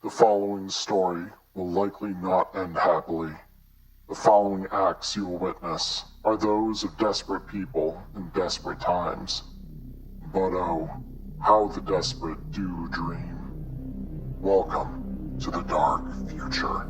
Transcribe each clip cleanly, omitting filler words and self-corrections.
The following story will likely not end happily. The following acts you will witness are those of desperate people in desperate times. But oh, how the desperate do dream. Welcome to the dark future.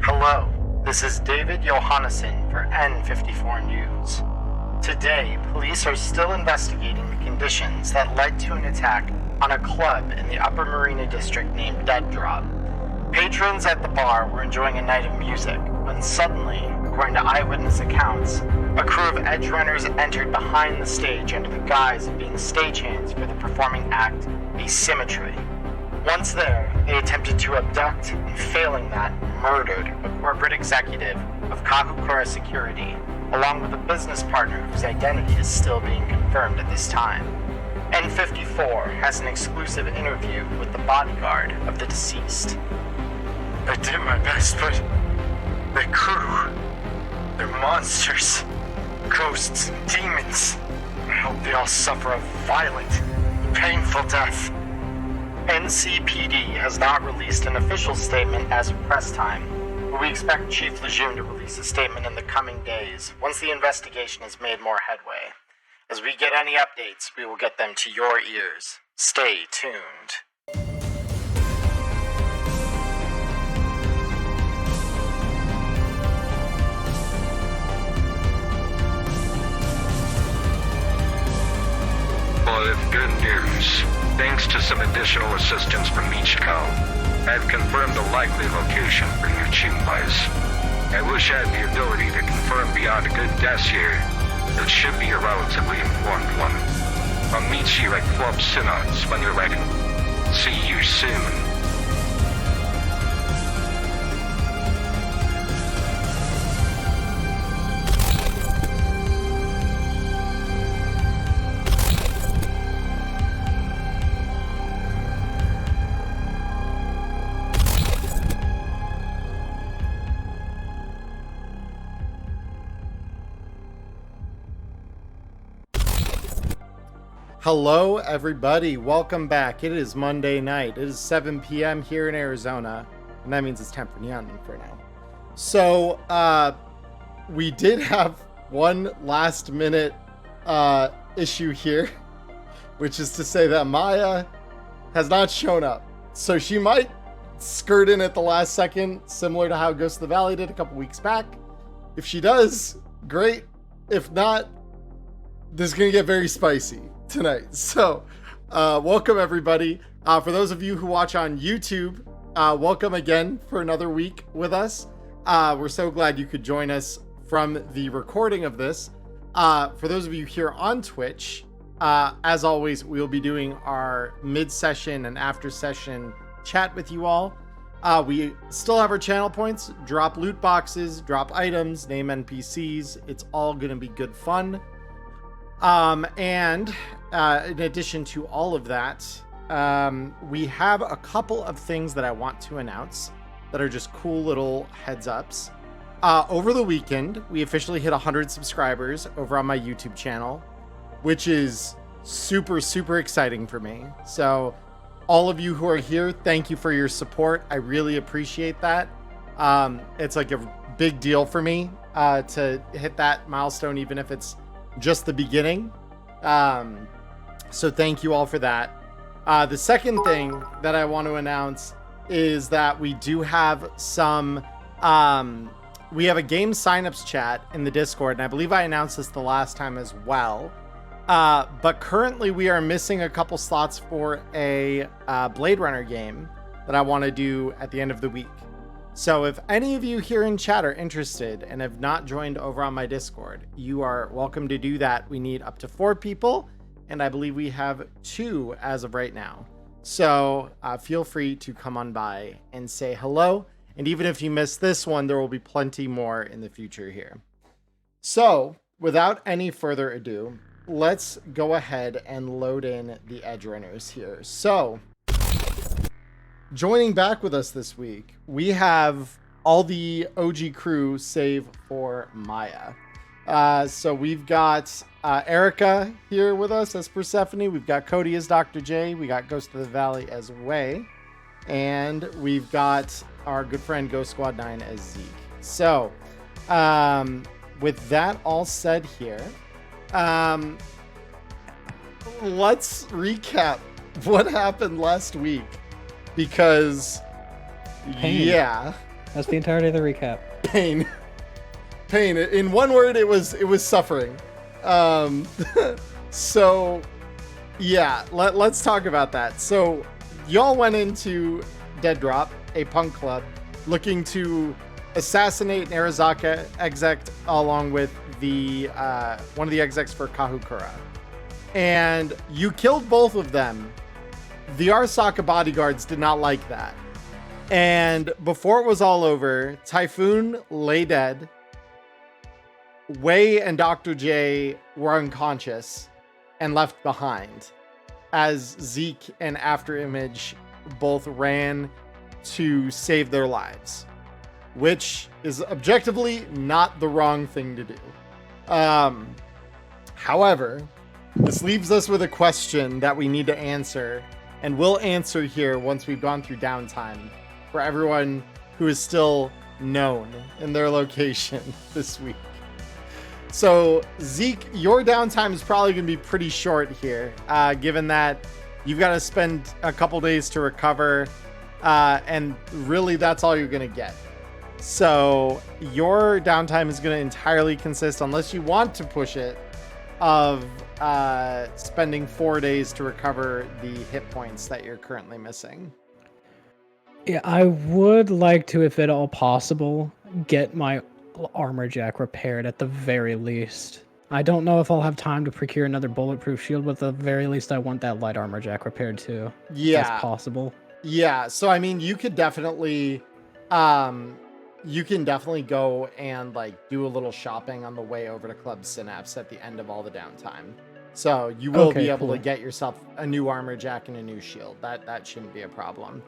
Hello, this is David Johannesson for N54 News. Today, police are still investigating the conditions that led to an attack on a club in the Upper Marina district named Dead Drop. Patrons at the bar were enjoying a night of music when suddenly, according to eyewitness accounts, a crew of edge runners entered behind the stage under the guise of being stagehands for the performing act Asymmetry. Once there, they attempted to abduct and, failing that, murdered a corporate executive of Kakukura Security, along with a business partner whose identity is still being confirmed at this time. N54 has an exclusive interview with the bodyguard of the deceased. I did my best, but the crew, they're monsters, ghosts and demons. I hope they all suffer a violent, painful death. NCPD has not released an official statement as of press time, but we expect Chief Lejeune to release a statement in the coming days once the investigation has made more headway. As we get any updates, we will get them to your ears. Stay tuned. Full of good news. Thanks to some additional assistance from Michiko, I've confirmed the likely location for your Chimais. I wish I had the ability to confirm beyond a good guess here. It should be a relatively informed one. I'll meet you at Club Synods when you're ready. See you soon. Hello everybody, welcome back. It is Monday night. It is 7 p.m. here in Arizona, and that means it's time for Neon Inferno. So, we did have one last minute issue here, which is to say that Maya has not shown up. So she might skirt in at the last second, similar to how Ghost of the Valley did a couple weeks back. If she does, great. If not, this is going to get very spicy tonight. So welcome everybody. For those of you who watch on YouTube, welcome again for another week with us. We're so glad you could join us from the recording of this. For those of you here on Twitch, as always, we'll be doing our mid-session and after-session chat with you all. We still have our channel points, drop loot boxes, drop items, name NPCs. It's all going to be good fun. In addition to all of that, we have a couple of things that I want to announce that are just cool little heads ups. Over the weekend, we officially hit 100 subscribers over on my YouTube channel, which is super, super exciting for me. So all of you who are here, thank you for your support. I really appreciate that. It's like a big deal for me, to hit that milestone, even if it's just the beginning. So thank you all for that. The second thing that I want to announce is that we do have some, we have a game signups chat in the Discord, and I believe I announced this the last time as well. But currently we are missing a couple slots for a Blade Runner game that I want to do at the end of the week. So if any of you here in chat are interested and have not joined over on my Discord, you are welcome to do that. We need up to 4 people, and I believe we have 2 as of right now. So feel free to come on by and say hello. And even if you missed this one, there will be plenty more in the future here. So without any further ado, let's go ahead and load in the edge runners here. So joining back with us this week, we have all the OG crew save for Maya. So we've got Erica here with us as Persephone. We've got Cody as Dr. J. We got Ghost of the Valley as Way. And we've got our good friend Ghost Squad 9 as Zeke. So with that all said here, let's recap what happened last week. Because, Pain. yeah. That's the entirety of the recap. Pain. In one word, it was suffering. So yeah, let's talk about that. So y'all went into Dead Drop, a punk club, looking to assassinate an Arizaka exec along with the one of the execs for Kahukura. And you killed both of them. The Arasaka bodyguards did not like that. And before it was all over, Typhoon lay dead. Wei and Dr. J were unconscious and left behind as Zeke and Afterimage both ran to save their lives, which is objectively not the wrong thing to do. However, this leaves us with a question that we need to answer, and we'll answer here once we've gone through downtime for everyone who is still known in their location this week. So Zeke, your downtime is probably going to be pretty short here, given that you've got to spend a couple days to recover, and really that's all you're going to get. So your downtime is going to entirely consist, unless you want to push it, of spending 4 days to recover the hit points that you're currently missing. Yeah, I would like to, if at all possible, get my armor jack repaired at the very least. I don't know if I'll have time to procure another bulletproof shield, but at the very least I want that light armor jack repaired too. Yeah. If that's possible. Yeah, so I mean, you could definitely go and like do a little shopping on the way over to Club Synapse at the end of all the downtime. So you will be able to get yourself a new armor jack and a new shield. That shouldn't be a problem.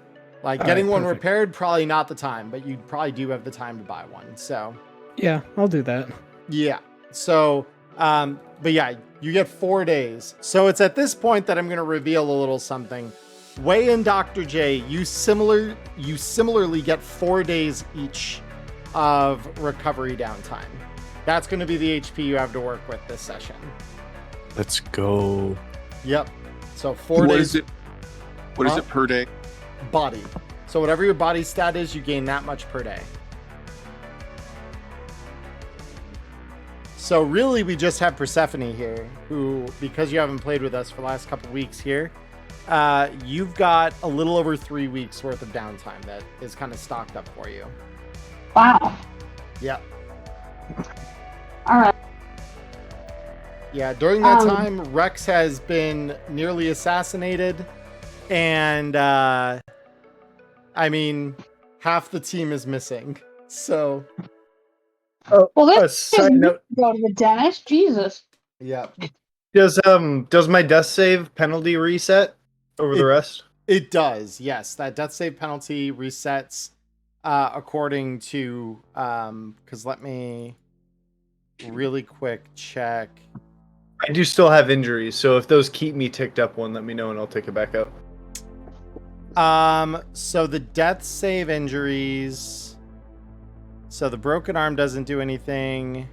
Like getting one repaired, probably not the time, but you probably do have the time to buy one. So yeah, I'll do that. yeah. So but yeah, you get 4 days. So it's at this point that I'm going to reveal a little something. Wei and Dr. J, you similarly get 4 days each of recovery downtime. That's going to be the HP you have to work with this session. Let's go. Yep. So 4 days. What is it per day? Body. So whatever your body stat is, you gain that much per day. So really, we just have Persephone here, who, because you haven't played with us for the last couple weeks here, you've got a little over 3 weeks worth of downtime that is kind of stocked up for you. Wow. Yep. All right. Yeah, during that time, Rex has been nearly assassinated, and I mean, half the team is missing. So, Well, this side note. go to the dentist. Jesus. yeah, Does my death save penalty reset over the rest? it does. Yes, that death save penalty resets according to because let me really quick check. I do still have injuries, so if those keep me ticked up one, let me know and I'll take it back up. So the death save injuries. So the broken arm doesn't do anything,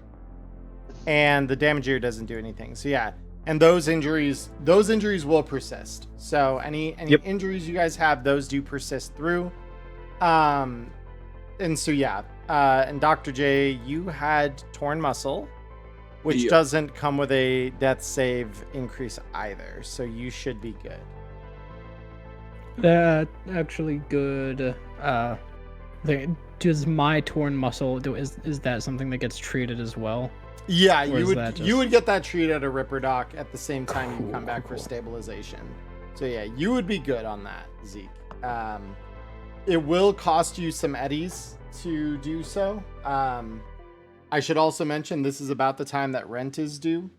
and the damage ear doesn't do anything. So yeah, and those injuries will persist. So any injuries you guys have, those do persist through. And so yeah, and Dr. J, you had torn muscle, which doesn't come with a death save increase either. So you should be good. That actually good. Does my torn muscle is that something that gets treated as well? Yeah, Or you is that would just- get that treated at a Ripper Doc at the same time you come back for stabilization. So yeah, you would be good on that, Zeke. It will cost you some eddies to do so. I should also mention this is about the time that rent is due.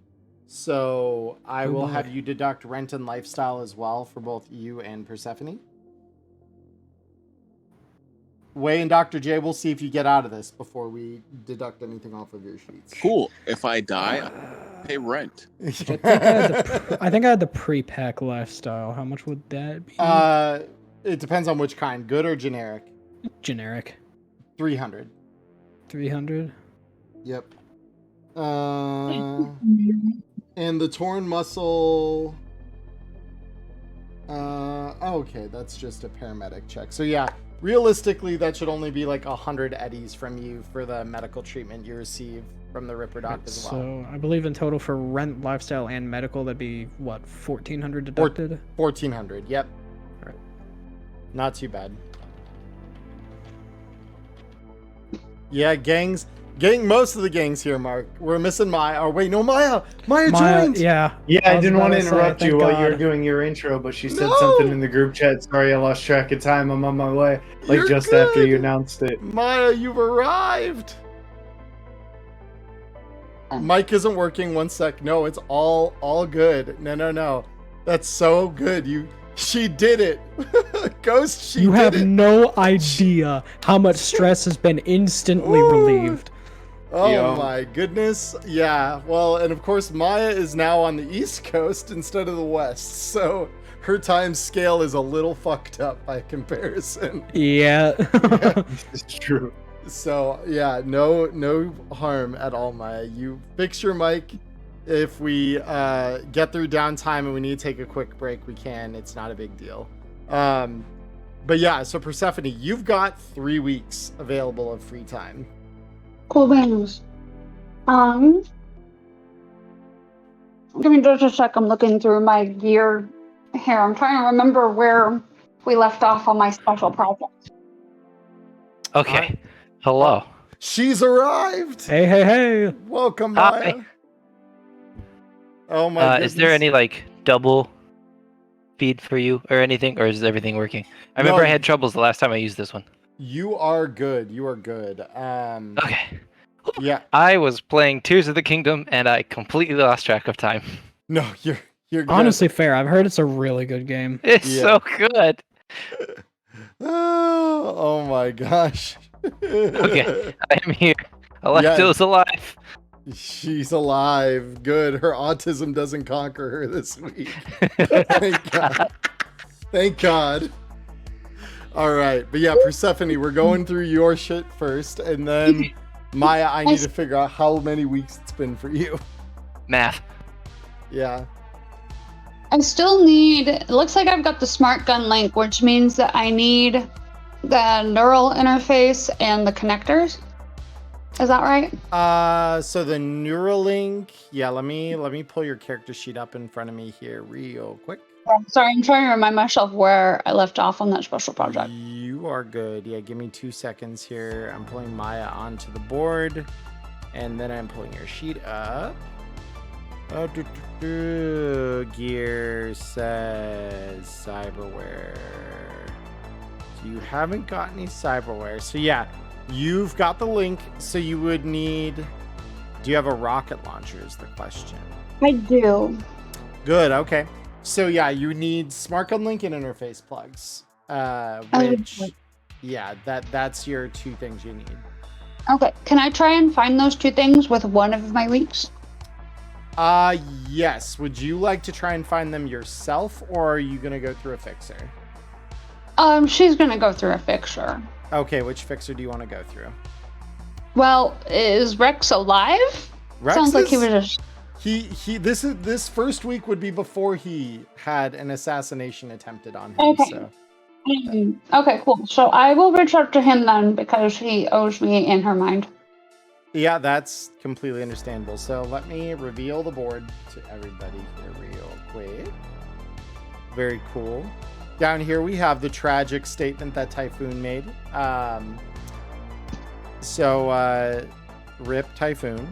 So I will have you deduct rent and lifestyle as well for both you and Persephone. Way and Dr. J, we'll see if you get out of this before we deduct anything off of your sheets. Cool. If I die, I pay rent. I think I had the pre-pack lifestyle. How much would that be? It depends on which kind, good or generic. Generic. 300. 300. Yep. And the torn muscle. Okay, that's just a paramedic check. So yeah, realistically, that should only be like 100 eddies from you for the medical treatment you receive from the Ripper Doc as well. So I believe in total for rent, lifestyle, and medical, that'd be what, 1,400 deducted? 1,400. Yep. All right. Not too bad. Yeah, most of the gangs here, Mark. We're missing Maya. Oh, wait, no, Maya joined. Yeah, I didn't want to interrupt you while you were doing your intro, but she said something in the group chat. Sorry, I lost track of time. I'm on my way. You're just good. After you announced it. Maya, you've arrived. Mic isn't working. 1 sec. No, it's all good. No. That's so good. She did it. Ghost, she did it. You have no idea how much stress has been instantly relieved. Oh my goodness. Yeah. Well, and of course Maya is now on the East Coast instead of the West. So her time scale is a little fucked up by comparison. Yeah. This is true. So yeah, no harm at all, Maya. You fix your mic. If we get through downtime and we need to take a quick break, we can. It's not a big deal. But yeah, so Persephone, you've got 3 weeks available of free time. Cool beans. Give me just a sec. I'm looking through my gear here. I'm trying to remember where we left off on my special project. Okay. Hello. She's arrived. Hey. Welcome, Maya. Hi. Oh my goodness. Is there any double feed for you or anything, or is everything working? I remember I had troubles the last time I used this one. You are good. Okay. Yeah. I was playing Tears of the Kingdom and I completely lost track of time. No, you're good. Honestly fair. I've heard it's a really good game. It's so good. Oh my gosh. Okay, I am here. Alexo's alive. She's alive. Good. Her autism doesn't conquer her this week. Thank God. All right. But yeah, Persephone, we're going through your shit first. And then, Maya, I need to figure out how many weeks it's been for you. Math. Yeah. I still need... It looks like I've got the smart gun link, which means that I need the neural interface and the connectors. Is that right? So the Neuralink, yeah, let me pull your character sheet up in front of me here real quick. Sorry, I'm trying to remind myself where I left off on that special project. You are good. Yeah, give me 2 seconds here. I'm pulling Maya onto the board, and then I'm pulling your sheet up. Gear says cyberware. So you haven't got any cyberware. So yeah. You've got the link, so you would need... Do you have a rocket launcher is the question. I do. Good, okay. So yeah, you need smart gun link and interface plugs. Yeah, that's your 2 things you need. Okay, can I try and find those 2 things with one of my weeks? Yes. Would you like to try and find them yourself, or are you gonna go through a fixer? She's gonna go through a fixer. Okay, which fixer do you want to go through? Well, is Rex alive? Rex Sounds like he was just... This first week would be before he had an assassination attempted on him. Okay. So. Okay, cool. So I will reach out to him then because he owes me in her mind. Yeah, that's completely understandable. So let me reveal the board to everybody here real quick. Very cool. Down here we have the tragic statement that Typhoon made. Rip Typhoon.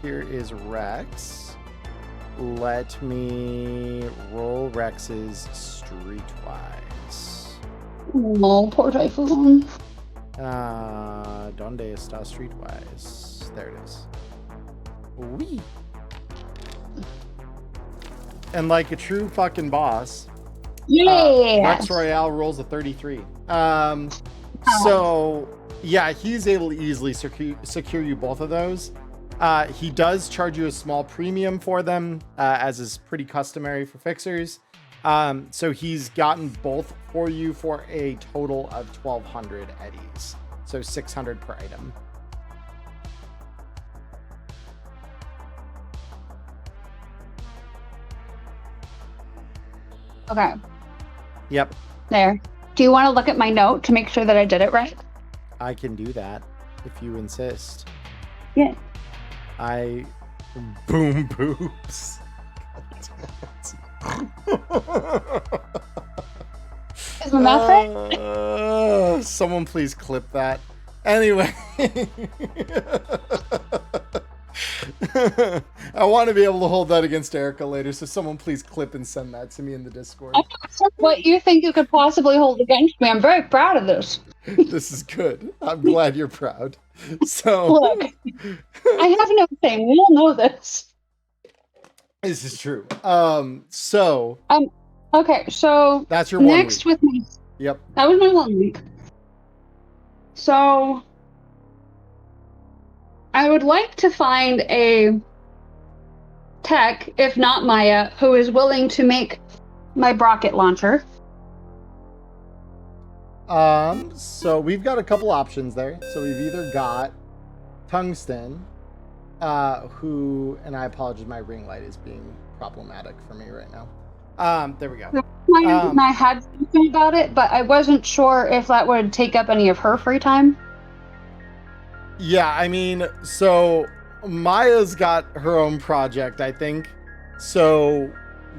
Here is Rex. let me roll Rex's Streetwise. Oh, poor Typhoon. Donde está Streetwise? There it is. Wee. And like a true fucking boss, Rex Royale rolls a 33. So yeah, he's able to easily secure you both of those. He does charge you a small premium for them, as is pretty customary for fixers. So he's gotten both for you for a total of 1,200 eddies. So 600 per item. Okay. Yep. There. Do you want to look at my note to make sure that I did it right? I can do that if you insist. Yeah. Boom boobs. Is my math right? Someone please clip that. Anyway. I want to be able to hold that against Erica later, so someone please clip and send that to me in the Discord. I'm not sure what you think you could possibly hold against me. I'm very proud of this. This is good. I'm glad you're proud. So look, I have no shame. We all know this. This is true. Okay, so that's your 1 next week. With me. Yep. That was my 1 week. So I would like to find a tech, if not Maya, who is willing to make my rocket launcher. So we've got a couple options there. So we've either got Tungsten, who, and I apologize, my ring light is being problematic for me right now. There we go. I had thinking about it, but I wasn't sure if that would take up any of her free time. Yeah, I mean, so Maya's got her own project, I think. So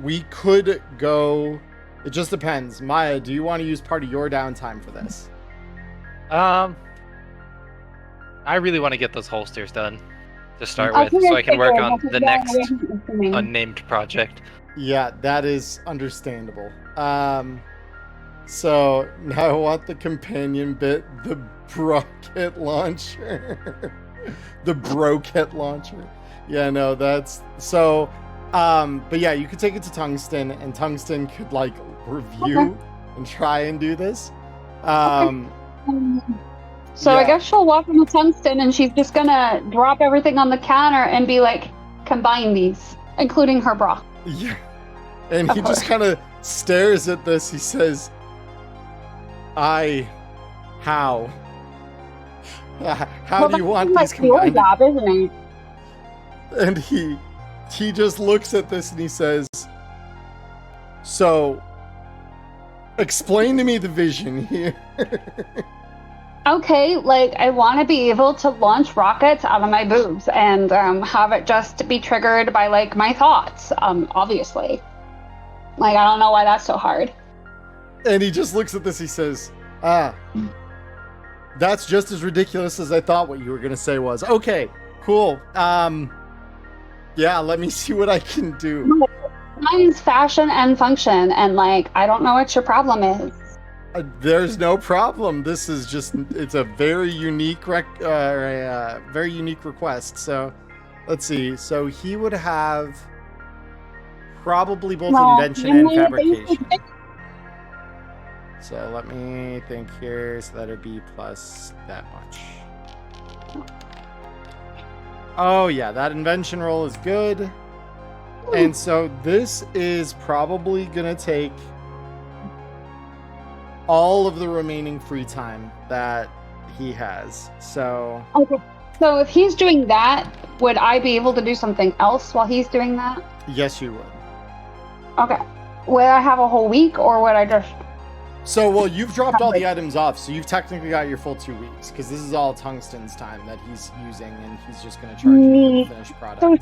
we could go. It just depends. Maya, do you want to use part of your downtime for this? I really want to get those holsters done to start with, so I can work on the next unnamed project. Yeah, that is understandable. So now I want the companion bit, the brocket launcher. The broket launcher. Yeah, no, that's so. But yeah, you could take it to Tungsten, and Tungsten could like review and try and do this. So yeah. I guess she'll walk in with Tungsten, and she's just gonna drop everything on the counter and be like, combine these, including her bra. Yeah. And he just kind of stares at this. He says, how? How do you want these combined? Job, isn't it? And he just looks at this and he says, so, explain to me the vision here. Okay, like, I want to be able to launch rockets out of my boobs and have it just be triggered by, like, my thoughts, obviously. Like, I don't know why that's so hard. And he just looks at this, he says, that's just as ridiculous as I thought what you were going to say was. Okay, cool. Yeah, let me see what I can do. Mine's fashion and function, and, like, I don't know what your problem is. There's no problem. This is just, it's a very unique very unique request. So let's see. So he would have probably both invention and fabrication. So let me think here. So that'd be plus that much. Oh yeah, that invention roll is good. And so this is probably gonna take all of the remaining free time that he has. So okay. So if he's doing that, would I be able to do something else while he's doing that? Yes, you would. Okay. Would I have a whole week, or would I just... So, well, you've dropped all the items off, so you've technically got your full 2 weeks, because this is all Tungsten's time that he's using, and he's just going to charge you for the finished product. So,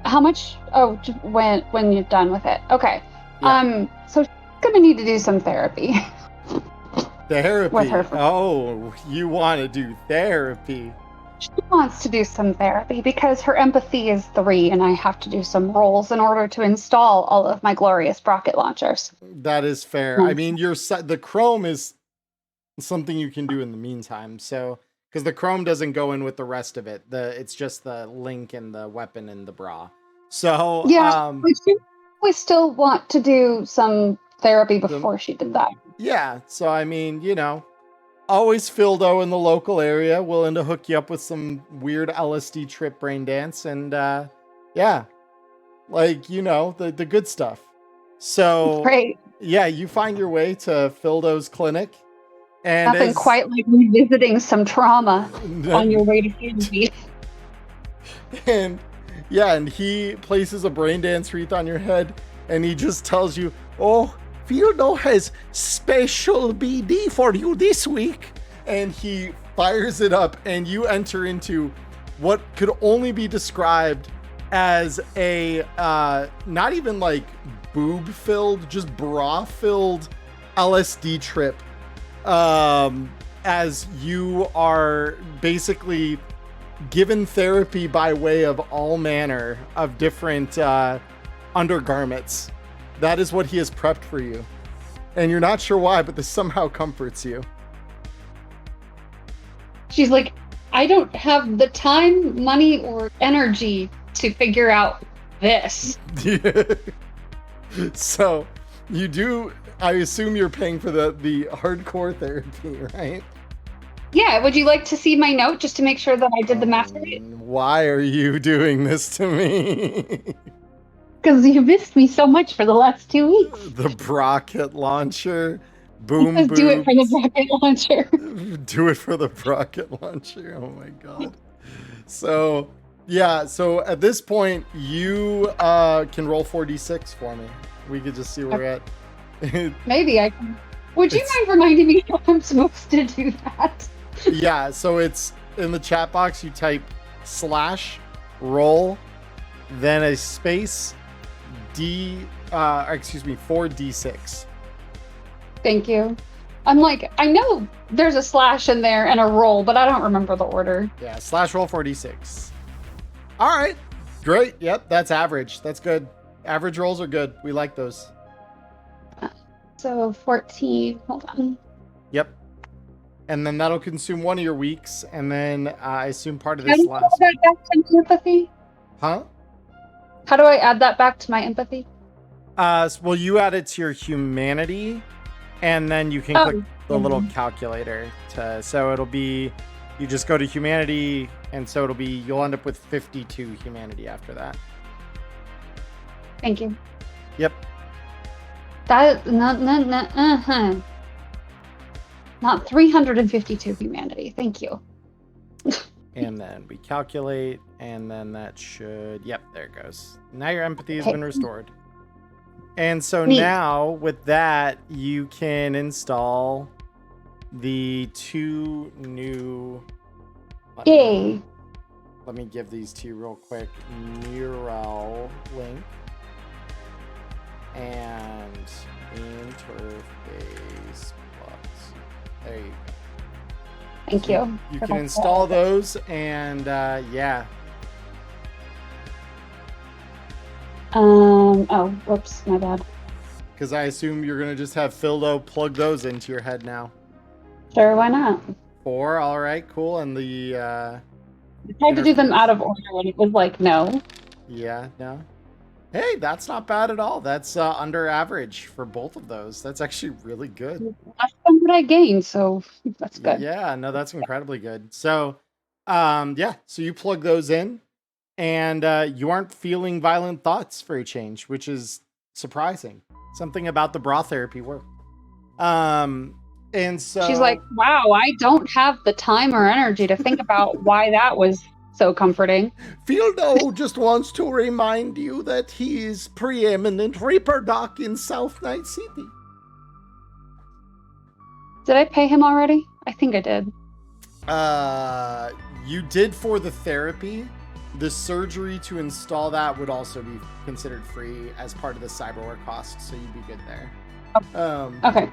how much? Oh, when you're done with it. Okay. Yeah. So she's going to need to do some therapy. Therapy? With her. Oh, you want to do therapy. She wants to do some therapy because her empathy is 3 and I have to do some rolls in order to install all of my glorious rocket launchers. That is fair. I mean, the Chrome is something you can do in the meantime. So, because the Chrome doesn't go in with the rest of it. It's just the link and the weapon and the bra. So, yeah, we still want to do some therapy before she did that. Yeah. So, I mean, always Fildo in the local area, willing to hook you up with some weird LSD trip brain dance. And, yeah, like, the good stuff. So, great. Yeah, you find your way to Fildo's clinic. And nothing quite like revisiting some trauma on your way to therapy. And he places a brain dance wreath on your head, and he just tells you, "Oh, Fildo has special BD for you this week." And he fires it up, and you enter into what could only be described as a not even like boob-filled, just bra-filled LSD trip. As you are basically given therapy by way of all manner of different undergarments. That is what he has prepped for you. And you're not sure why, but this somehow comforts you. She's like, I don't have the time, money, or energy to figure out this. So you do, I assume you're paying for the hardcore therapy, right? Yeah, would you like to see my note just to make sure that I did the math right? Why are you doing this to me? Because you missed me so much for the last 2 weeks. The rocket launcher. Boom, boom. Do it for the rocket launcher. Do it for the rocket launcher. Oh my god. So, yeah. So at this point, you can roll 4d6 for me. We could just see where we're at. Maybe I can. Would you mind reminding me how I'm supposed to do that? Yeah. So it's in the chat box. You type /roll, then a space, 4d6. Thank you. I'm like, I know there's a slash in there and a roll, but I don't remember the order. Yeah, /roll 4d6. All right, great. Yep, that's average. That's good. Average rolls are good. We like those. So 14. Hold on. Yep. And then that'll consume one of your weeks, and then I assume part of this How do I add that back to my empathy? Huh? How do I add that back to my empathy? Well, you add it to your humanity, and then you can click the little calculator so it'll be, you just go to humanity, and so it'll be, you'll end up with 52 humanity after that. Thank you. Yep. That not 352 humanity. Thank you. And then we calculate, and then that should, yep, there it goes. Now your empathy has been restored. And so now with that, you can install the 2 new. Yay. Let me give these to you real quick. Neural link and interface plus. There you go. Thank you. You can install those, and yeah. Oh, whoops, my bad. Because I assume you're gonna just have Fildo plug those into your head now. Sure, why not? 4, all right, cool. And the I tried to do them out of order, and it was like, no. Yeah, no. Hey, that's not bad at all. That's under average for both of those. That's actually really good. Less than what I gained, so that's good. Yeah, no, that's incredibly good. So, yeah, so you plug those in, and you aren't feeling violent thoughts for a change, which is surprising. Something about the bra therapy worked. And so she's like, wow, I don't have the time or energy to think about why that was so comforting. Fildo just wants to remind you that he is preeminent Reaper Doc in South Night City. Did I pay him already? I think I did. You did for the therapy. The surgery to install that would also be considered free as part of the cyberware cost, so you'd be good there. Okay.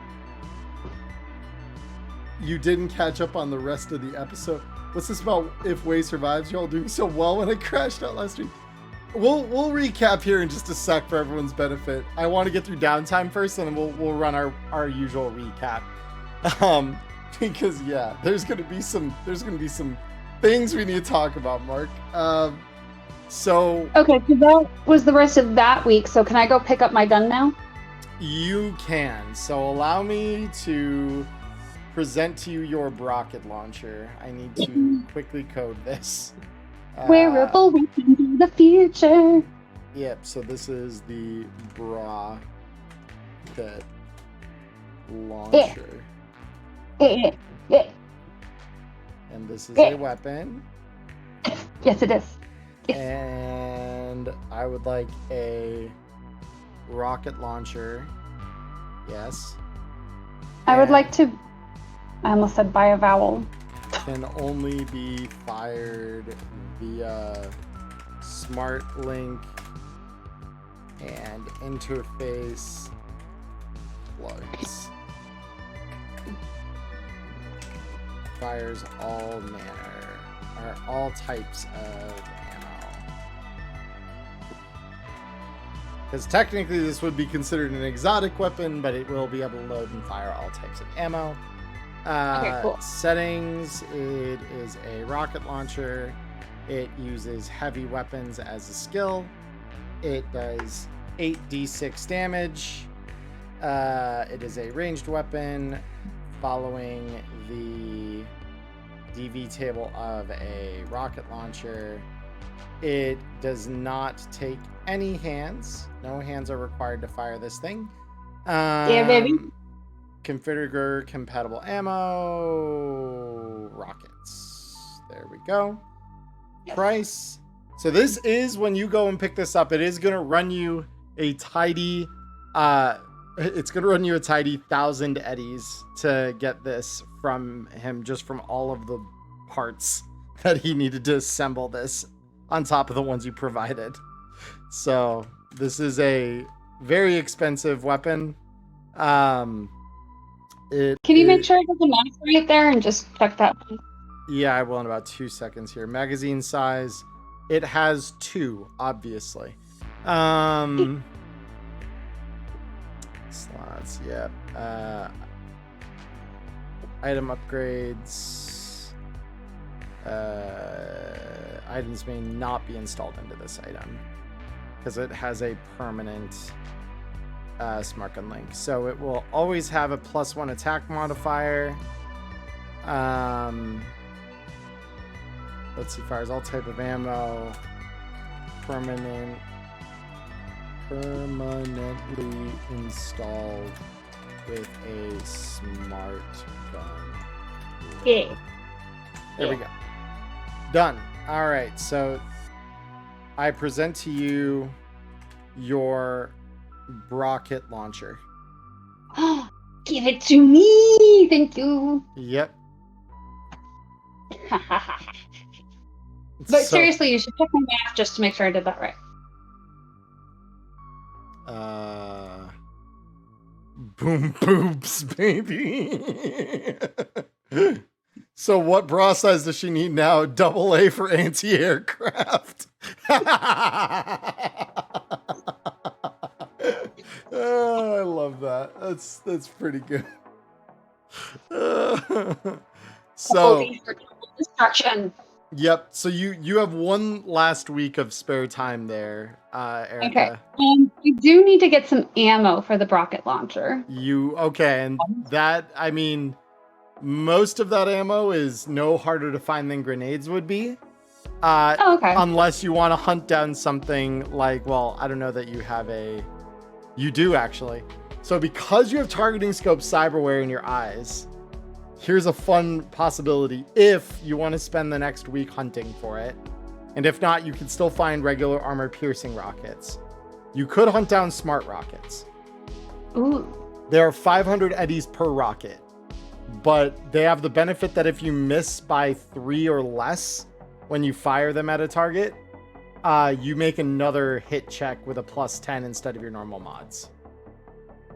You didn't catch up on the rest of the episode. What's this about if Way survives? Y'all doing so well when I crashed out last week. We'll recap here in just a sec for everyone's benefit. I want to get through downtime first, and then we'll run our usual recap. Because yeah, there's gonna be some things we need to talk about, Mark. So okay, so that was the rest of that week. So can I go pick up my gun now? You can. So allow me to present to you your rocket launcher. I need to quickly code this. Wearable weapon in the future. Yep. So this is the rocket launcher. And this is a weapon. Yes, it is. Yes. And I would like a rocket launcher. Yes. I would like to. I almost said by a vowel. Can only be fired via smart link and interface plugs. Fires all types of ammo. Because technically this would be considered an exotic weapon, but it will be able to load and fire all types of ammo. Okay, cool. Settings, it is a rocket launcher. It uses heavy weapons as a skill. It does 8d6 damage. It is a ranged weapon following the DV table of a rocket launcher. It does not take any hands. No hands are required to fire this thing. Yeah, baby. Configure compatible ammo. Rockets. There we go. Yes. Price. So this is, when you go and pick this up, it is going to run you a tidy, it's going to run you a tidy 1,000 eddies to get this from him, just from all of the parts that he needed to assemble this on top of the ones you provided. So this is a very expensive weapon. Can you make sure it doesn't matter right there and just check that? Yeah, I will in about 2 seconds here. Magazine size. It has 2, obviously. Slots, yep. Item upgrades. Items may not be installed into this item because it has a permanent smart gun link. So it will always have a +1 attack modifier. Let's see, fires all type of ammo. Permanently installed with a smart gun. Yeah. There we go. Done. All right, so I present to you your rocket launcher. Give it to me. Thank you. Yep. But seriously, you should check my math just to make sure I did that right. Boom boobs, baby. So what bra size does she need now? AA for anti-aircraft. Oh, I love that. That's pretty good. So destruction. Yep. So you have one last week of spare time there, Erica. Okay. You do need to get some ammo for the rocket launcher. Okay, and that, I mean, most of that ammo is no harder to find than grenades would be. Okay. Unless you want to hunt down something like, well, I don't know that you have you do actually. So because you have targeting scope cyberware in your eyes, here's a fun possibility if you want to spend the next week hunting for it. And if not, you can still find regular armor piercing rockets. You could hunt down smart rockets. Ooh. There are 500 eddies per rocket, but they have the benefit that if you miss by 3 or less when you fire them at a target, you make another hit check with a +10 instead of your normal mods.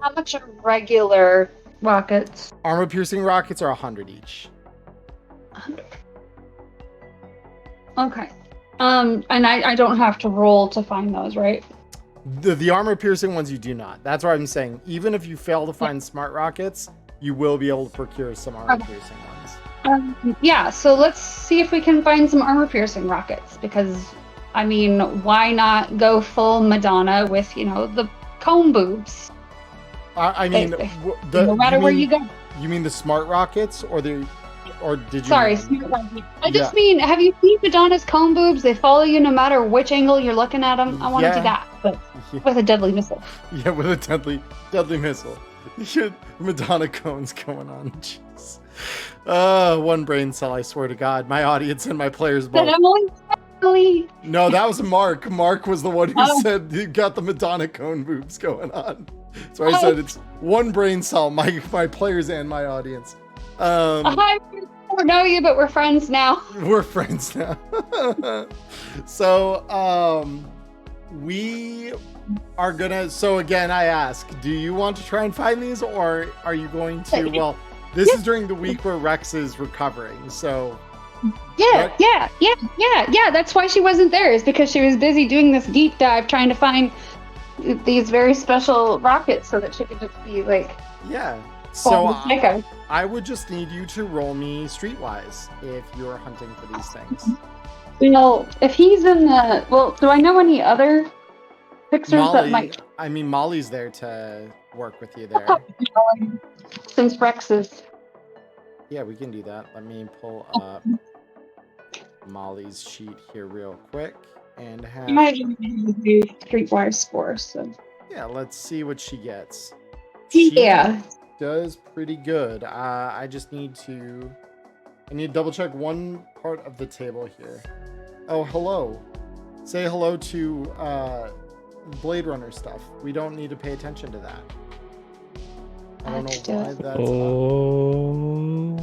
How much are regular rockets? Armor piercing rockets are 100 each. 100. Okay. And I don't have to roll to find those, right? The armor piercing ones you do not. That's what I'm saying. Even if you fail to find smart rockets, you will be able to procure some armor piercing ones. Yeah, so let's see if we can find some armor piercing rockets, because I mean, why not go full Madonna with, the cone boobs? I mean, no matter where you go. You mean the smart rockets, or did you? Sorry, smart rockets. I just mean, have you seen Madonna's cone boobs? They follow you no matter which angle you're looking at them. I want to do that, but with a deadly missile. Yeah, with a deadly missile. Madonna cones going on. Jeez. One brain cell, I swear to God. My audience and my players both. Emily? No, that was Mark. Mark was the one who said he got the Madonna cone boobs going on. So I said it's one brain cell, my players and my audience. I don't know you, but we're friends now. We're friends now. So, we are gonna. So again, I ask, do you want to try and find these, or are you going to? Well, this is during the week where Rex is recovering, so. Yeah. That's why she wasn't there, is because she was busy doing this deep dive trying to find these very special rockets so that she could just be like. Yeah. So I would just need you to roll me streetwise if you're hunting for these things. If he's in the. Well, do I know any other fixers that might. I mean, Molly's there to work with you there. Since Rex is. Yeah, we can do that. Let me pull up Molly's sheet here real quick and have. You might do streetwise scores. So. Yeah, let's see what she gets. Yeah. Does pretty good. I just need to double check one part of the table here. Oh, hello. Say hello to Blade Runner stuff. We don't need to pay attention to that. I don't know why that's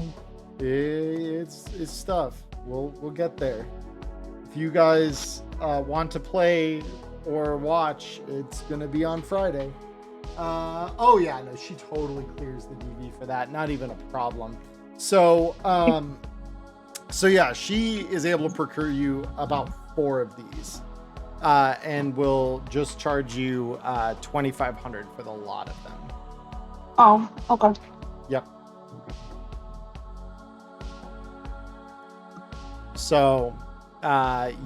up. It's stuff. We'll get there. If you guys want to play or watch, it's gonna be on Friday. Oh yeah, no, she totally clears the DV for that. Not even a problem. So yeah, she is able to procure you about 4 of these, and will just charge you $2,500 for the lot of them. Oh, okay. Yep. So,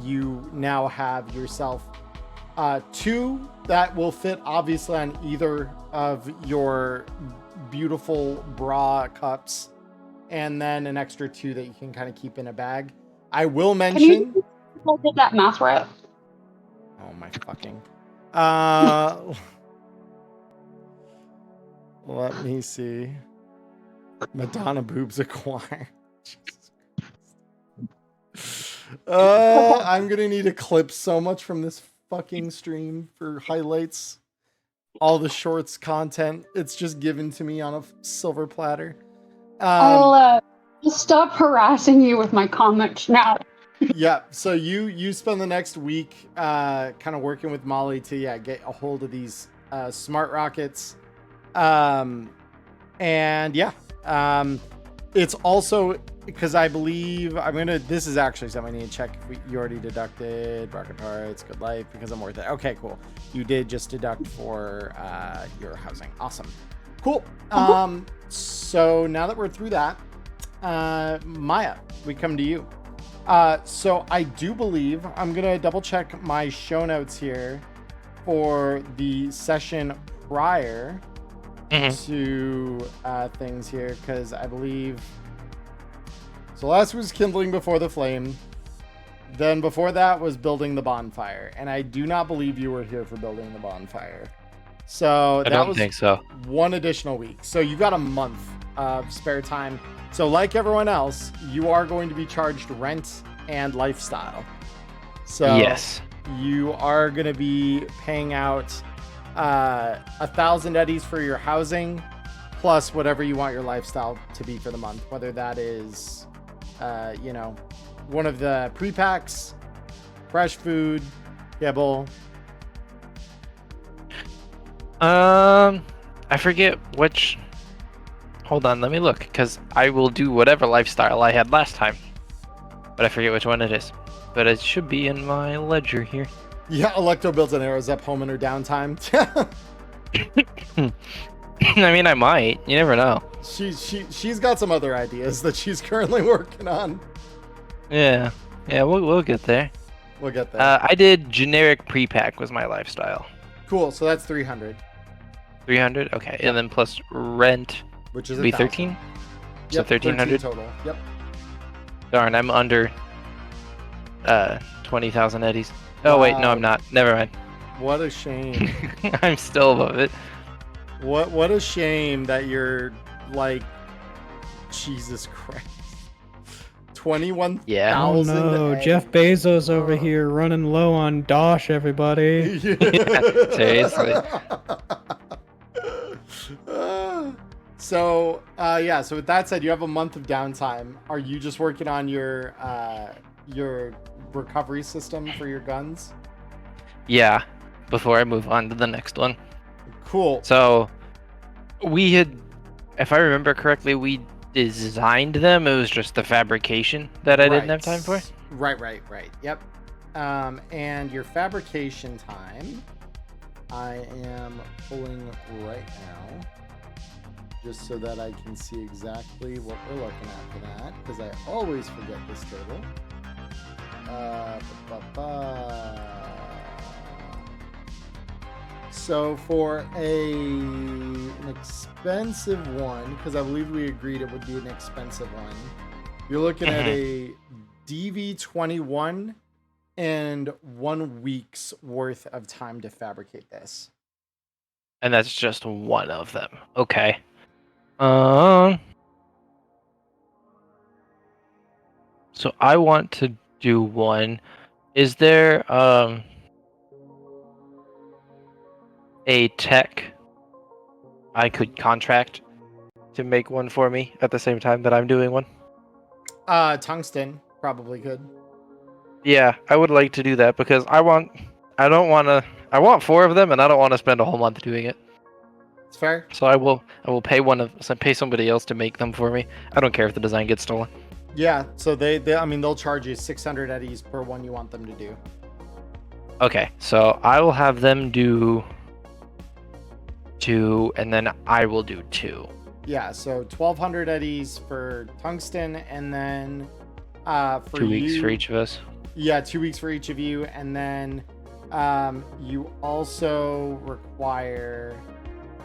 you now have yourself 2 that will fit obviously on either of your beautiful bra cups, and then an extra 2 that you can kind of keep in a bag. I will mention. Can you get that math right? Oh my fucking. Let me see. Madonna boobs acquired. I'm gonna need to clip so much from this fucking stream for highlights. All the shorts content, it's just given to me on a silver platter. I'll stop harassing you with my comments now. Yeah, so you spend the next week kind of working with Molly to get a hold of these smart rockets. It's also because I believe this is actually something I need to check if you already deducted rocket parts, good life, because I'm worth it. Okay, cool. You did just deduct for your housing. Awesome. Cool. So now that we're through that, Maya, we come to you. So I do believe I'm going to double check my show notes here for the session prior to things here, because I believe so last was kindling before the flame, then before that was building the bonfire, and I do not believe you were here for building the bonfire, so I don't think so. 1 additional week, so you've got a month of spare time. So like everyone else, you are going to be charged rent and lifestyle, so yes, you are going to be paying out 1,000 eddies for your housing, plus whatever you want your lifestyle to be for the month, whether that is one of the pre-packs, fresh food, kibble. I forget which. Hold on, let me look, because I will do whatever lifestyle I had last time, but I forget which one it is. but it should be in my ledger here. Yeah, Electro builds an arrows up home in her downtime. I mean, I might. You never know. She's got some other ideas that she's currently working on. Yeah, we'll get there. We'll get there. I did generic pre-pack was my lifestyle. Cool. So that's 300. 300. Okay, and then plus rent, which is be 13. Yep, So 1300 total. Yep. Darn, I'm under 20,000 eddies. Oh wait, no, I'm not. Never mind. What a shame. I'm still above it. What a shame that you're like, Jesus Christ. 21,000. Yeah. Oh no, Jeff Bezos over here running low on Dosh, everybody. Seriously. So with that said, you have a month of downtime. Are you just working on your recovery system for your guns? Yeah, before I move on to the next one. Cool. So we had, if I remember correctly, we designed them. It was just the fabrication that I didn't have time for. Right. Yep. And your fabrication time, I am pulling right now, just so that I can see exactly what we're looking at for that, because I always forget this table. So for an expensive one, because I believe we agreed it would be an expensive one, you're looking at a DV21 and 1 week's worth of time to fabricate this. And that's just one of them. Okay. So I want to do one. Is there a tech I could contract to make one for me at the same time that I'm doing one? Tungsten probably could. Yeah, I would like to do that because I want 4 of them and I don't want to spend a whole month doing it. It's fair. So I will pay somebody else to make them for me. I don't care if the design gets stolen. Yeah, so they'll charge you 600 eddies per one you want them to do. Okay, so I will have them do 2 and then I will do 2. Yeah, so 1,200 eddies for tungsten, and then for 2 weeks for each of us. Yeah, 2 weeks for each of you, and then you also require,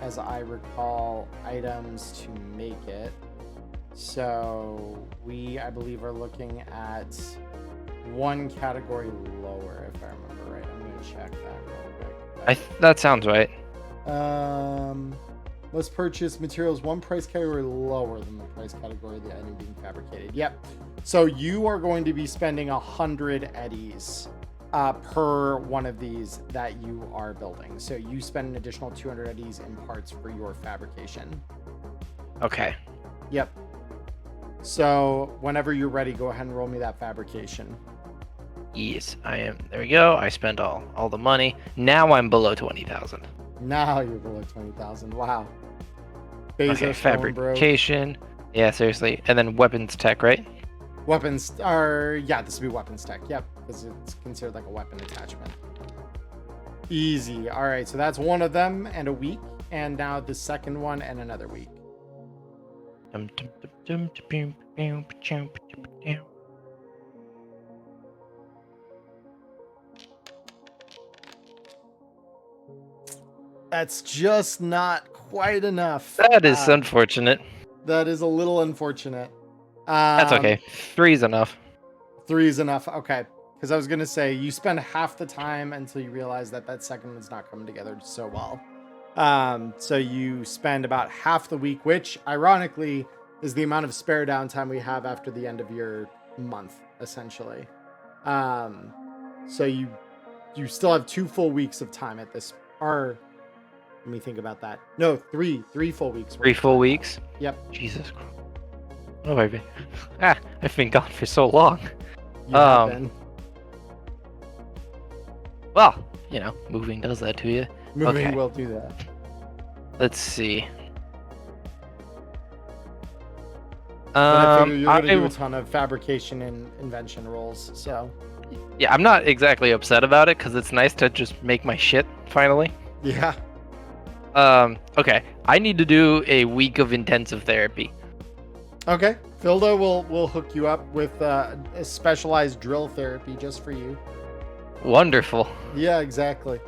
as I recall, items to make it. So I believe, are looking at one category lower, if I remember right. I'm going to check that real quick. That sounds right. Let's purchase materials one price category lower than the price category of the item being fabricated. Yep. So you are going to be spending 100 eddies per one of these that you are building. So you spend an additional 200 eddies in parts for your fabrication. Okay. Yep. So whenever you're ready, go ahead and roll me that fabrication. Yes, I am. There we go. I spent all the money. Now I'm below 20,000. Now you're below 20,000. Wow. Bezos Okay, fabrication. Yeah, seriously. And then weapons tech, right? Weapons are, yeah, this would be weapons tech. Yep, because it's considered like a weapon attachment. Easy. All right, so that's one of them and a week. And now the second one and another week. That's just not quite enough. That is unfortunate. That is a little unfortunate. That's okay. 3's enough. 3's enough. Okay. Because I was going to say, you spend half the time until you realize that second one's not coming together so well. So you spend about half the week, which ironically is the amount of spare downtime we have after the end of your month, essentially. So you still have 2 full weeks of time at this. Or let me think about that. No, 3 full weeks. 3 full weeks? Yep. Jesus Christ. Oh, I've been gone for so long. You have been. Well, moving does that to you. Moving will do that. Let's see. I figure you're going to do a ton of fabrication and invention rolls, so. Yeah, I'm not exactly upset about it because it's nice to just make my shit finally. Yeah. Okay. I need to do a week of intensive therapy. Okay. Filda will hook you up with a specialized drill therapy just for you. Wonderful. Yeah, exactly.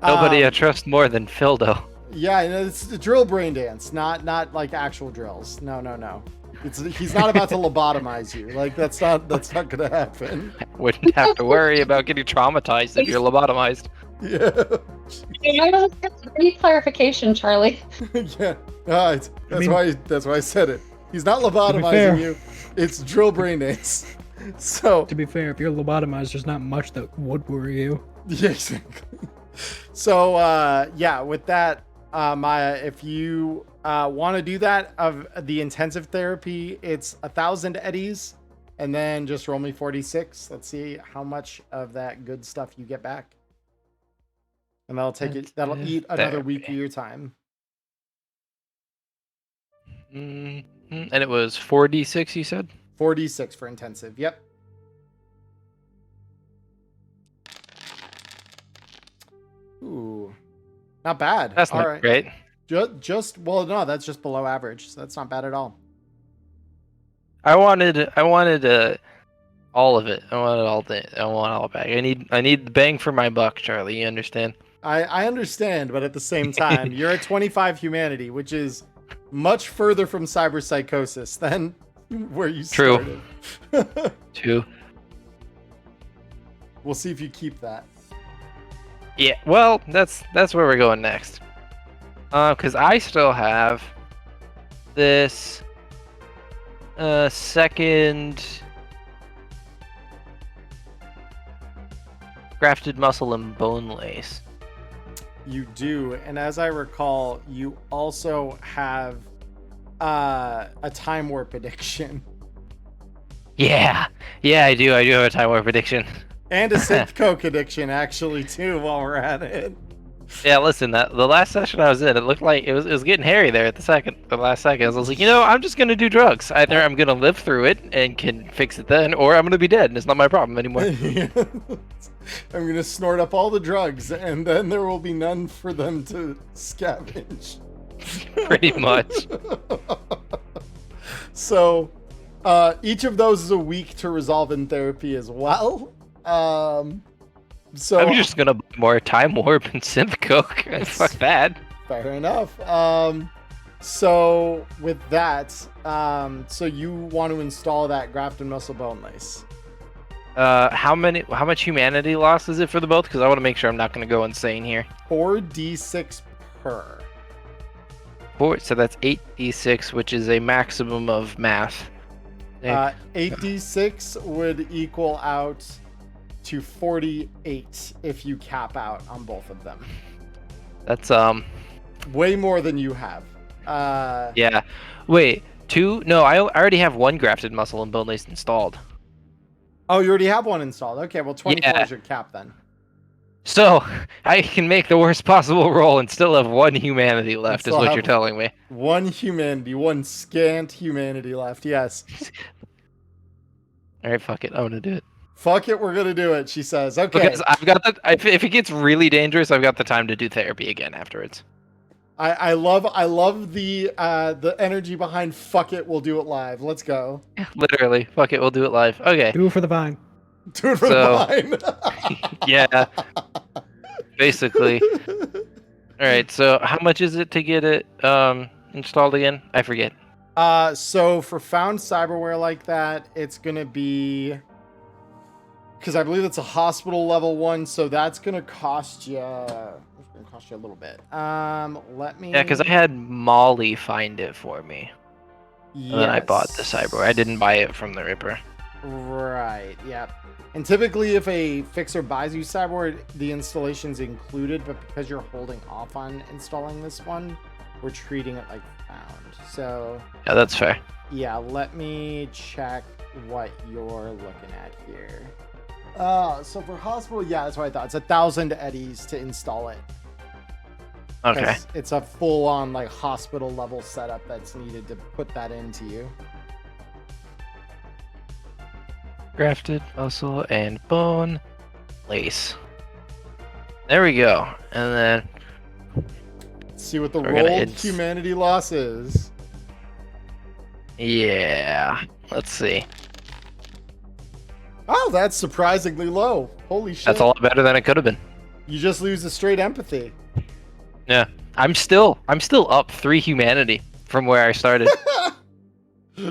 Nobody I trust more than Fildo. Yeah, it's the drill brain dance, not like actual drills. No. He's not about to lobotomize you. Like that's not gonna happen. Wouldn't have to worry about getting traumatized if you're lobotomized. Yeah. Any clarification, Charlie? Yeah. That's why I said it. He's not lobotomizing you. It's drill brain dance. So to be fair, if you're lobotomized, there's not much that would worry you. Yeah, exactly. So yeah, with that, Maya, if you want to do that of the intensive therapy, it's 1,000 eddies, and then just roll me 46. Let's see how much of that good stuff you get back, and that'll eat another week of your time. And it was 4d6, you said? 4d6 for intensive. Yep. Ooh, not bad. That's all not right. great. Well, no, that's just below average. So that's not bad at all. I wanted all of it. I want all back. I need the bang for my buck, Charlie. You understand? I understand, but at the same time, you're at 25 humanity, which is much further from cyberpsychosis than where you started. True. We'll see if you keep that. Yeah, well, that's where we're going next. Because I still have this second grafted muscle and bone lace. You do, and as I recall, you also have a time warp addiction. Yeah, I do. I do have a time warp addiction. And a synth coke addiction, actually, too, while we're at it. Yeah, listen, the last session I was in, it looked like it was getting hairy there at the last second. I was like, I'm just gonna do drugs. Either I'm gonna live through it and can fix it then, or I'm gonna be dead and it's not my problem anymore. I'm gonna snort up all the drugs, and then there will be none for them to scavenge. Pretty much. So, each of those is a week to resolve in therapy as well. So I'm just gonna buy more time warp and synth coke. Fuck that. Fair enough. So with that, so you want to install that grafted muscle bone lace. How much humanity loss is it for the both? Because I want to make sure I'm not gonna go insane here. 4d6 per. So that's 8d6, which is a maximum of math. 8d6 would equal out to 48 if you cap out on both of them. That's way more than you have. Yeah. Wait, 2? No, I already have 1 grafted muscle and bone lace installed. Oh, you already have 1 installed. Okay, well 24 is your cap then. So I can make the worst possible roll and still have 1 humanity left, is what you're telling me. 1 humanity, 1 scant humanity left. Yes. All right, fuck it. I'm gonna do it. Fuck it, we're gonna do it. She says, "Okay." Because I've got if it gets really dangerous, I've got the time to do therapy again afterwards. I love the energy behind "fuck it, we'll do it live." Let's go. Literally, fuck it, we'll do it live. Okay. Do it for the vine. Do it for the vine. Yeah. Basically. All right. So how much is it to get it installed again? I forget. So for found cyberware like that, it's gonna be. Because I believe it's a hospital level 1, so that's gonna cost you. It's gonna cost you a little bit. Let me. Yeah, because I had Molly find it for me. Yes. And then I bought the cyberware. I didn't buy it from the Ripper. Right. Yep. And typically, if a fixer buys you cyberware, the installation's included. But because you're holding off on installing this one, we're treating it like found. So. Yeah, that's fair. Yeah. Let me check what you're looking at here. So for hospital, yeah, that's what I thought. It's 1,000 eddies to install it. Okay. It's a full-on like hospital level setup that's needed to put that into you. Grafted muscle and bone. Lace. There we go. And then Let's see what the We're gonna rolled humanity loss is. yeah. Let's see. Oh, that's surprisingly low. Holy shit. That's a lot better than it could have been. You just lose a straight empathy. Yeah. I'm still up 3 humanity from where I started.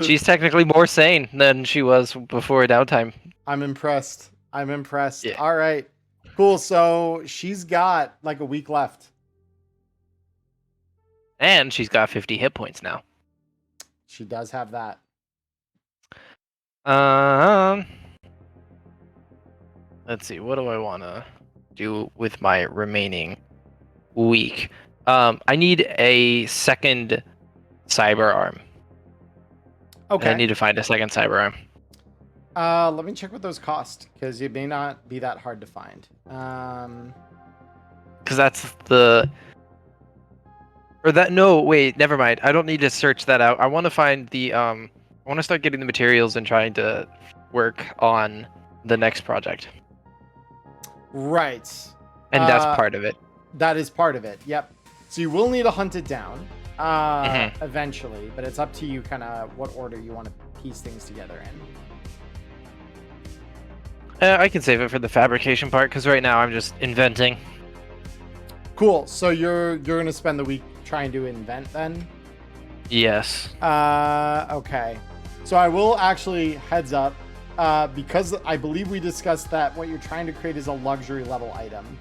She's technically more sane than she was before downtime. I'm impressed. Yeah. All right. Cool. So she's got like a week left. And she's got 50 hit points now. She does have that. Let's see. What do I want to do with my remaining week? I need a second cyber arm. Okay. I need to find a second cyber arm. Let me check what those cost, because it may not be that hard to find. Because that's the... Or that... No, wait, never mind. I don't need to search that out. I want to find the... I want to start getting the materials and trying to work on the next project. Right. And that's part of it. That is part of it, yep. So you will need to hunt it down eventually, but it's up to you kind of what order you want to piece things together in. I can save it for the fabrication part, because right now I'm just inventing. Cool. So you're gonna spend the week trying to invent then? Yes. Okay. So I will actually, heads up, because I believe we discussed that what you're trying to create is a luxury level item.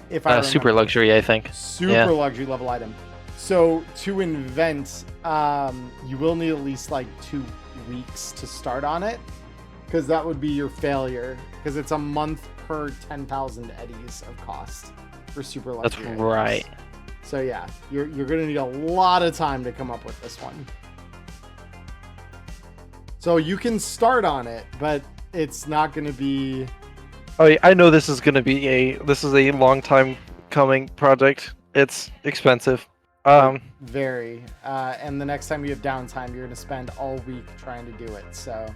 If I super luxury, I think. Super luxury level item. So to invent, you will need at least like 2 weeks to start on it, because that would be your failure, because it's a month per 10,000 eddies of cost for super luxury. That's right. Items. So yeah, you're gonna need a lot of time to come up with this one. So you can start on it, but it's not gonna be... Oh, I know this is gonna be a long time coming project. It's expensive. Very. And the next time you have downtime, you're gonna spend all week trying to do it. So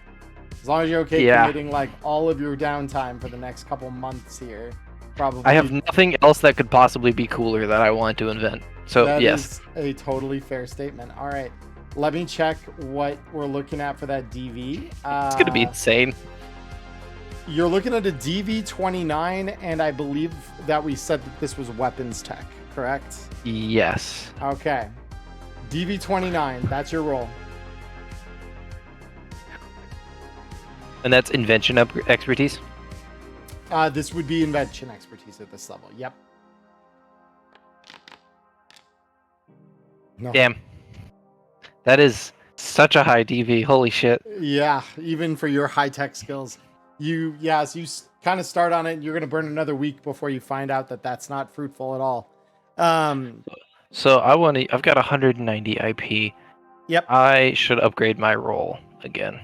as long as you're okay committing like all of your downtime for the next couple months here, probably. I have nothing else that could possibly be cooler that I want to invent. So that yes. Is a totally fair statement. All right. Let me check what we're looking at for that DV. It's gonna be insane. You're looking at a DV29, and I believe that we said that this was weapons tech, correct? Yes. Okay. DV29, that's your roll. And that's invention expertise? This would be invention expertise at this level. Yep. No. Damn. That is such a high DV. Holy shit. Yeah, even for your high-tech skills. So you kind of start on it, and you're going to burn another week before you find out that that's not fruitful at all. So I've got 190 IP. Yep. I should upgrade my roll again.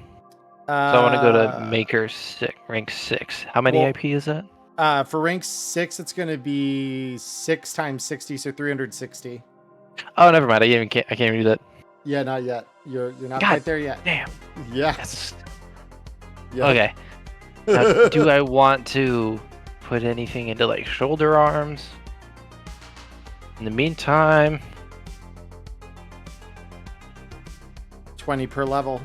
So I want to go to Maker 6, rank 6. How many IP is that? For rank 6, it's going to be 6 times 60, so 360. Oh, never mind. I can't even do that. Yeah, not yet. You're not quite there yet. Damn. Yeah. Yep. Okay. Now, do I want to put anything into like shoulder arms? In the meantime, 20 per level.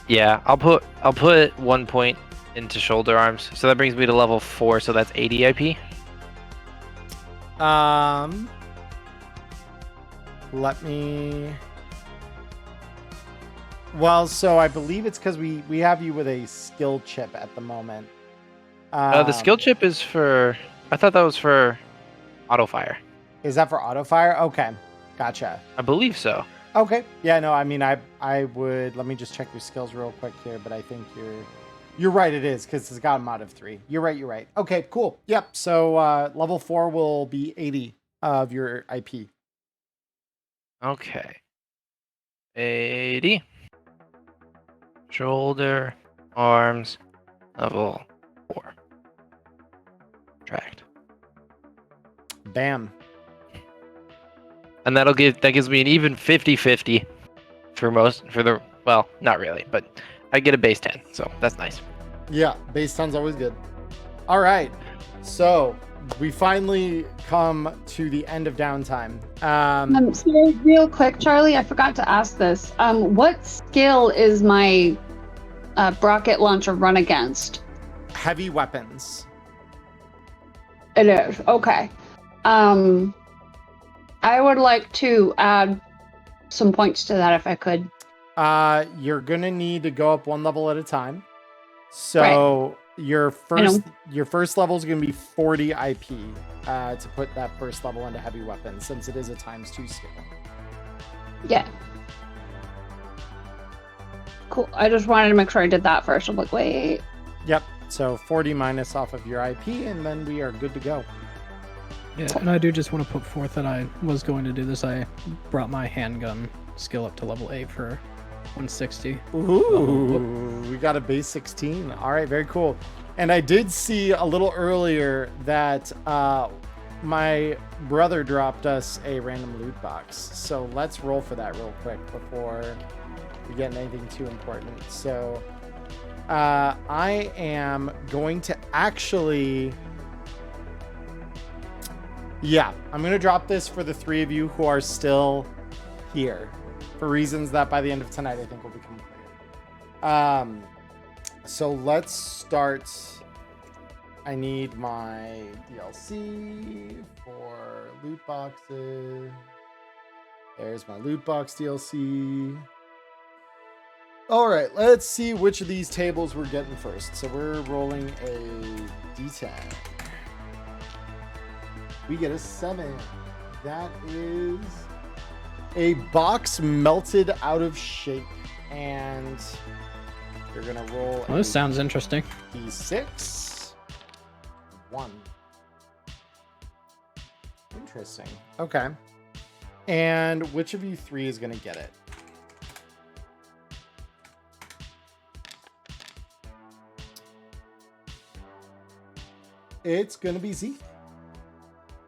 Yeah, I'll put 1 point into shoulder arms. So that brings me to level 4, so that's 80 IP. Let me... Well, so I believe it's because we have you with a skill chip at the moment. The skill chip is for... I thought that was for auto fire. Is that for auto fire? Okay, gotcha. I believe so. Okay. Yeah, no, I mean, I would... Let me just check your skills real quick here, but I think you're right, it is, because it's got a mod of 3. You're right. Okay, cool. Yep, so level 4 will be 80 of your IP. Okay. 80. Shoulder, arms, level 4. Tracked. Bam. And that gives me an even 50-50 well, not really, but I get a base 10, so that's nice. Yeah, base 10's always good. All right, so we finally come to the end of downtime. So real quick, Charlie, I forgot to ask this. What skill is my rocket launcher run against? Heavy weapons. It is. Okay. I would like to add some points to that if I could. You're gonna need to go up one level at a time. So your first level is gonna be 40 IP to put that first level into heavy weapons, since it is a ×2 skill. Yeah. Cool. I just wanted to make sure I did that first. I'm like, wait. Yep. So 40 minus off of your IP, and then we are good to go. Yeah, and I do just want to put forth that I was going to do this. I brought my handgun skill up to level 8 for 160. Ooh, we got a base 16. All right, very cool. And I did see a little earlier that my brother dropped us a random loot box. So let's roll for that real quick before we get anything too important. So I am going to actually... Yeah, I'm going to drop this for the 3 of you who are still here, for reasons that by the end of tonight I think will become clear. So let's start. I need my DLC for loot boxes. There's my loot box DLC. All right, let's see which of these tables we're getting first. So we're rolling a D10. We get a 7. That is a box melted out of shape. And you're going to roll Well, this sounds interesting. D6. 1. Interesting. Okay. And which of you 3 is going to get it? It's going to be Zeke.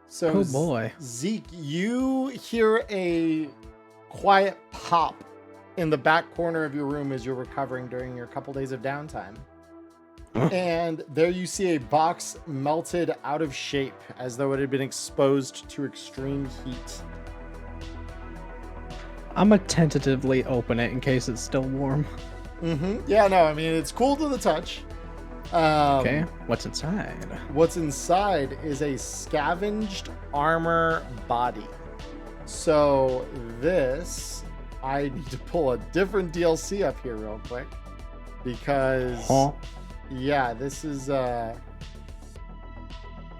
So, oh boy. Zeke, you hear a quiet pop in the back corner of your room as you're recovering during your couple days of downtime. Huh? And there you see a box melted out of shape as though it had been exposed to extreme heat. I'm gonna tentatively open it in case it's still warm. Yeah, no, I mean, it's cool to the touch. Okay, what's inside? What's inside is a scavenged armor body. So this, I need to pull a different DLC up here real quick because, yeah, this is Oh,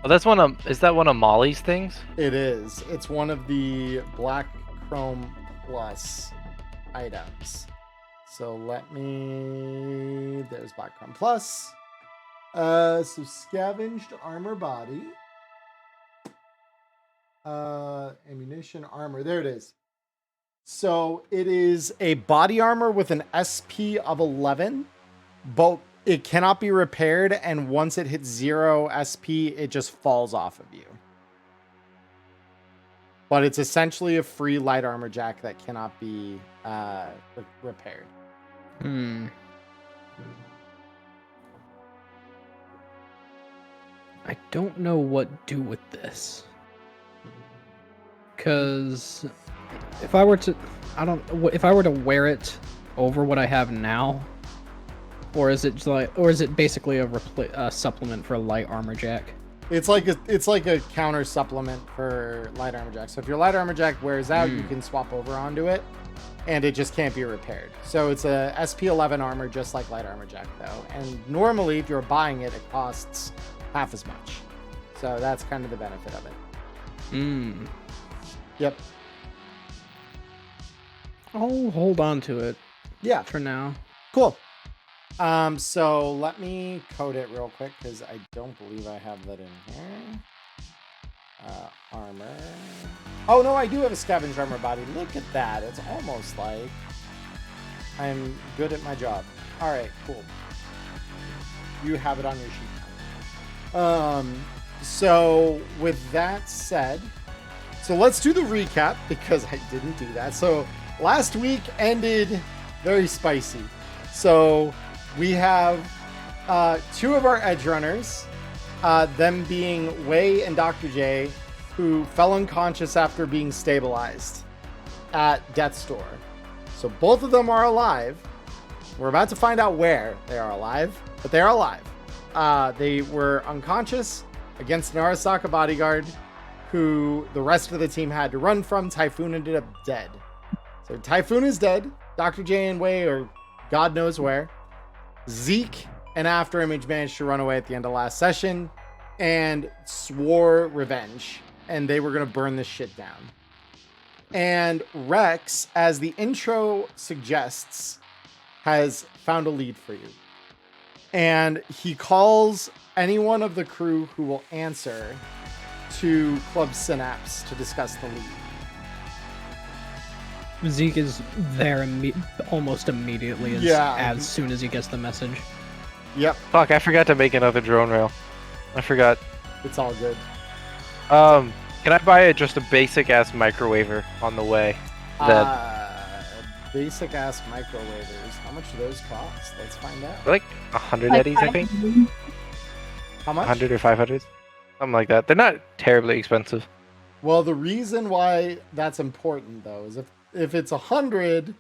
that's is that one of Molly's things? It is. It's one of the Black Chrome Plus items. So there's Black Chrome Plus. So scavenged armor body. Ammunition armor. There it is. So it is a body armor with an SP of 11, but it cannot be repaired. And once it hits 0 SP, it just falls off of you. But it's essentially a free light armor jack that cannot be repaired. I don't know what to do with this. Because if I were to wear it over what I have now, or is it basically a supplement for a light armor jack? It's like a counter supplement for light armor jack. So if your light armor jack wears out, you can swap over onto it, and it just can't be repaired. So it's a SP11 armor, just like light armor jack though. And normally, if you're buying it, it costs half as much. So that's kind of the benefit of it. Yep. I'll hold on to it. Yeah. For now. Cool. So let me code it real quick because I don't believe I have that in here. Armor. Oh no, I do have a scavenged armor body. Look at that. It's almost like I'm good at my job. All right, cool. You have it on your sheet. So with that said, So let's do the recap because I didn't do that. So last week ended very spicy. So we have two of our edge runners, them being Wei and Dr. J, who fell unconscious after being stabilized at Death's Door. So both of them are alive. We're about to find out where they are alive, but they are alive. They were unconscious against an Arasaka bodyguard who the rest of the team had to run from. Typhoon ended up dead. So Typhoon is dead. Dr. J and Wei are God knows where. Zeke and Afterimage managed to run away at the end of last session and swore revenge. And they were going to burn this shit down. And Rex, as the intro suggests, has found a lead for you. And he calls any one of the crew who will answer to Club Synapse to discuss the lead. Zeke is there almost immediately as soon as he gets the message. Yep. Fuck, I forgot to make another drone rail. I forgot. It's all good. Can I buy just a basic ass microwaver on the way? Basic ass microwavers. How much do those cost? Let's find out. Like 100 eddies, I think. How much? 100 or 500, something like that. They're not terribly expensive. Well, the reason why that's important though is if it's 100,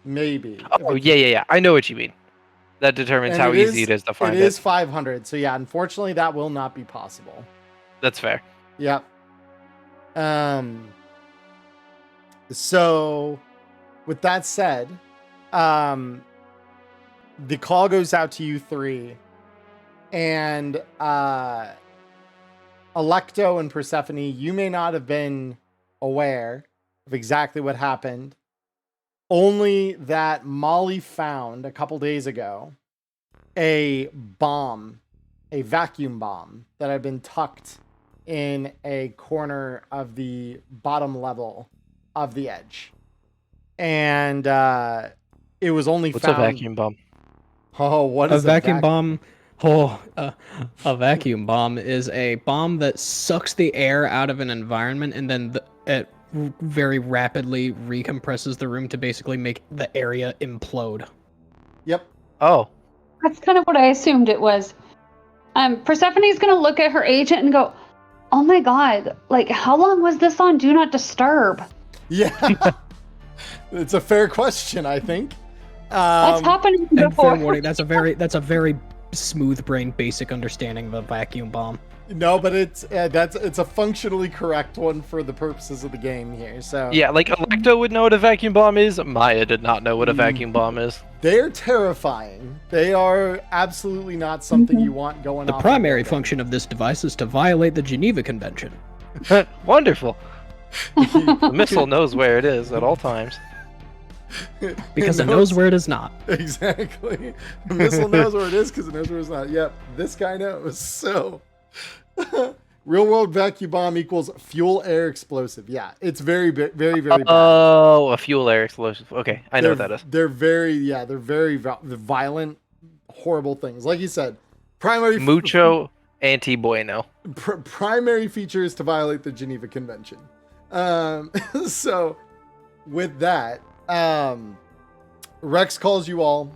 maybe. Oh yeah. I know what you mean. That determines how easy it is to find it. It is 500, so yeah, unfortunately that will not be possible. That's fair. Yep. So with that said, the call goes out to you three, and Electo and Persephone, you may not have been aware of exactly what happened, only that Molly found a couple days ago a bomb, a vacuum bomb that had been tucked in a corner of the bottom level of the edge. And it was only What's found... a vacuum bomb? Oh, what is a vacuum bomb? A vacuum bomb is a bomb that sucks the air out of an environment and then it very rapidly recompresses the room to basically make the area implode. Yep. Oh. That's kind of what I assumed it was. Persephone's gonna look at her agent and go, "Oh my god, like how long was this on Do Not Disturb?" Yeah. It's a fair question, I think. That's happened And before. fair warning, that's a very smooth brain basic understanding of a vacuum bomb. No, but it's a functionally correct one for the purposes of the game here. So Yeah, like Electo would know what a vacuum bomb is. Maya did not know what a vacuum bomb is. they're terrifying. They are absolutely not something you want going The off. primary function of this device is to violate the Geneva Convention. Wonderful. The missile knows where it is at all times. Because it knows where it is not. Exactly. The missile knows where it is because it knows where it's not. Yep, this guy knows. So, real world vacuum bomb equals fuel air explosive. Yeah, it's very very bad. Oh, a fuel air explosive. Okay, I know what that is. They're very violent, horrible things. Like you said, primary Mucho anti bueno. Primary feature is to violate the Geneva Convention. So, with that. Rex calls you all,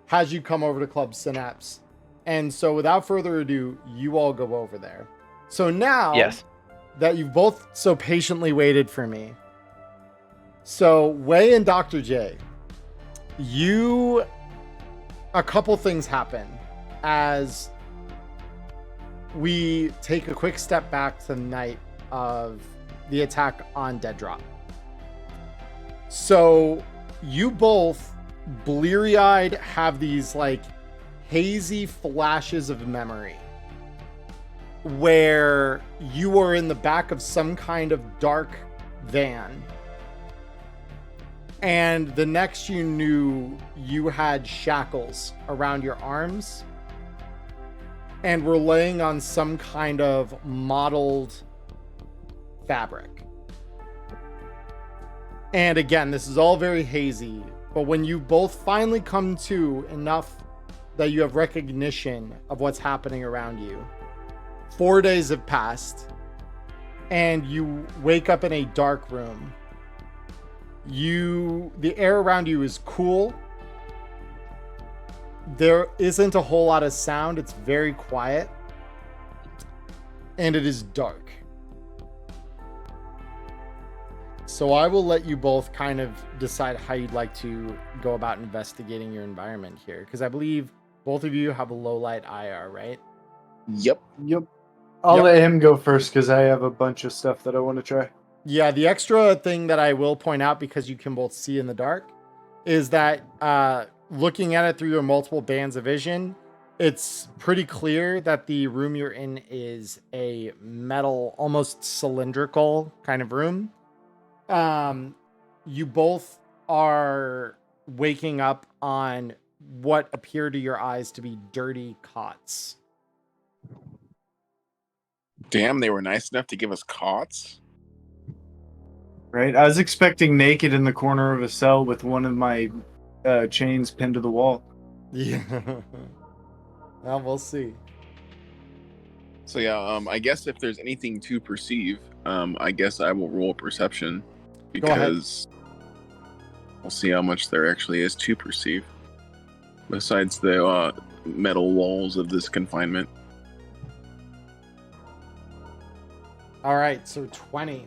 has you come over to Club Synapse. And so without further ado, you all go over there. So now that you've both so patiently waited for me. So Wei and Dr. J, a couple things happen as we take a quick step back to the night of the attack on Dead Drop. So you both bleary-eyed have these like hazy flashes of memory where you are in the back of some kind of dark van, and the next you knew you had shackles around your arms and were laying on some kind of mottled fabric. And again, this is all very hazy, but when you both finally come to enough that you have recognition of what's happening around you, 4 days have passed, and you wake up in a dark room. The air around you is cool. There isn't a whole lot of sound. It's very quiet. And it is dark. So I will let you both kind of decide how you'd like to go about investigating your environment here. Because I believe both of you have a low light IR, right? Yep. I'll let him go first because I have a bunch of stuff that I want to try. Yeah, the extra thing that I will point out, because you can both see in the dark, is that looking at it through your multiple bands of vision, it's pretty clear that the room you're in is a metal, almost cylindrical kind of room. You both are waking up on what appear to your eyes to be dirty cots. Damn, they were nice enough to give us cots. Right? I was expecting naked in the corner of a cell with one of my chains pinned to the wall. Yeah. Well, we'll see. So yeah, I guess if there's anything to perceive, I guess I will roll perception because we'll see how much there actually is to perceive. Besides the metal walls of this confinement. All right, so 20.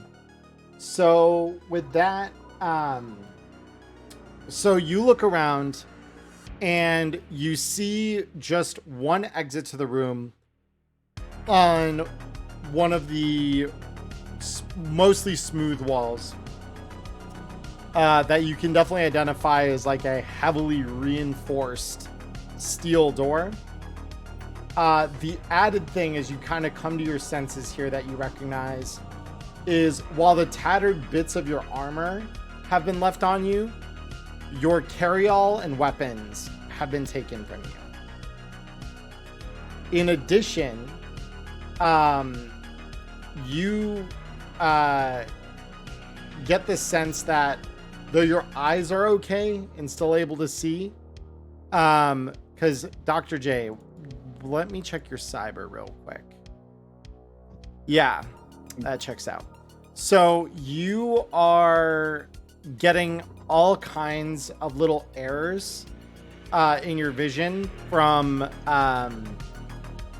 So with that, so you look around and you see just one exit to the room on one of the mostly smooth walls that you can definitely identify as like a heavily reinforced steel door. The added thing as you kind of come to your senses here that you recognize is while the tattered bits of your armor have been left on you, your carry-all and weapons have been taken from you. In addition, you get the sense that though your eyes are okay and still able to see, because Dr. J, let me check your cyber real quick. Yeah, that checks out. So you are getting all kinds of little errors in your vision from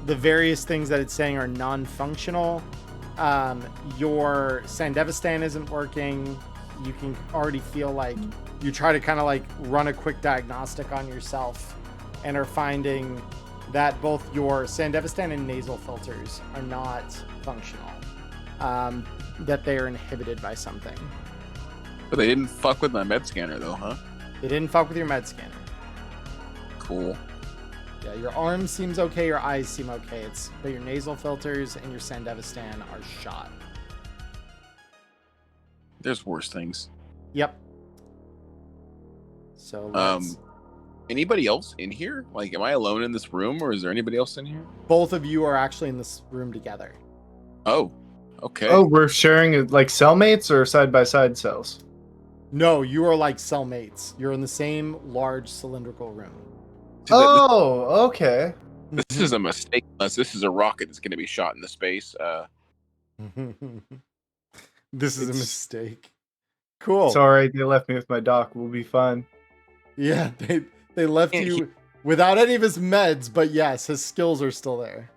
the various things that it's saying are non-functional. Your Sandevistan isn't working. You can already feel like you try to kind of like run a quick diagnostic on yourself and are finding that both your Sandevistan and nasal filters are not functional. That they are inhibited by something. But they didn't fuck with my med scanner though, huh? They didn't fuck with your med scanner. Cool. Yeah, your arm seems okay, your eyes seem okay. But your nasal filters and your Sandevistan are shot. There's worse things. Yep. So let's... Anybody else in here? Like, am I alone in this room, or is there anybody else in here? Both of you are actually in this room together. Oh, okay. Oh, we're sharing like cellmates or side-by-side cells? No, you are like cellmates. You're in the same large cylindrical room. Oh, okay. This is a mistake, unless this is a rocket that's going to be shot into space. This is a mistake. Cool. Sorry, they left me with my doc. We'll be fine. Yeah, they left you without any of his meds, but yes, his skills are still there.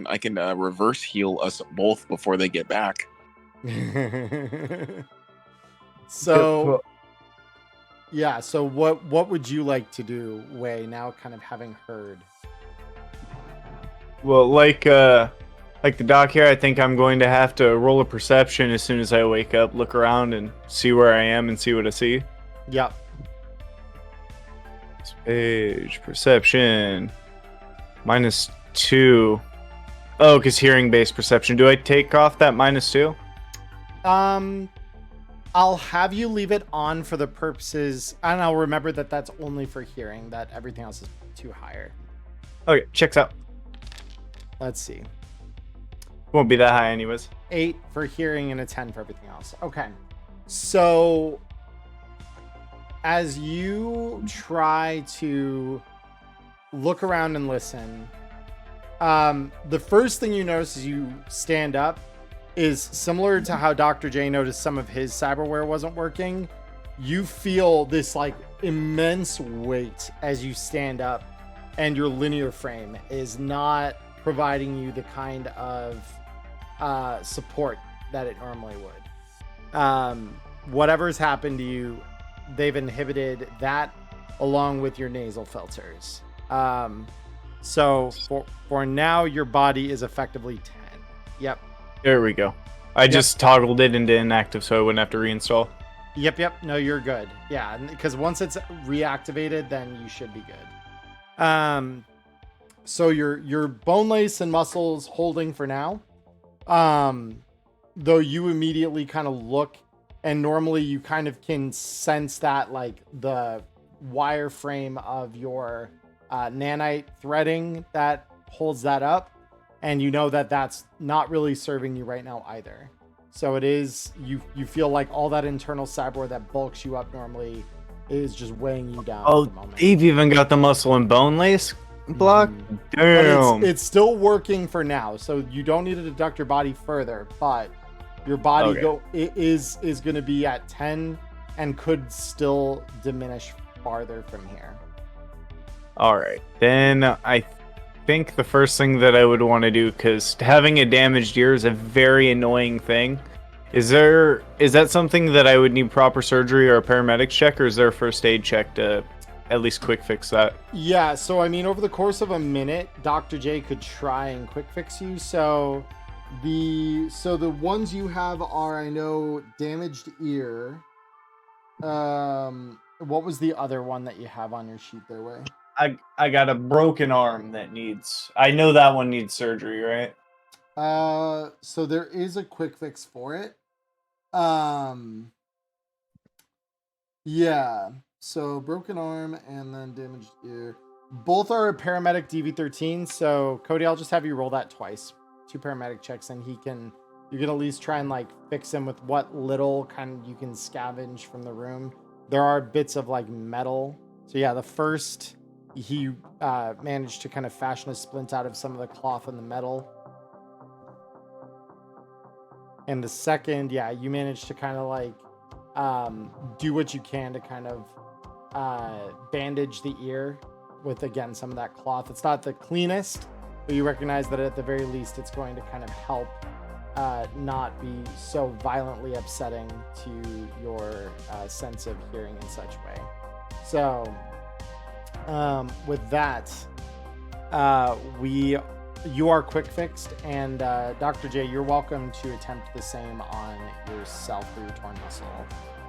I can reverse heal us both before they get back. So, yeah. So what would you like to do, Wei? Now, kind of having heard. Well, like the doc here, I think I'm going to have to roll a perception as soon as I wake up, look around and see where I am and see what I see. Yep. Page perception -2. Oh, because hearing-based perception. Do I take off that -2? I'll have you leave it on for the purposes, and I'll remember that that's only for hearing. That everything else is too higher. Okay, checks out. Let's see. Won't be that high anyways. 8 for hearing and a 10 for everything else. Okay. So as you try to look around and listen, The first thing you notice as you stand up is similar to how Dr. J noticed some of his cyberware wasn't working. You feel this like immense weight as you stand up, and your linear frame is not providing you the kind of support that it normally would. Whatever's happened to you, they've inhibited that along with your nasal filters. So for now, your body is effectively 10. Yep. There we go. I just toggled it into inactive so I wouldn't have to reinstall. Yep. No, you're good. Yeah, because once it's reactivated, then you should be good. So your bone lace and muscles holding for now. Though you immediately kind of look, and normally you kind of can sense that like the wireframe of your nanite threading that holds that up, and you know that that's not really serving you right now either. So it is, you feel like all that internal cyberware that bulks you up normally is just weighing you down at the moment. They've even got the muscle and bone lace block. Damn. It's still working for now, so you don't need to deduct your body further, but your body is going to be at 10 and could still diminish farther from here. All right, then I think the first thing that I would want to do, because having a damaged ear is a very annoying thing. Is that something that I would need proper surgery or a paramedic check, or is there a first aid check to at least quick fix that? Yeah, so I mean, over the course of a minute, Dr. J could try and quick fix you. So the ones you have are, I know, damaged ear. What was the other one that you have on your sheet there, Way? I got a broken arm that needs. I know that one needs surgery, right? So there is a quick fix for it. Yeah. So broken arm and then damaged ear. Both are a paramedic DV13. So Cody, I'll just have you roll that twice. 2 paramedic checks, and you can at least try and like fix him with what little kind you can scavenge from the room. There are bits of like metal. So yeah, the first he managed to kind of fashion a splint out of some of the cloth and the metal. And the second, yeah, you managed to kind of like do what you can to kind of bandage the ear with, again, some of that cloth. It's not the cleanest, but you recognize that at the very least it's going to kind of help not be so violently upsetting to your sense of hearing in such way. So with that, you are quick fixed, and Dr. J, you're welcome to attempt the same on yourself for your torn muscle.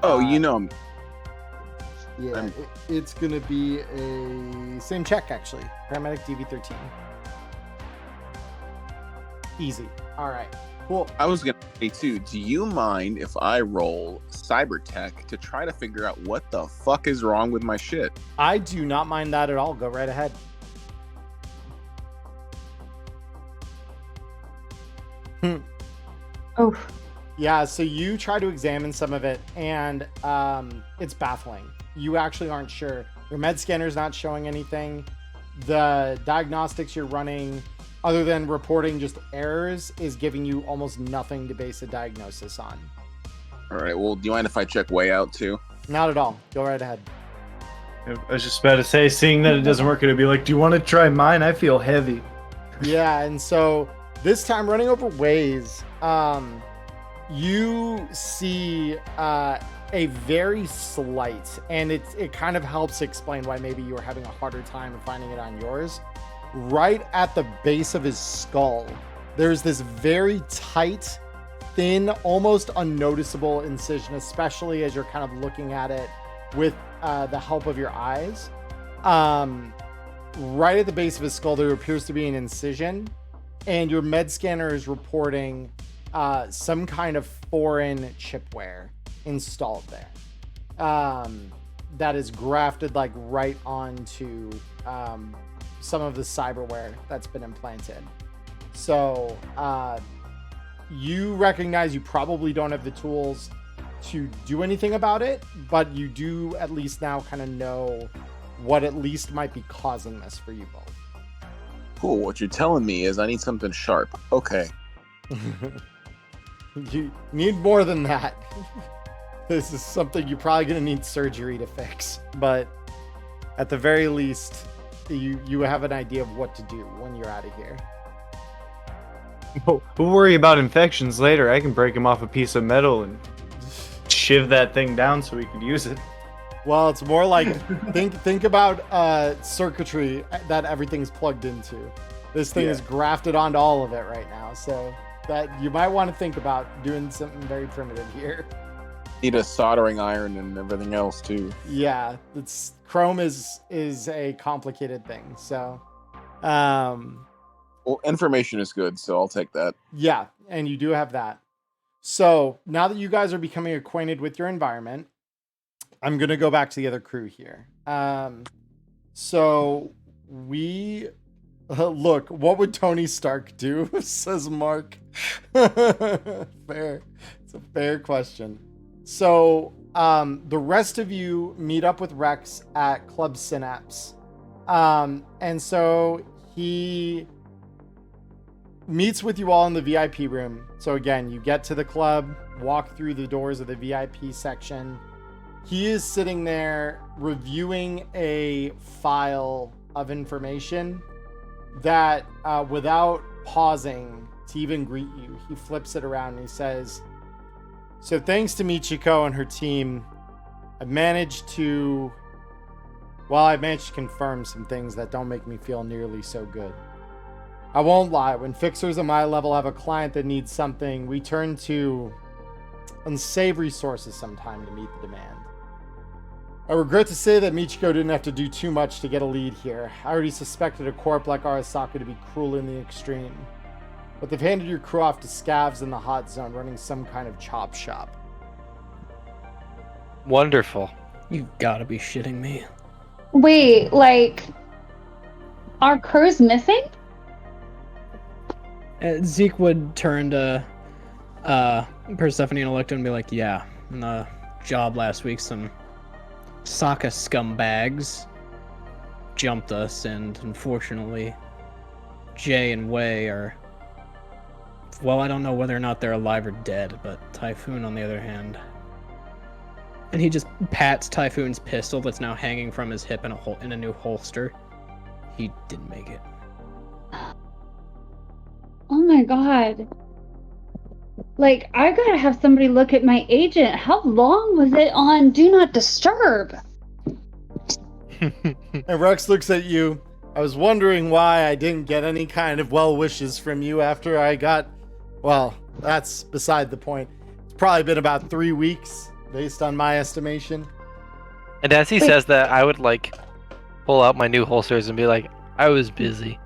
Oh, you know. Yeah, it's gonna be a same check actually. Paramedic DV13. Easy. All right. Cool. I was gonna say too, do you mind if I roll Cybertech to try to figure out what the fuck is wrong with my shit? I do not mind that at all. Go right ahead. Oh. Yeah, so you try to examine some of it, and it's baffling. You actually aren't sure. Your med scanner's not showing anything. The diagnostics you're running, other than reporting just errors, is giving you almost nothing to base a diagnosis on. All right, well, do you mind if I check way out too? Not at all. Go right ahead. I was just about to say, seeing that it doesn't work, it'd be like, do you want to try mine? I feel heavy. Yeah, and so this time running over ways, you see a very slight, and it kind of helps explain why maybe you were having a harder time finding it on yours. Right at the base of his skull, there's this very tight, thin, almost unnoticeable incision, especially as you're kind of looking at it with the help of your eyes. Right at the base of his skull, there appears to be an incision, and your med scanner is reporting some kind of foreign chipware installed there that is grafted like right onto some of the cyberware that's been implanted. So you recognize you probably don't have the tools to do anything about it, but you do at least now kind of know what at least might be causing this for you both. Cool. What you're telling me is I need something sharp. Okay. You need more than that. This is something you're probably going to need surgery to fix. But at the very least, you have an idea of what to do when you're out of here. We'll worry about infections later. I can break him off a piece of metal and shiv that thing down so we could use it. Well, it's more like think about circuitry that everything's plugged into. This thing is grafted onto all of it right now, so that you might want to think about doing something very primitive here. Need a soldering iron and everything else too. Yeah, it's chrome is a complicated thing, so well, information is good, so I'll take that. Yeah, and you do have that. So now that you guys are becoming acquainted with your environment, I'm gonna go back to the other crew here. So we look. What would Tony Stark do? Says Mark. Fair. It's a fair question. So the rest of you meet up with Rex at Club Synapse, and so he meets with you all in the VIP room. So again, you get to the club, walk through the doors of the VIP section. He is sitting there reviewing a file of information that without pausing to even greet you, he flips it around and he says, so thanks to Michiko and her team, I've managed to confirm some things that don't make me feel nearly so good. I won't lie, when fixers at my level have a client that needs something, we turn to unsavory sources sometime to meet the demand. I regret to say that Michiko didn't have to do too much to get a lead here. I already suspected a corp like Arasaka to be cruel in the extreme. But they've handed your crew off to scavs in the hot zone running some kind of chop shop. Wonderful. You've gotta be shitting me. Wait, like, our crew's missing? Zeke would turn to Persephone and Electo and be like, yeah, on the job last week, some Sokka scumbags jumped us, and unfortunately, Jay and Wei are... Well, I don't know whether or not they're alive or dead, but Typhoon, on the other hand... And he just pats Typhoon's pistol that's now hanging from his hip in a new holster. He didn't make it. Oh my god. Like, I gotta have somebody look at my agent. How long was it on Do Not Disturb? And Rex looks at you. I was wondering why I didn't get any kind of well wishes from you after I got... Well, that's beside the point. It's probably been about 3 weeks, based on my estimation. And as he says that, I would, like, pull out my new holsters and be like, I was busy.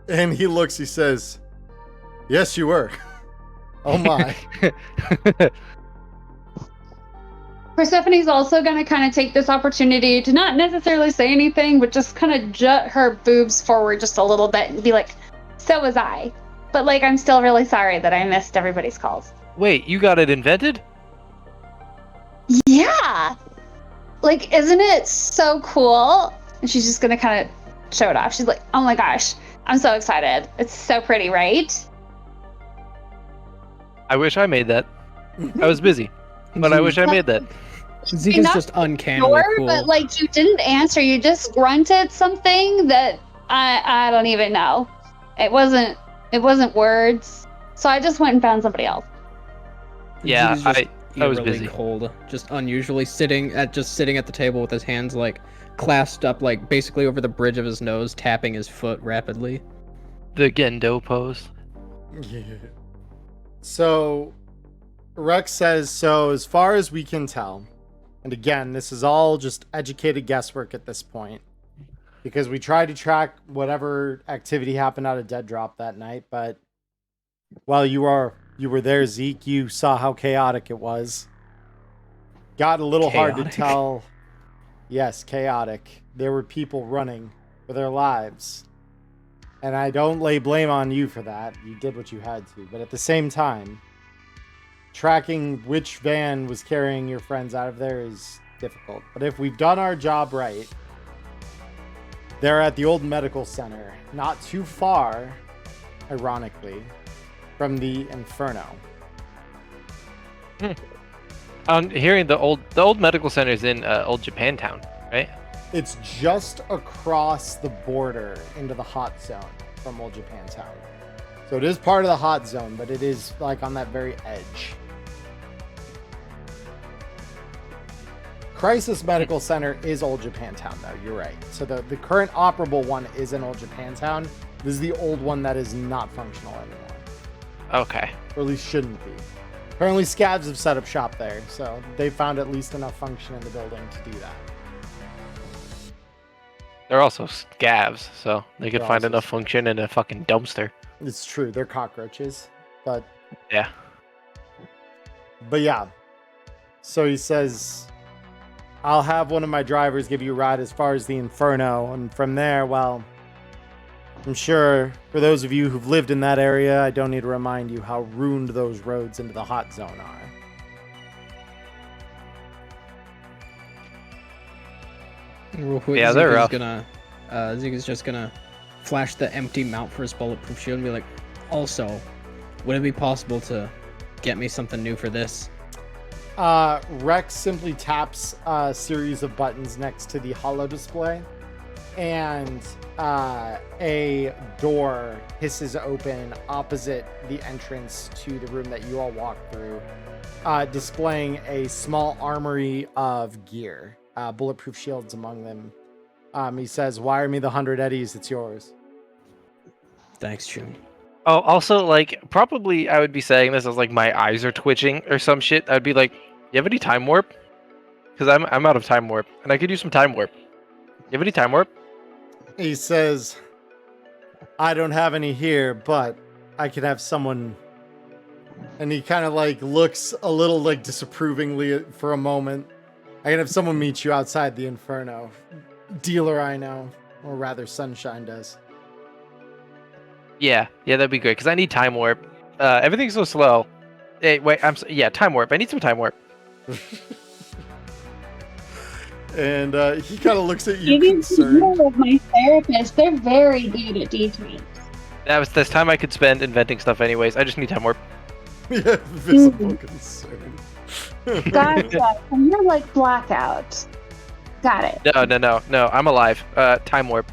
And he looks, he says, yes, you were. Oh my. Persephone's also gonna kind of take this opportunity to not necessarily say anything, but just kind of jut her boobs forward just a little bit and be like, so was I. But, like, I'm still really sorry that I missed everybody's calls. Wait, you got it invented? Yeah! Like, isn't it so cool? And she's just gonna kind of show it off. She's like, oh my gosh, I'm so excited. It's so pretty, right? I wish I made that. I was busy, but I wish I made that. Zeke is just uncannily cool. But, like, you didn't answer. You just grunted something that I don't even know. It wasn't words. So I just went and found somebody else. Yeah, I was eerily busy. Cold, just unusually sitting at the table with his hands like clasped up, like basically over the bridge of his nose, tapping his foot rapidly. The Gendo pose. Yeah. So Rex says, so as far as we can tell, and again, this is all just educated guesswork at this point, because we tried to track whatever activity happened out of Dead Drop that night, but while you were there, Zeke, you saw how chaotic it was. Got a little hard to tell. Yes, chaotic. There were people running for their lives. And I don't lay blame on you for that. You did what you had to. But at the same time, tracking which van was carrying your friends out of there is difficult. But if we've done our job right, They're at the old medical center, not too far, ironically, from the Inferno. I'm hearing the old medical center is in old Japantown, right? It's just across the border into the hot zone from old Japantown. So it is part of the hot zone, but it is like on that very edge. Crisis Medical Center is Old Japantown, though. You're right. So the current operable one is in Old Japantown. This is the old one that is not functional anymore. Okay. Or at least shouldn't be. Apparently scabs have set up shop there, so they found at least enough function in the building to do that. They're also scavs, so they could They're find also enough function in a fucking dumpster. It's true, they're cockroaches. But Yeah. yeah. So he says, I'll have one of my drivers give you a ride as far as the Inferno, and from there, well, I'm sure for those of you who've lived in that area, I don't need to remind you how ruined those roads into the hot zone are. Real quick, Yeah, they're rough. Zika's just gonna flash the empty mount for his bulletproof shield and be like, also, would it be possible to get me something new for this? Rex simply taps a series of buttons next to the holo display, and a door hisses open opposite the entrance to the room that you all walked through, displaying a small armory of gear, bulletproof shields among them. He says, wire me the 100 eddies, it's yours. Thanks, June. Oh, also, like, probably I would be saying this as like my eyes are twitching or some shit. I'd be like, you have any time warp? Because I'm out of time warp, and I could use some time warp. You have any time warp? He says, I don't have any here, but I could have someone. And he kind of like looks a little like disapprovingly for a moment. I can have someone meet you outside the Inferno. Dealer I know, or rather Sunshine does. Yeah, that'd be great, because I need time warp. Everything's so slow. Hey, wait, yeah, time warp. I need some time warp. And he kind of looks at you Even concerned. with my therapist, they're very good at details. That's time I could spend inventing stuff anyways. I just need time warp. Yeah, visible concern. Gotcha. And you're like blackout. Got it. No. I'm alive. Time warp.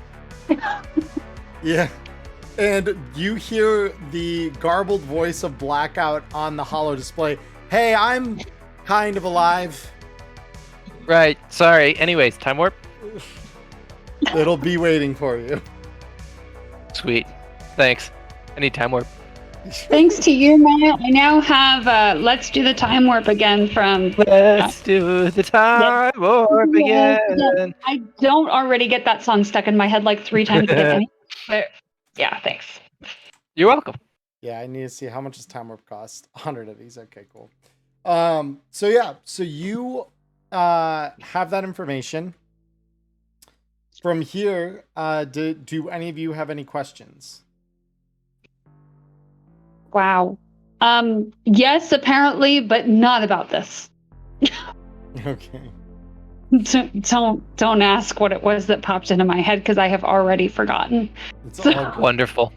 Yeah. And you hear the garbled voice of Blackout on the holo display. Hey, I'm kind of alive. Right. Sorry. Anyways, time warp. It'll be waiting for you. Sweet. Thanks. I need time warp. Thanks to you, Matt, I now have Let's Do the Time Warp again from... Let's do the time warp again. I don't already get that song stuck in my head like 3 times a day. But yeah, thanks. You're welcome. Yeah, I need to see how much does time warp cost. 100 of these. Okay, cool. So you have that information. From here, do any of you have any questions? Wow. Yes, apparently, but not about this. Okay. Don't ask what it was that popped into my head because I have already forgotten. It's all good. Wonderful.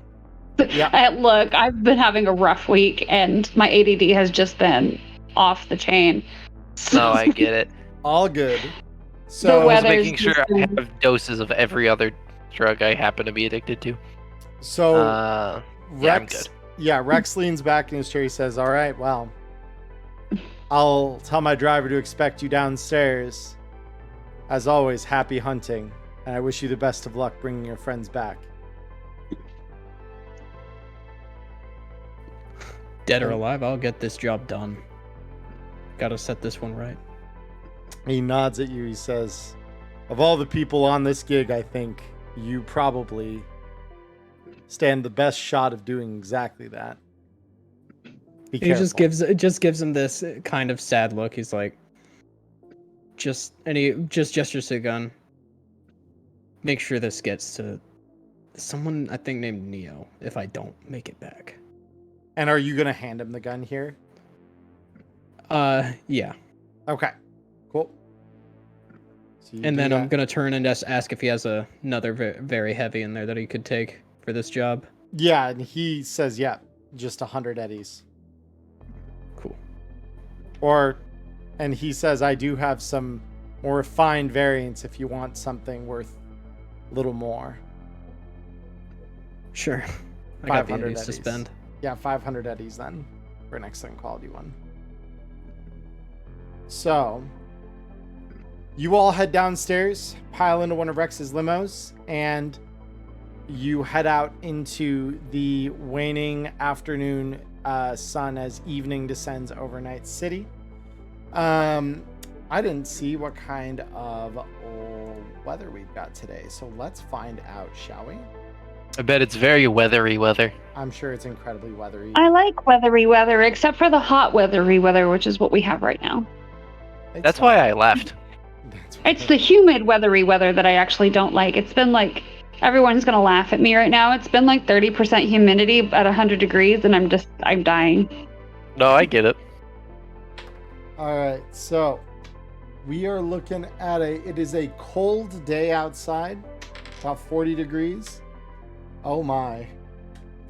Yeah. Look, I've been having a rough week and my ADD has just been off the chain. No, I get it. All good. The So I was weather's making sure just I been- have doses of every other drug I happen to be addicted to. so Yeah, I'm Rex, good. yeah, Rex leans back in his chair. He says, "All right, well, I'll tell my driver to expect you downstairs. As always, happy hunting, and I wish you the best of luck bringing your friends back." Dead or alive, I'll get this job done. Gotta set this one right. He nods at you. He says, "Of all the people on this gig, I think you probably stand the best shot of doing exactly that." Be He just careful. gives him this kind of sad look. He's like, and he just gestures to the gun. Make sure this gets to someone I think named Neo. If I don't make it back. And are you gonna hand him the gun here? Yeah. Okay, cool. So you And do then I'm that. gonna turn and just ask if he has another very heavy in there that he could take for this job. Yeah, and he says, yeah, just 100 eddies. Cool. And he says, I do have some more refined variants if you want something worth a little more. Sure. I got the 500 eddies to eddies. spend. Yeah, 500 eddies then for an excellent quality one. So, you all head downstairs, pile into one of Rex's limos, and you head out into the waning afternoon sun as evening descends over Night City. I didn't see what kind of weather we've got today, so let's find out, shall we? I bet it's very weathery weather. I'm sure it's incredibly weathery. I like weathery weather, except for the hot weathery weather, which is what we have right now. That's why I left. It's the humid weathery weather that I actually don't like. It's been like, everyone's gonna laugh at me right now. It's been like 30% humidity at 100 degrees, and I'm dying. No, I get it. All right, so we are looking at it is a cold day outside, about 40 degrees. Oh my.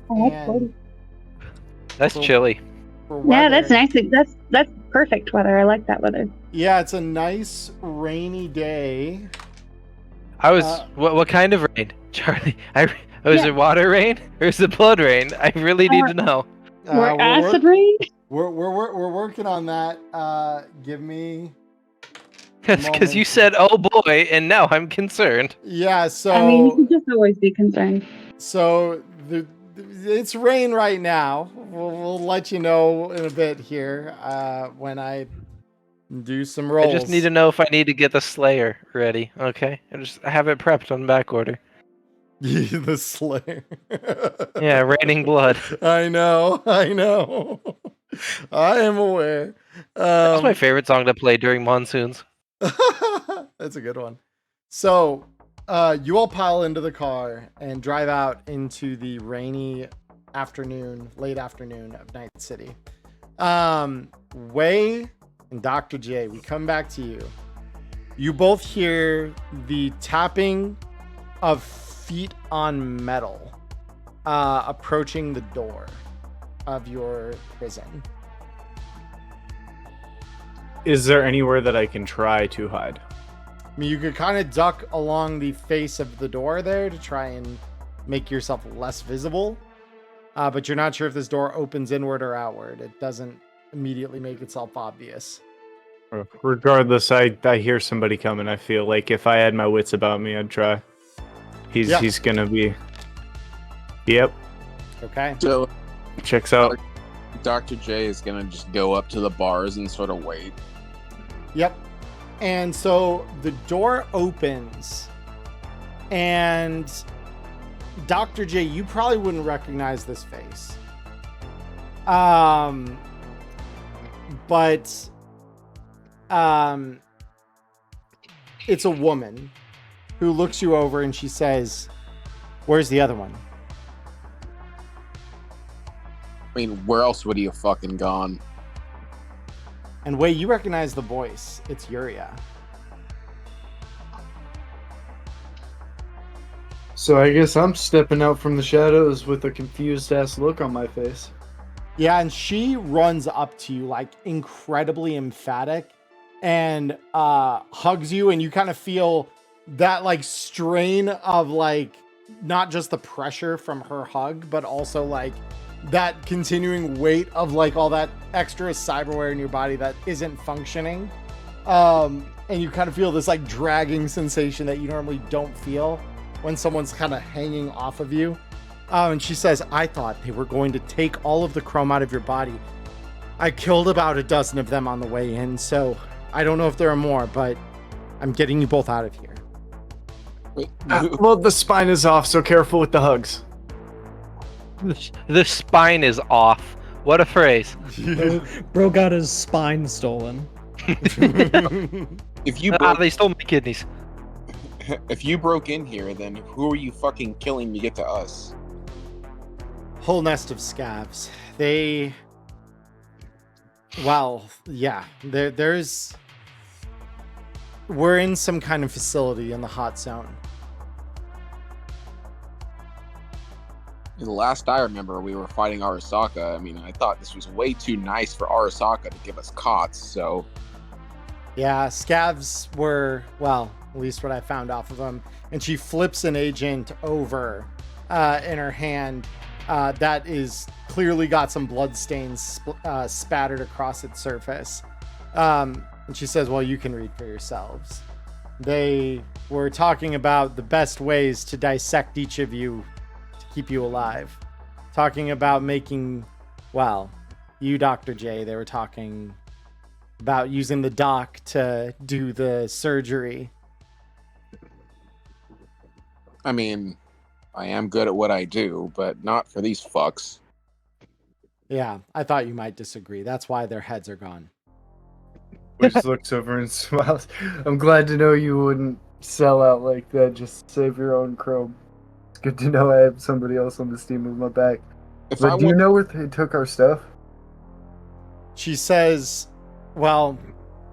Oh, that's And cold. That's for- chilly. for Yeah, weather- that's nice. That's perfect weather. I like that weather. Yeah, it's a nice rainy day. I was. Uh, what kind of rain, Charlie? Was Yeah. it water rain or is it blood rain? I really need to know. Or we're, acid rain? we're working on that. Give me. That's because you moment. said, "Oh boy," and now I'm concerned. Yeah, so I mean, you can just always be concerned. so it's rain right now. We'll let you know in a bit here when I do some rolls. I just need to know if I need to get the Slayer ready. Okay, I have it prepped on back order. The Slayer. Yeah, raining blood. I know. I am aware. That's my favorite song to play during monsoons. That's a good one. So, you all pile into the car and drive out into the rainy late afternoon of Night City. Way and Dr. J, we come back to you. You both hear the tapping of feet on metal approaching the door of your prison. Is there anywhere that I can try to hide? I mean, you could kind of duck along the face of the door there to try and make yourself less visible. But you're not sure if this door opens inward or outward. It doesn't immediately make itself obvious. Regardless, I hear somebody coming. I feel like if I had my wits about me, I'd try. He's gonna be. Yep. Okay. So Checks out. Dr. J is gonna just go up to the bars and sort of wait. Yep. And so the door opens, and Dr. J, you probably wouldn't recognize this face. But it's a woman who looks you over and she says, "Where's the other one?" I mean, where else would he have fucking gone? And Wei, you recognize the voice. It's Yuria. So I guess I'm stepping out from the shadows with a confused ass look on my face. Yeah, and she runs up to you like incredibly emphatic and hugs you, and you kind of feel that like strain of like not just the pressure from her hug, but also like that continuing weight of like all that extra cyberware in your body that isn't functioning. And you kind of feel this like dragging sensation that you normally don't feel when someone's kind of hanging off of you. And she says, "I thought they were going to take all of the chrome out of your body. I killed about a dozen of them on the way in, so I don't know if there are more, but I'm getting you both out of here." Wait, Well, the spine is off, so careful with the hugs. The spine is off. What a phrase. Bro got his spine stolen. if you Ah, broke, they stole my kidneys. if you broke in here, then who are you fucking killing to get to us? Whole nest of scabs. They... Well, yeah. There's... We're in some kind of facility in the hot zone. The last I remember, we were fighting Arasaka. I mean, I thought this was way too nice for Arasaka to give us cots, so... Yeah, scavs were, well, at least what I found off of them. And she flips an agent over in her hand that is clearly got some blood stains spattered across its surface. And she says, well, you can read for yourselves. They were talking about the best ways to dissect each of you to keep you alive. Talking about making, well, you, Dr. J, they were talking about using the dock to do the surgery. I mean, I am good at what I do, but not for these fucks. Yeah, I thought you might disagree. That's why their heads are gone. Which looks over and smiles. I'm glad to know you wouldn't sell out like that just to save your own chrome. It's good to know I have somebody else on this team with my back. But do you know where they took our stuff? She says, well,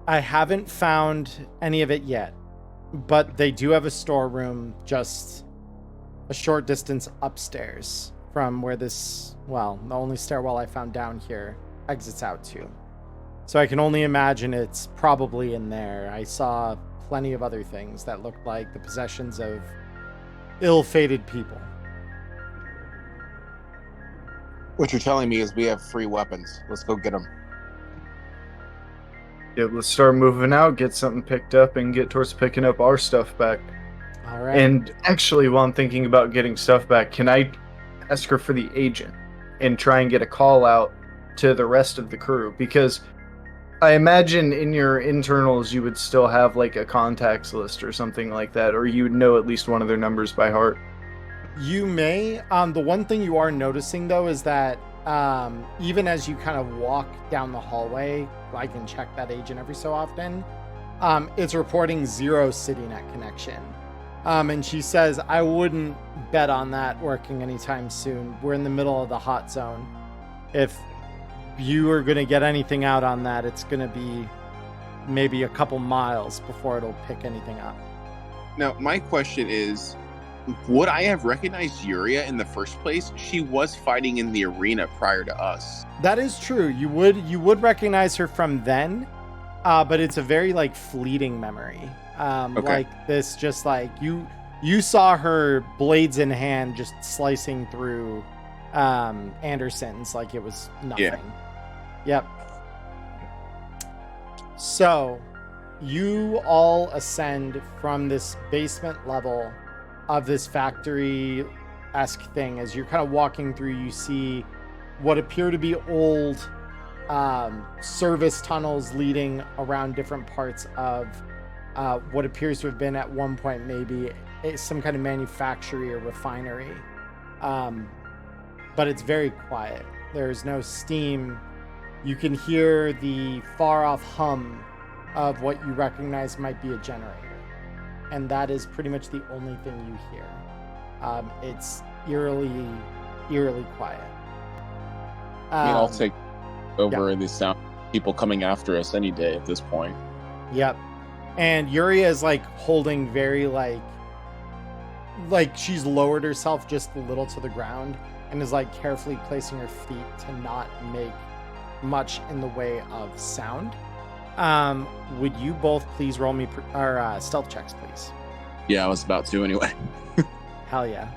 I haven't found any of it yet, but they do have a storeroom just a short distance upstairs from where this, well, the only stairwell I found down here exits out to. So I can only imagine it's probably in there. I saw plenty of other things that looked like the possessions of ill-fated people. What you're telling me is we have free weapons. Let's go get them. Yeah, let's start moving out, get something picked up, and get towards picking up our stuff back. All right. And actually, while I'm thinking about getting stuff back, can I ask her for the agent and try and get a call out to the rest of the crew? Because I imagine in your internals you would still have like a contacts list or something like that, or you would know at least one of their numbers by heart. You may. The one thing you are noticing though is that even as you kind of walk down the hallway, I can check that agent every so often. It's reporting 0 CityNet connection. And she says, I wouldn't bet on that working anytime soon. We're in the middle of the hot zone. If you are going to get anything out on that, it's going to be maybe a couple miles before it'll pick anything up. Now, my question is, would I have recognized Yuria in the first place? She was fighting in the arena prior to us. That is true. You would recognize her from then, but it's a very like fleeting memory. Okay. Like this, just like you saw her blades in hand, just slicing through Anderson's like it was nothing. Yeah. Yep. So you all ascend from this basement level of this factory-esque thing. As you're kind of walking through, you see what appear to be old service tunnels leading around different parts of what appears to have been at one point maybe some kind of manufactory or refinery. But it's very quiet. There's no steam. You can hear the far-off hum of what you recognize might be a generator. And that is pretty much the only thing you hear. It's eerily quiet. I mean, I'll take over the sound people coming after us any day at this point. Yep. And Yuria is like holding very like she's lowered herself just a little to the ground and is like carefully placing her feet to not make much in the way of sound. Would you both please roll me stealth checks, please? Yeah, I was about to anyway. Hell yeah.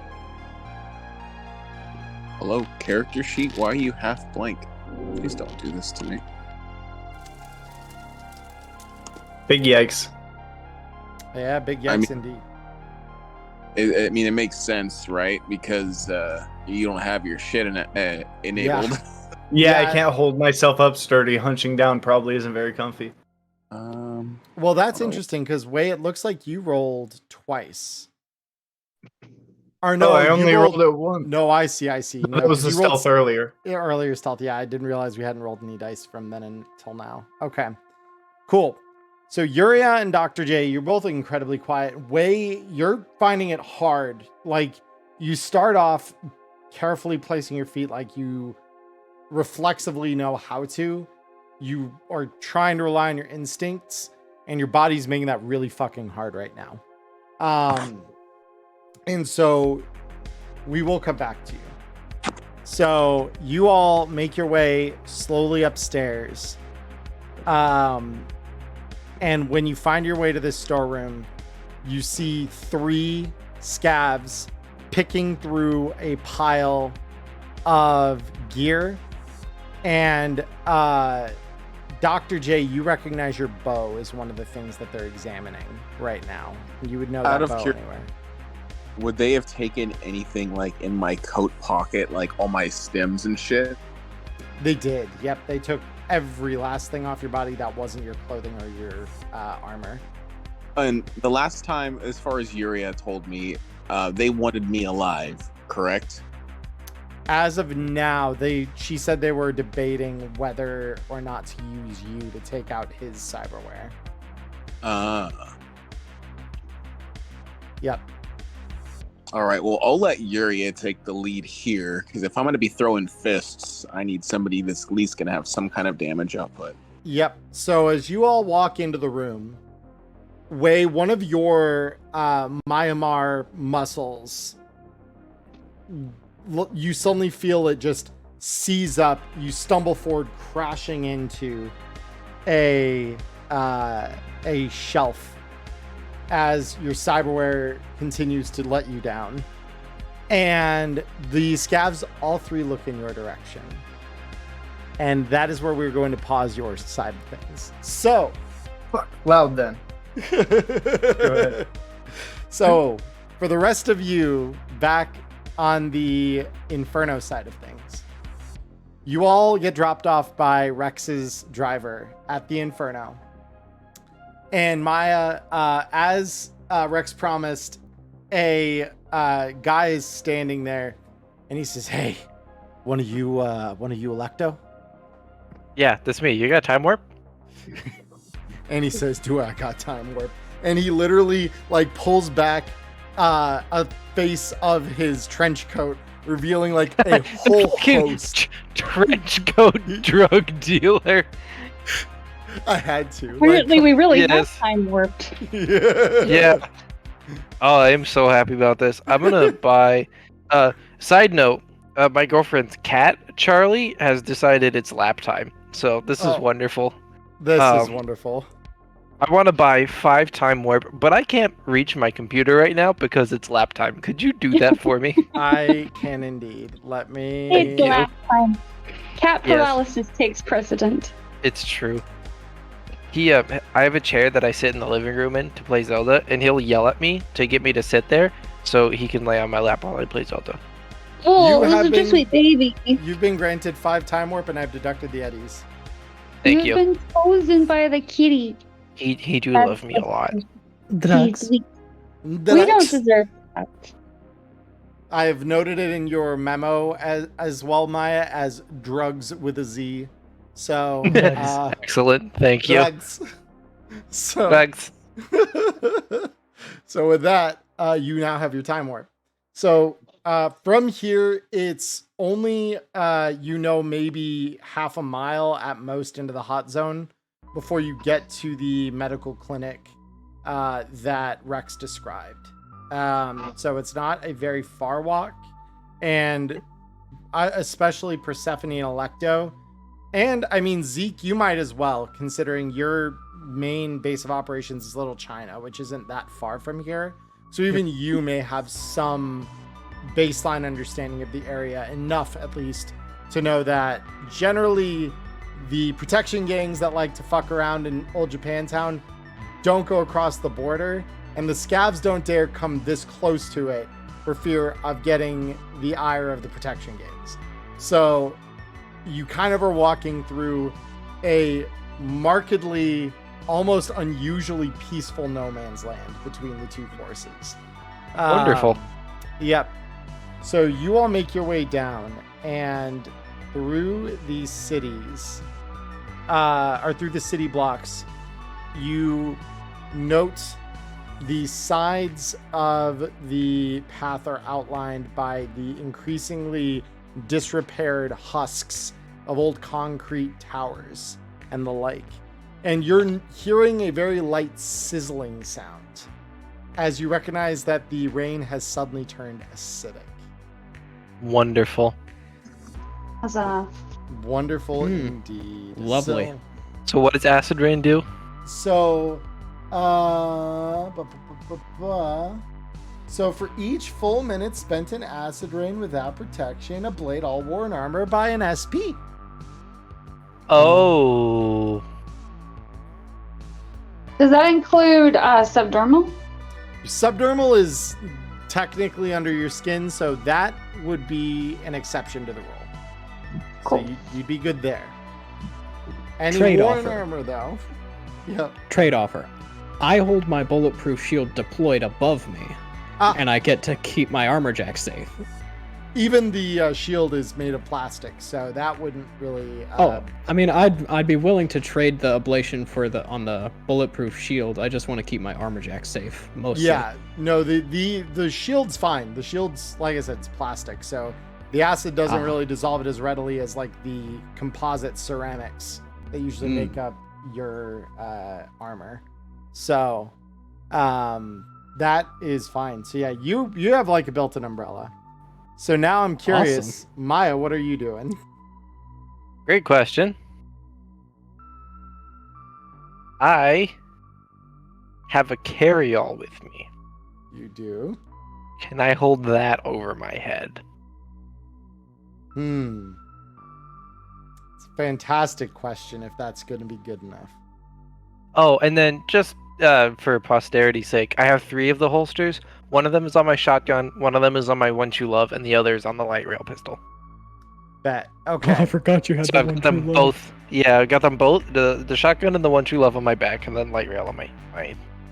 Hello, character sheet. Why are you half blank? Please don't do this to me. Big yikes. Yeah, big yikes indeed. I mean, it makes sense, right? Because you don't have your shit enabled. Yeah, I can't hold myself up sturdy. Hunching down probably isn't very comfy. Well, that's interesting because Way, it looks like you rolled twice. Or no, I only rolled it once. No, I see. No, that was the stealth earlier. Yeah, earlier stealth. Yeah, I didn't realize we hadn't rolled any dice from then until now. Okay, cool. So Yuria and Dr. J, you're both incredibly quiet. Way, you're finding it hard. Like you start off carefully placing your feet like you reflexively know how to. You are trying to rely on your instincts, and your body's making that really fucking hard right now. And so we will come back to you. So you all make your way slowly upstairs. And when you find your way to this storeroom, you see 3 scavs picking through a pile of gear. And Dr. J, you recognize your bow is one of the things that they're examining right now. You would know that bow anywhere. Would they have taken anything like in my coat pocket, like all my stems and shit? They did. Yep, they took every last thing off your body that wasn't your clothing or your armor. And the last time, as far as Yuria told me, they wanted me alive, correct? As of now, she said they were debating whether or not to use you to take out his cyberware. Yep. All right, well, I'll let Yuria take the lead here, because if I'm going to be throwing fists, I need somebody that's at least going to have some kind of damage output. Yep. So as you all walk into the room, Wei, one of your Myanmar muscles, you suddenly feel it just seize up. You stumble forward, crashing into a shelf as your cyberware continues to let you down. And the scavs, all 3 look in your direction. And that is where we're going to pause your side of things. So. Fuck. Loud then. Go ahead. So, for the rest of you, back on the Inferno side of things, you all get dropped off by Rex's driver at the Inferno. And Maya, as Rex promised, a guy is standing there, and he says, "Hey, one of you Electo?" Yeah, that's me. You got time warp? And he says, "Do I got time warp?" And he literally like pulls back a face of his trench coat, revealing like a whole host. Trench coat drug dealer. I had to. Apparently, we really have Yes. time warped. Yeah. Oh, I am so happy about this. I'm gonna buy. Side note: my girlfriend's cat Charlie has decided it's lap time, so this is wonderful. This is wonderful. I want to buy 5 time warp, but I can't reach my computer right now because it's lap time. Could you do that for me? I can indeed. Let me. It's lap time. Cat Yes. paralysis takes precedent. It's true. I have a chair that I sit in the living room in to play Zelda, and he'll yell at me to get me to sit there so he can lay on my lap while I play Zelda. Oh, You have such a been- sweet baby. You've been granted 5 time warp, and I've deducted the eddies. Thank you. You've been chosen by the kitty. He do love me a lot. Drugs. We don't deserve that. I have noted it in your memo as well, Maya, as drugs with a Z. So, Excellent. Thank you. drugs. So, Thanks. so with that, you now have your time warp. So from here, it's only maybe half a mile at most into the hot zone before you get to the medical clinic that Rex described. So it's not a very far walk, and especially Persephone and Electo. And I mean, Zeke, you might as well, considering your main base of operations is Little China, which isn't that far from here. So even you may have some baseline understanding of the area, enough at least to know that generally the protection gangs that like to fuck around in Old Japantown don't go across the border, and the scavs don't dare come this close to it for fear of getting the ire of the protection gangs. So you kind of are walking through a markedly, almost unusually peaceful no man's land between the two forces. Wonderful. Yep. So you all make your way down, and through these cities, or through the city blocks, you note the sides of the path are outlined by the increasingly disrepaired husks of old concrete towers and the like. And you're hearing a very light sizzling sound as you recognize that the rain has suddenly turned acidic. Wonderful. Huzzah. Wonderful indeed. Lovely. So what does acid rain do? So for each full minute spent in acid rain without protection, a blade all wore in armor by an SP. Oh. Does that include subdermal? Subdermal is technically under your skin, so that would be an exception to the rule. Cool. So you'd be good there. Any Trade worn offer. armor, though. Yep. Trade offer. I hold my bulletproof shield deployed above me, and I get to keep my armor jack safe. Even the shield is made of plastic, so that wouldn't really. I mean, I'd be willing to trade the ablation for on the bulletproof shield. I just want to keep my armor jack safe mostly. Yeah, no, the shield's fine. The shield's, like I said, it's plastic, so the acid doesn't really dissolve it as readily as like the composite ceramics that usually make up your armor. So, that is fine. So yeah, you have like a built-in umbrella. So now I'm curious, Awesome. Maya, what are you doing? Great question. I have a carryall with me. You do? Can I hold that over my head? It's a fantastic question if that's going to be good enough. Oh, and then just for posterity's sake, I have 3 of the holsters. One of them is on my shotgun, one of them is on my One True Love, and the other is on the light rail pistol. Bet. Oh, Okay. I forgot you had So the I've one got them too low. both. Yeah, I got them both. The shotgun and the One True Love on my back, and then light rail on my.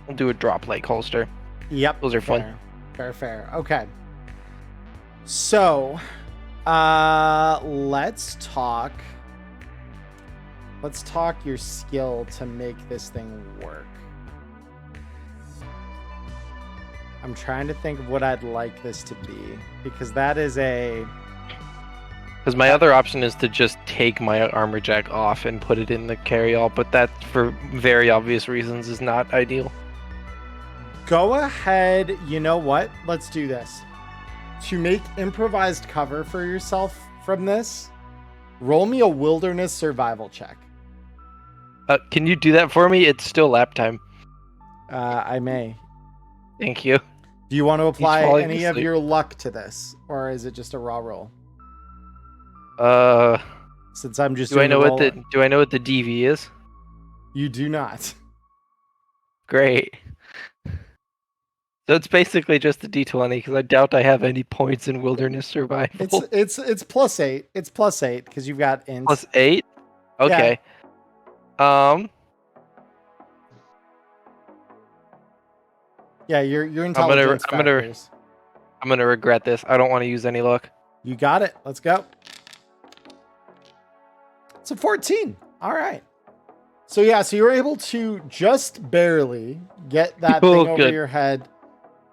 I'll do a drop leg holster. Yep. Those are fun. Fair. Okay. So, let's talk your skill to make this thing work. I'm trying to think of what I'd like this to be, because that is Because my other option is to just take my armor jack off and put it in the carryall, but that, for very obvious reasons, is not ideal. Go ahead. You know what? Let's do this. To make improvised cover for yourself from this, roll me a wilderness survival check. Can you do that for me? It's still lap time. I may. Thank you. Do you want to apply falling any of asleep. your luck to this, or is it just a raw roll? Since I'm just Do I doing know a what roll, do I know what the DV is? you do not. Great. So it's basically just the D20 because I doubt I have any points in wilderness survival. It's +8. It's +8 because you've got int. +8. Okay. Yeah, your intelligence factors. I'm gonna regret this. I don't want to use any luck. You got it. Let's go. It's a 14. All right. So yeah, so you're able to just barely get that Oh, thing over good. your head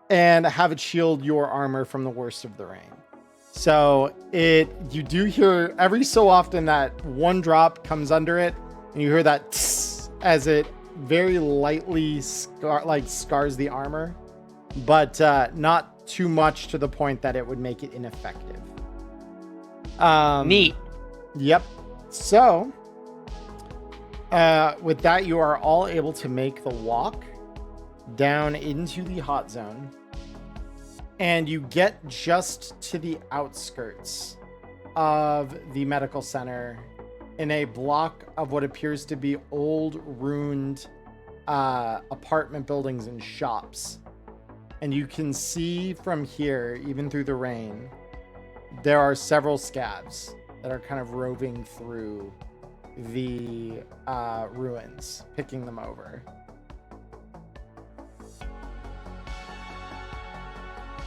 and have it shield your armor from the worst of the rain. So you do hear every so often that one drop comes under it, and you hear that tss as it very lightly scars the armor, but not too much to the point that it would make it ineffective. Neat. Yep. So, with that, you are all able to make the walk down into the hot zone, and you get just to the outskirts of the medical center in a block of what appears to be old, ruined apartment buildings and shops. And you can see from here, even through the rain, there are several scabs that are kind of roving through the ruins, picking them over.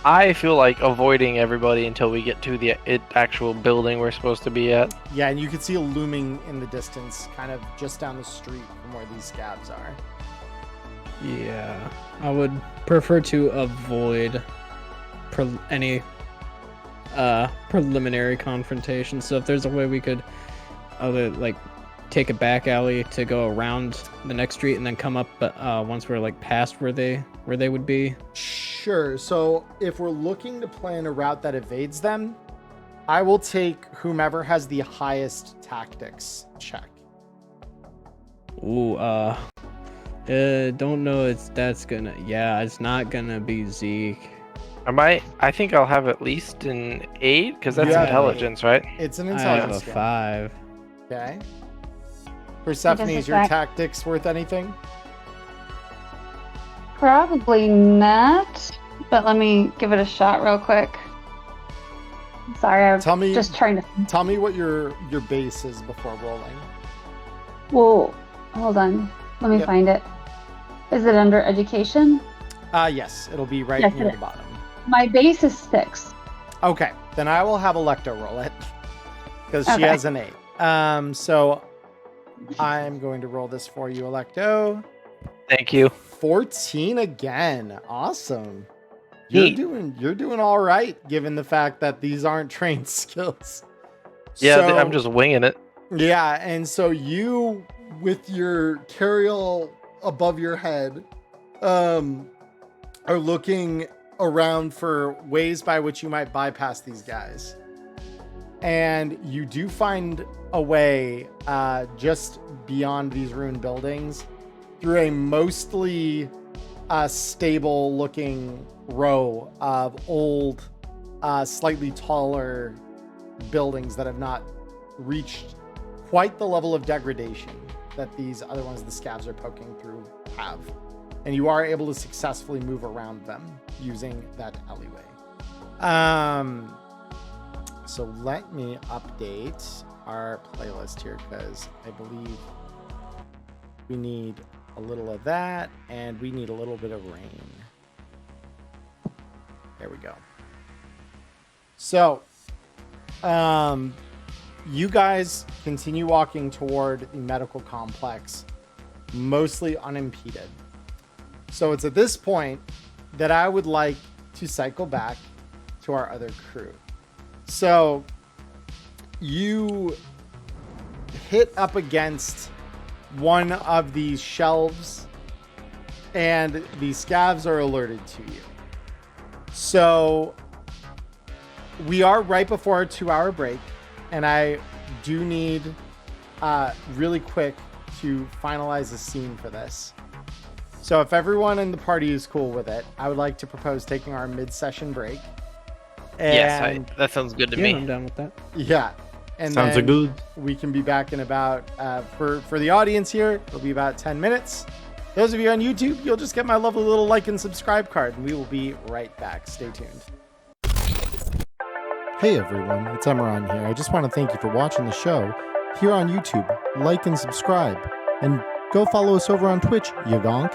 I feel like avoiding everybody until we get to the actual building we're supposed to be at. Yeah, and you can see a looming in the distance, kind of just down the street from where these scabs are. Yeah, I would prefer to avoid any preliminary confrontation. So if there's a way we could either take a back alley to go around the next street and then come up once we're like past where they would be? Sure. So if we're looking to plan a route that evades them, I will take whomever has the highest tactics check. Ooh, don't know it's not gonna be Zeke. I think I'll have at least an 8 because that's Yeah, intelligence, right? It's an I have intelligence a skill. 5. Okay. Persephone, is your tactics worth anything? Probably not, but let me give it a shot real quick. Sorry, I was just trying to. Tell me what your base is before rolling. Whoa, hold on. Let me find it. Is it under education? Yes, it'll be right near the bottom. My base is 6. Okay, then I will have Electo roll it because she has an 8. So I'm going to roll this for you, Electo. Thank you. 14 again. Awesome. You're doing all right, given the fact that these aren't trained skills. Yeah, So, I'm just winging it. Yeah, and so you, with your carryall above your head, are looking around for ways by which you might bypass these guys. And you do find a way just beyond these ruined buildings through a mostly stable looking row of old, slightly taller buildings that have not reached quite the level of degradation that these other ones the scabs are poking through have. And you are able to successfully move around them using that alleyway. So let me update our playlist here because I believe we need a little of that and we need a little bit of rain. There we go. So, you guys continue walking toward the medical complex, mostly unimpeded. So it's at this point that I would like to cycle back to our other crew. So you hit up against one of these shelves and the scavs are alerted to you. So we are right before our 2-hour break, and I do need really quick to finalize a scene for this. So if everyone in the party is cool with it, I would like to propose taking our mid-session break. And that sounds good to me. I'm down with that. Yeah. And Sounds then good. we can be back in about, for the audience here, it'll be about 10 minutes. Those of you on YouTube, you'll just get my lovely little like and subscribe card, and we will be right back. Stay tuned. Hey everyone, it's Emmerron here. I just want to thank you for watching the show here on YouTube. Like and subscribe. And go follow us over on Twitch, you gonk.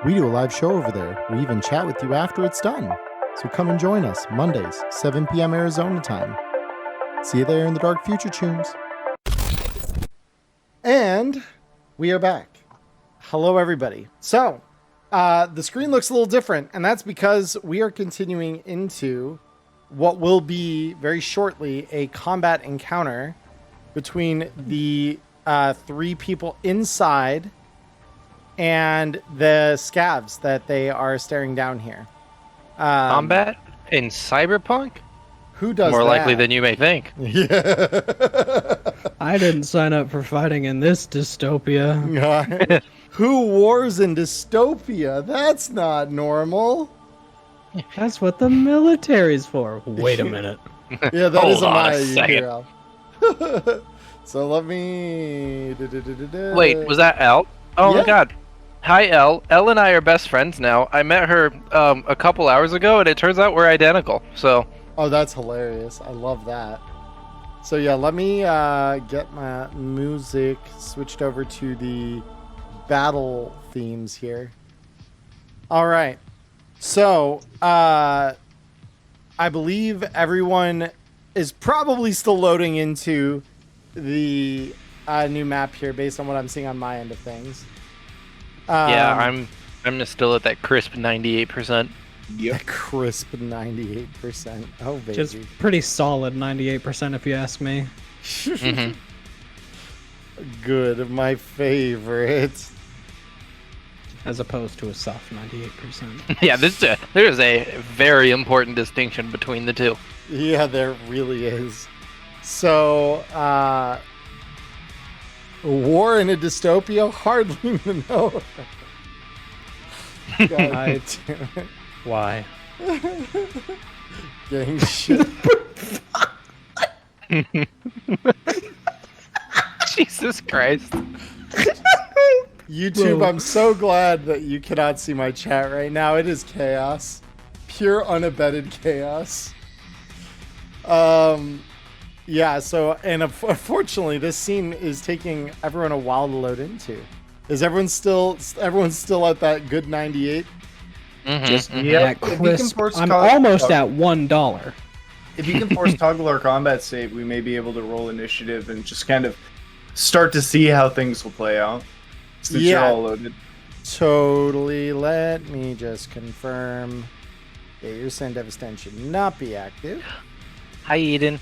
We do a live show over there. We even chat with you after it's done. So come and join us, Mondays, 7 p.m. Arizona time. See you there in the dark future tunes. And we are back. Hello, everybody. So, the screen looks a little different, and that's because we are continuing into what will be very shortly a combat encounter between the 3 people inside and the scavs that they are staring down here. Combat in Cyberpunk? Who does More that? likely than you may think. Yeah. I didn't sign up for fighting in this dystopia. Who wars in dystopia? That's not normal. That's what the military's for. Wait a minute. Yeah, that is a Hold on a Maya second. URL. So let me... Wait, was that Elle? Oh Yeah. my god. Hi, Elle. Elle and I are best friends now. I met her a couple hours ago, and it turns out we're identical. So, Oh, that's hilarious. I love that. So yeah, let me get my music switched over to the battle themes here. All right. So, I believe everyone is probably still loading into the new map here based on what I'm seeing on my end of things. yeah, I'm still at that crisp 98%. A crisp 98%. Oh, baby. Just pretty solid 98% if you ask me. Mhm. Good, my favorite. As opposed to a soft 98%. Yeah, there is a very important distinction between the two. Yeah, there really is. So, war in a dystopia? Hardly even know. God damn it. Why? Getting shit. Jesus Christ. YouTube, Whoa. I'm so glad that you cannot see my chat right now. It is chaos. Pure unabetted chaos. Yeah, so, and unfortunately, this scene is taking everyone a while to load into. Is everyone still at that good 98? Just That crisp, I'm almost at $1. If you can force toggle our combat save, we may be able to roll initiative and just kind of start to see how things will play out. Since you're all loaded. Totally. Let me just confirm. Yeah, your send devastation should not be active. Hi, Eden.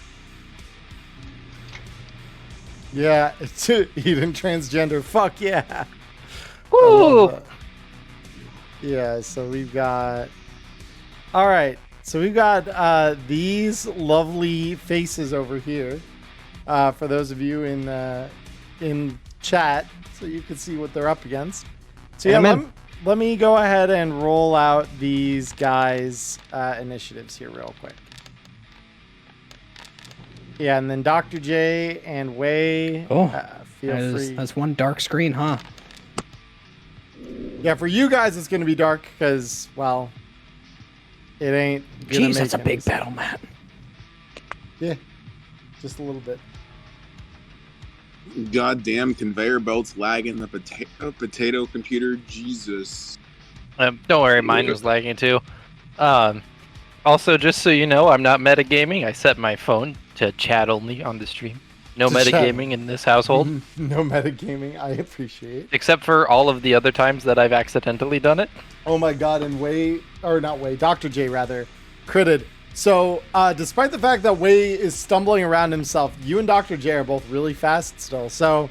Yeah, it's Eden transgender. Fuck yeah. Woo! Yeah, so we've got. All right, so we've got these lovely faces over here. For those of you in chat, so you can see what they're up against. So yeah, let me go ahead and roll out these guys' initiatives here real quick. Yeah, and then Dr. J and Wei, feel free. That's one dark screen, huh? Yeah, for you guys, it's going to be dark because, well, it ain't gonna Jeez, make that's a any big sense. battle mat. Yeah, just a little bit. Goddamn conveyor belts lagging the potato computer. Jesus. Don't worry, mine was lagging too. Also, just so you know, I'm not metagaming. I set my phone to chat only on the stream. No metagaming in this household. No metagaming, I appreciate. Except for all of the other times that I've accidentally done it. Oh my god, and Dr. J rather, critted. So, despite the fact that Wei is stumbling around himself, you and Dr. J are both really fast still. So,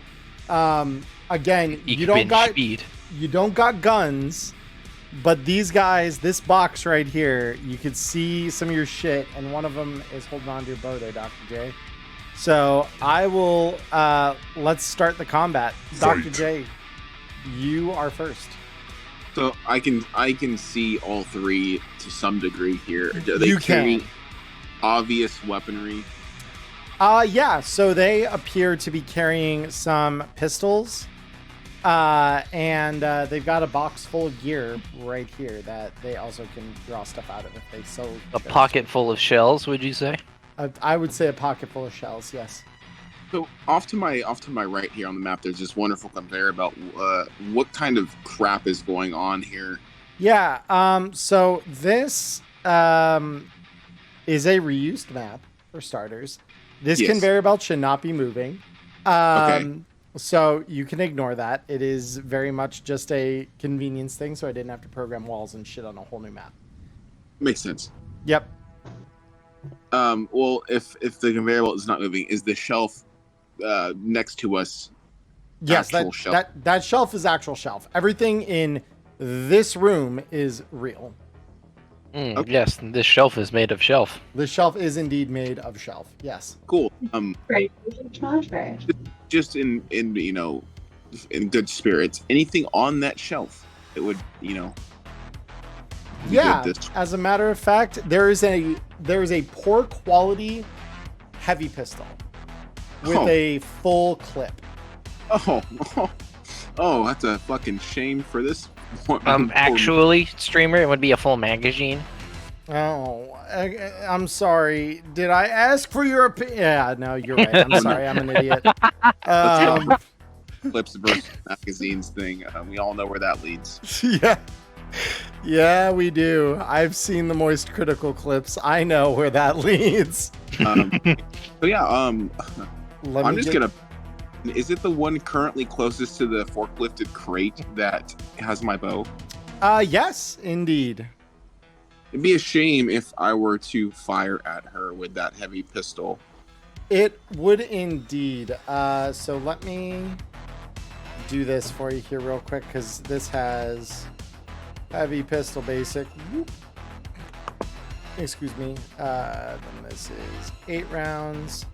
again, you don't got guns, but these guys, this box right here, you could see some of your shit, and one of them is holding on to your bow there, Dr. J. So, I will, let's start the combat. Dr. J, you are first. So I can see all three to some degree here. Are they carrying obvious weaponry? Yeah, so they appear to be carrying some pistols. And they've got a box full of gear right here that they also can draw stuff out of if they so A pocket full of shells, would you say? I would say a pocket full of shells, yes. So off to my right here on the map, there's this wonderful conveyor belt. What kind of crap is going on here? Yeah. So this is a reused map for starters. This conveyor belt should not be moving. Okay. So you can ignore that. It is very much just a convenience thing, so I didn't have to program walls and shit on a whole new map. Makes sense. Yep. Well, if the conveyor belt is not moving, is the shelf next to us? Yes, that shelf is actual shelf. Everything in this room is real. Okay. Yes, this shelf is made of shelf. The shelf is indeed made of shelf. Yes. Cool. Right. Just in good spirits. Anything on that shelf that would Yeah. good this- As a matter of fact, there is a poor quality heavy pistol with a full clip. Oh, that's a fucking shame for this one. Actually, streamer, it would be a full magazine. Oh, I'm sorry. Did I ask for your opinion? Yeah, no, you're right. I'm sorry. I'm an idiot. Clips versus magazines thing. We all know where that leads. Yeah. Yeah, we do. I've seen the Moist Critical clips. I know where that leads. So yeah, I'm just gonna. Is it the one currently closest to the forklifted crate that has my bow? Yes, indeed. It'd be a shame if I were to fire at her with that heavy pistol. It would indeed. So let me do this for you here real quick, because this has heavy pistol basic. Whoop. Excuse me. Then this is 8 rounds,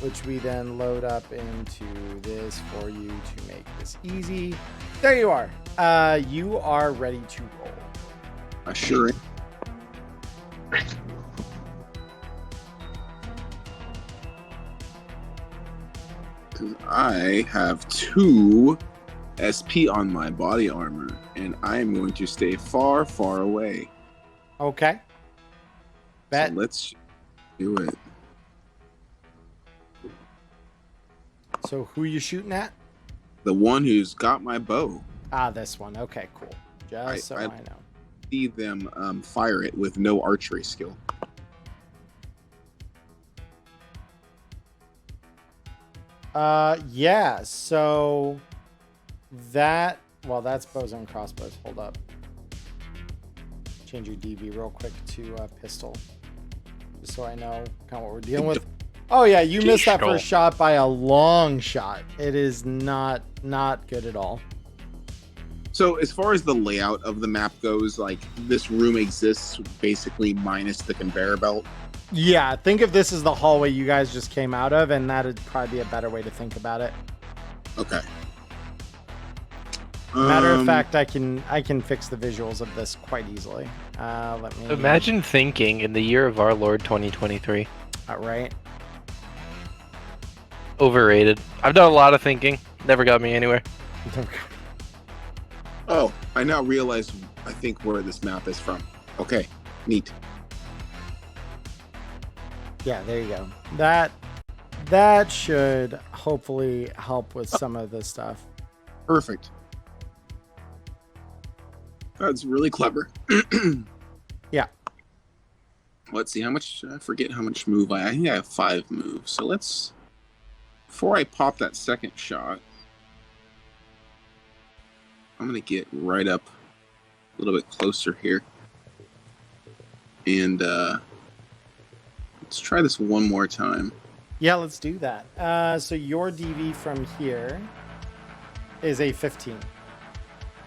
which we then load up into this for you to make this easy. There you are. You are ready to roll. I sure am. Because I have 2 SP on my body armor, and I am going to stay far, far away. Okay. Bet. So let's do it. So who you shooting at? The one who's got my bow. This one. Okay, cool. Just so I know. See them fire it with no archery skill. Yeah, so that, well, that's bows and crossbows. Hold up. Change your DV real quick to pistol, just so I know kind of what we're dealing with. Oh yeah, you missed that first shot by a long shot. It is not good at all. So as far as the layout of the map goes, like this room exists basically minus the conveyor belt. Yeah, think of this as the hallway you guys just came out of, and that'd probably be a better way to think about it. Okay. Matter of fact, I can fix the visuals of this quite easily. Let me imagine thinking in the year of our Lord 2023. Right. Overrated. I've done a lot of thinking. Never got me anywhere. Oh, I now realize I think where this map is from. Okay, neat. Yeah, there you go. That should hopefully help with some of this stuff. Perfect. That's really clever. Yeah. Let's see how much. I forget how much move I think I have 5 moves. So let's. Before I pop that second shot, I'm gonna get right up a little bit closer here, and let's try this one more time. Yeah, let's do that. So your DV from here is a 15.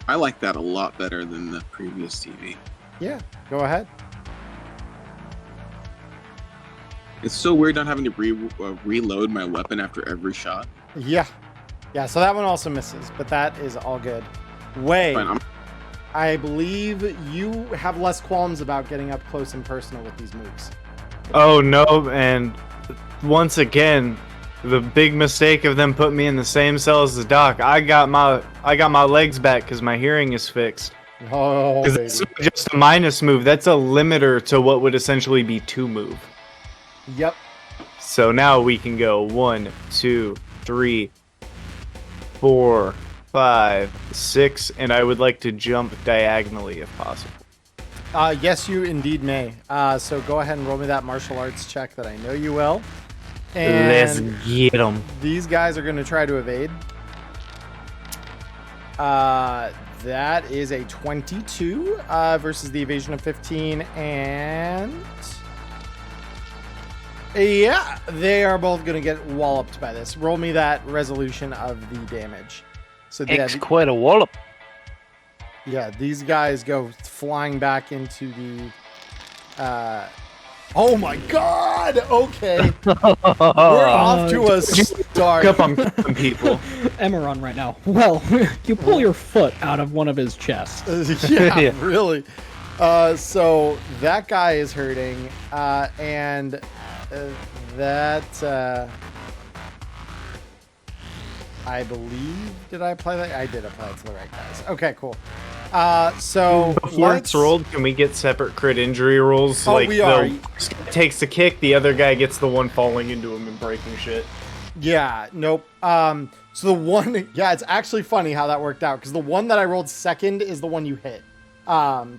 I like that a lot better than the previous DV. Yeah, go ahead. It's so weird not having to reload my weapon after every shot. Yeah. Yeah, so that one also misses, but that is all good. Fine, I believe you have less qualms about getting up close and personal with these moves. Oh no, and once again, the big mistake of them putting me in the same cell as the doc. I got my legs back because my hearing is fixed. Oh, baby. It's just a minus move. That's a limiter to what would essentially be 2 move. Yep. So now we can go 1, 2, 3, 4, 5, 6, and I would like to jump diagonally if possible. Yes, you indeed may. So go ahead and roll me that martial arts check that I know you will. And let's get them. These guys are going to try to evade. That is a 22 versus the evasion of 15, and yeah, they are both going to get walloped by this. Roll me that resolution of the damage. So It's quite a wallop. Yeah, these guys go flying back into the. Oh my God! Okay, we're off to a start. Up on people. Emmerron right now. Well, you pull your foot out of one of his chests. Yeah, really. So that guy is hurting, and that I believe, did I apply that? I did apply it to the right guys. Okay, cool. So before it's rolled, can we get separate crit injury rolls? Oh, like we are. Takes the kick, the other guy gets the one falling into him and breaking shit. Yeah, nope. So the one, yeah, it's actually funny how that worked out because the one that I rolled second is the one you hit.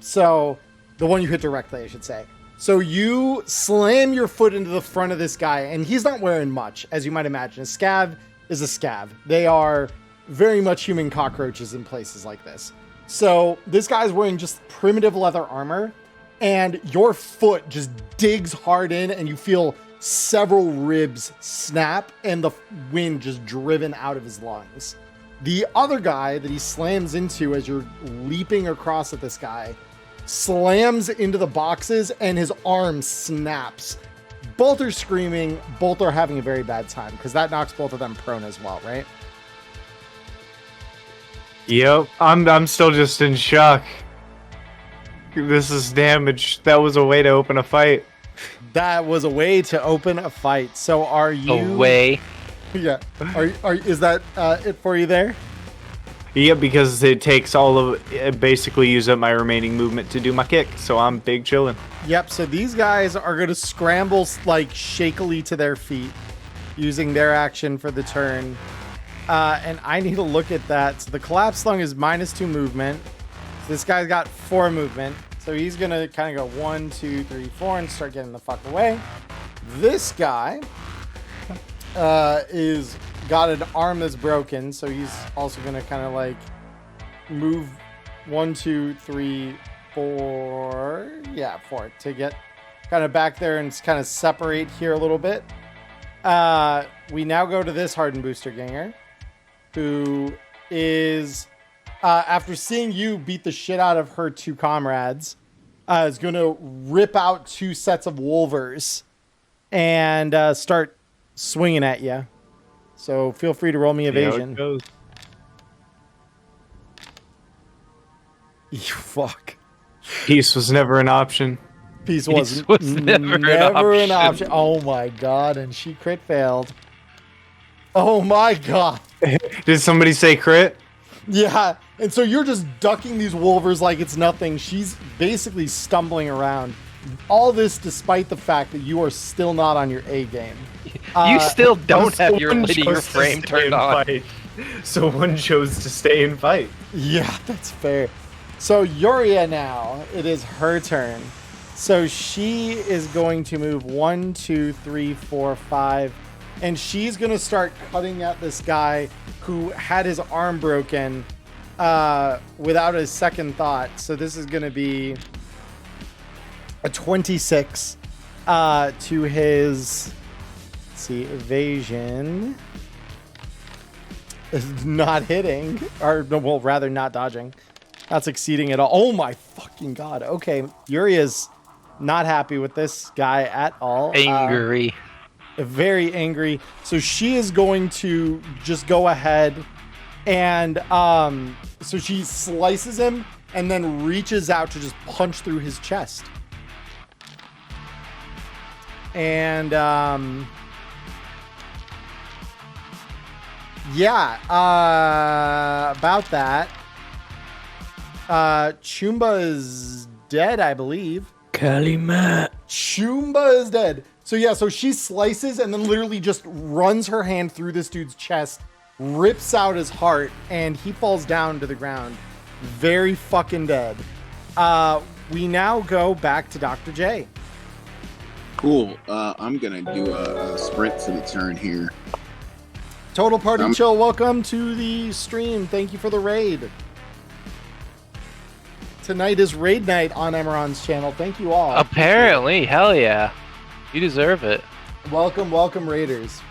So the one you hit directly, I should say. So you slam your foot into the front of this guy, and he's not wearing much, as you might imagine. A scav is a scav. They are very much human cockroaches in places like this. So this guy's wearing just primitive leather armor, and your foot just digs hard in, and you feel several ribs snap and the wind just driven out of his lungs. The other guy that he slams into as you're leaping across at this guy slams into the boxes and his arm snaps. Both are screaming. Both are having a very bad time because that knocks both of them prone as well, right? Yep, I'm still just in shock. This is damage. That was a way to open a fight. That was a way to open a fight. So are you... A way. Yeah. Is that it for you there? Yeah, because it takes all of it, basically use up my remaining movement to do my kick, so I'm big chilling. Yep, so these guys are going to scramble like shakily to their feet using their action for the turn. And I need to look at that. So the collapse lung is -2 movement. So this guy's got 4 movement. So he's going to kind of go 1, 2, 3, 4 and start getting the fuck away. This guy is got an arm that's broken. So he's also going to kind of like move 1, 2, 3, 4. Yeah, 4 to get kind of back there and kind of separate here a little bit. We now go to this Hardened Booster Ganger, who is, after seeing you beat the shit out of her 2 comrades, is going to rip out 2 sets of Wolvers and start swinging at you. So feel free to roll me evasion. You fuck. Peace was never an option. Peace was never an option. Oh my god, and she crit failed. Oh my god. Did somebody say crit? Yeah, and so you're just ducking these Wolvers like it's nothing. She's basically stumbling around. All this despite the fact that you are still not on your A game. You still don't have your frame turned on. Fight. So one chose to stay and fight. Yeah, that's fair. So Yuria now, it is her turn. So she is going to move 1, 2, 3, 4, 5. And she's going to start cutting at this guy who had his arm broken without a second thought. So this is going to be a 26 to his, let's see, evasion. Not hitting, or well, rather not dodging. Not succeeding at all. Oh my fucking god. Okay, Yuria's not happy with this guy at all. Angry. Very angry. So she is going to just go ahead and so she slices him and then reaches out to just punch through his chest. And yeah, about that. Chumba is dead, I believe. Kalima. Chumba is dead. So yeah, so she slices and then literally just runs her hand through this dude's chest, rips out his heart, and he falls down to the ground. Very fucking dead. We now go back to Dr. J. Cool. I'm gonna do a sprint to the turn here. Total Party Chill, welcome to the stream. Thank you for the raid. Tonight is raid night on Emmerron's channel. Thank you all. Apparently, hell yeah. You deserve it. Welcome, welcome, Raiders.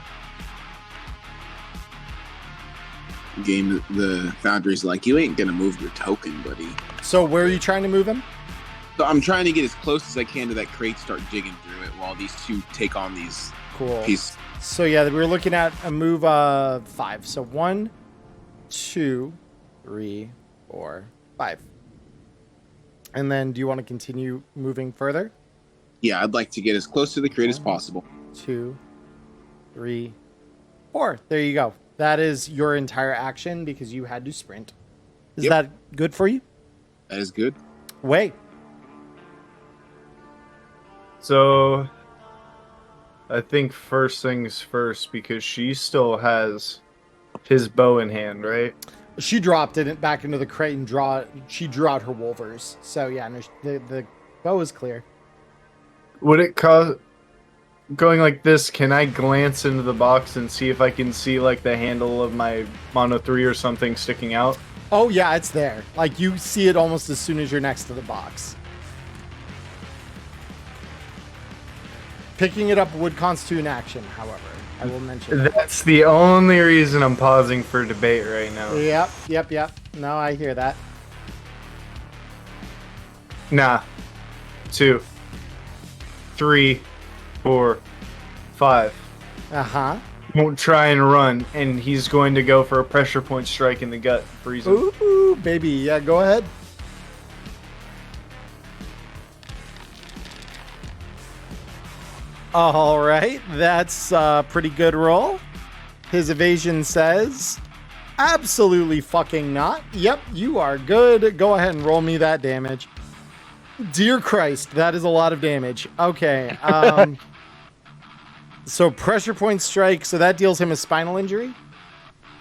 Game, the Foundry's like, you ain't gonna move your token, buddy. So where are you trying to move him? So I'm trying to get as close as I can to that crate, start digging through it while these 2 take on these pieces. So yeah, we're looking at a move 5. So 1, 2, 3, 4, 5. And then do you want to continue moving further? Yeah, I'd like to get as close to the crate as possible. 2, 3, 4. There you go. That is your entire action because you had to sprint. Is that good for you? That is good. Way. So I think first things first, because she still has his bow in hand, right? She dropped it back into the crate and she drew out her Wolvers. So yeah, no, the bow is clear. Would it cause going like this? Can I glance into the box and see if I can see like the handle of my Mono 3 or something sticking out? Oh yeah, it's there. Like you see it almost as soon as you're next to the box. Picking it up would constitute an action, however. I will mention that. That's the only reason I'm pausing for debate right now. Yep. No, I hear that. Nah. 2, 3, 4, 5. Uh-huh. Won't try and run, and he's going to go for a pressure point strike in the gut. Freeze him. Ooh, baby. Yeah, go ahead. All right, that's a pretty good roll. His evasion says, absolutely fucking not. Yep, you are good. Go ahead and roll me that damage. Dear Christ, that is a lot of damage. Okay, so pressure point strike, so that deals him a spinal injury?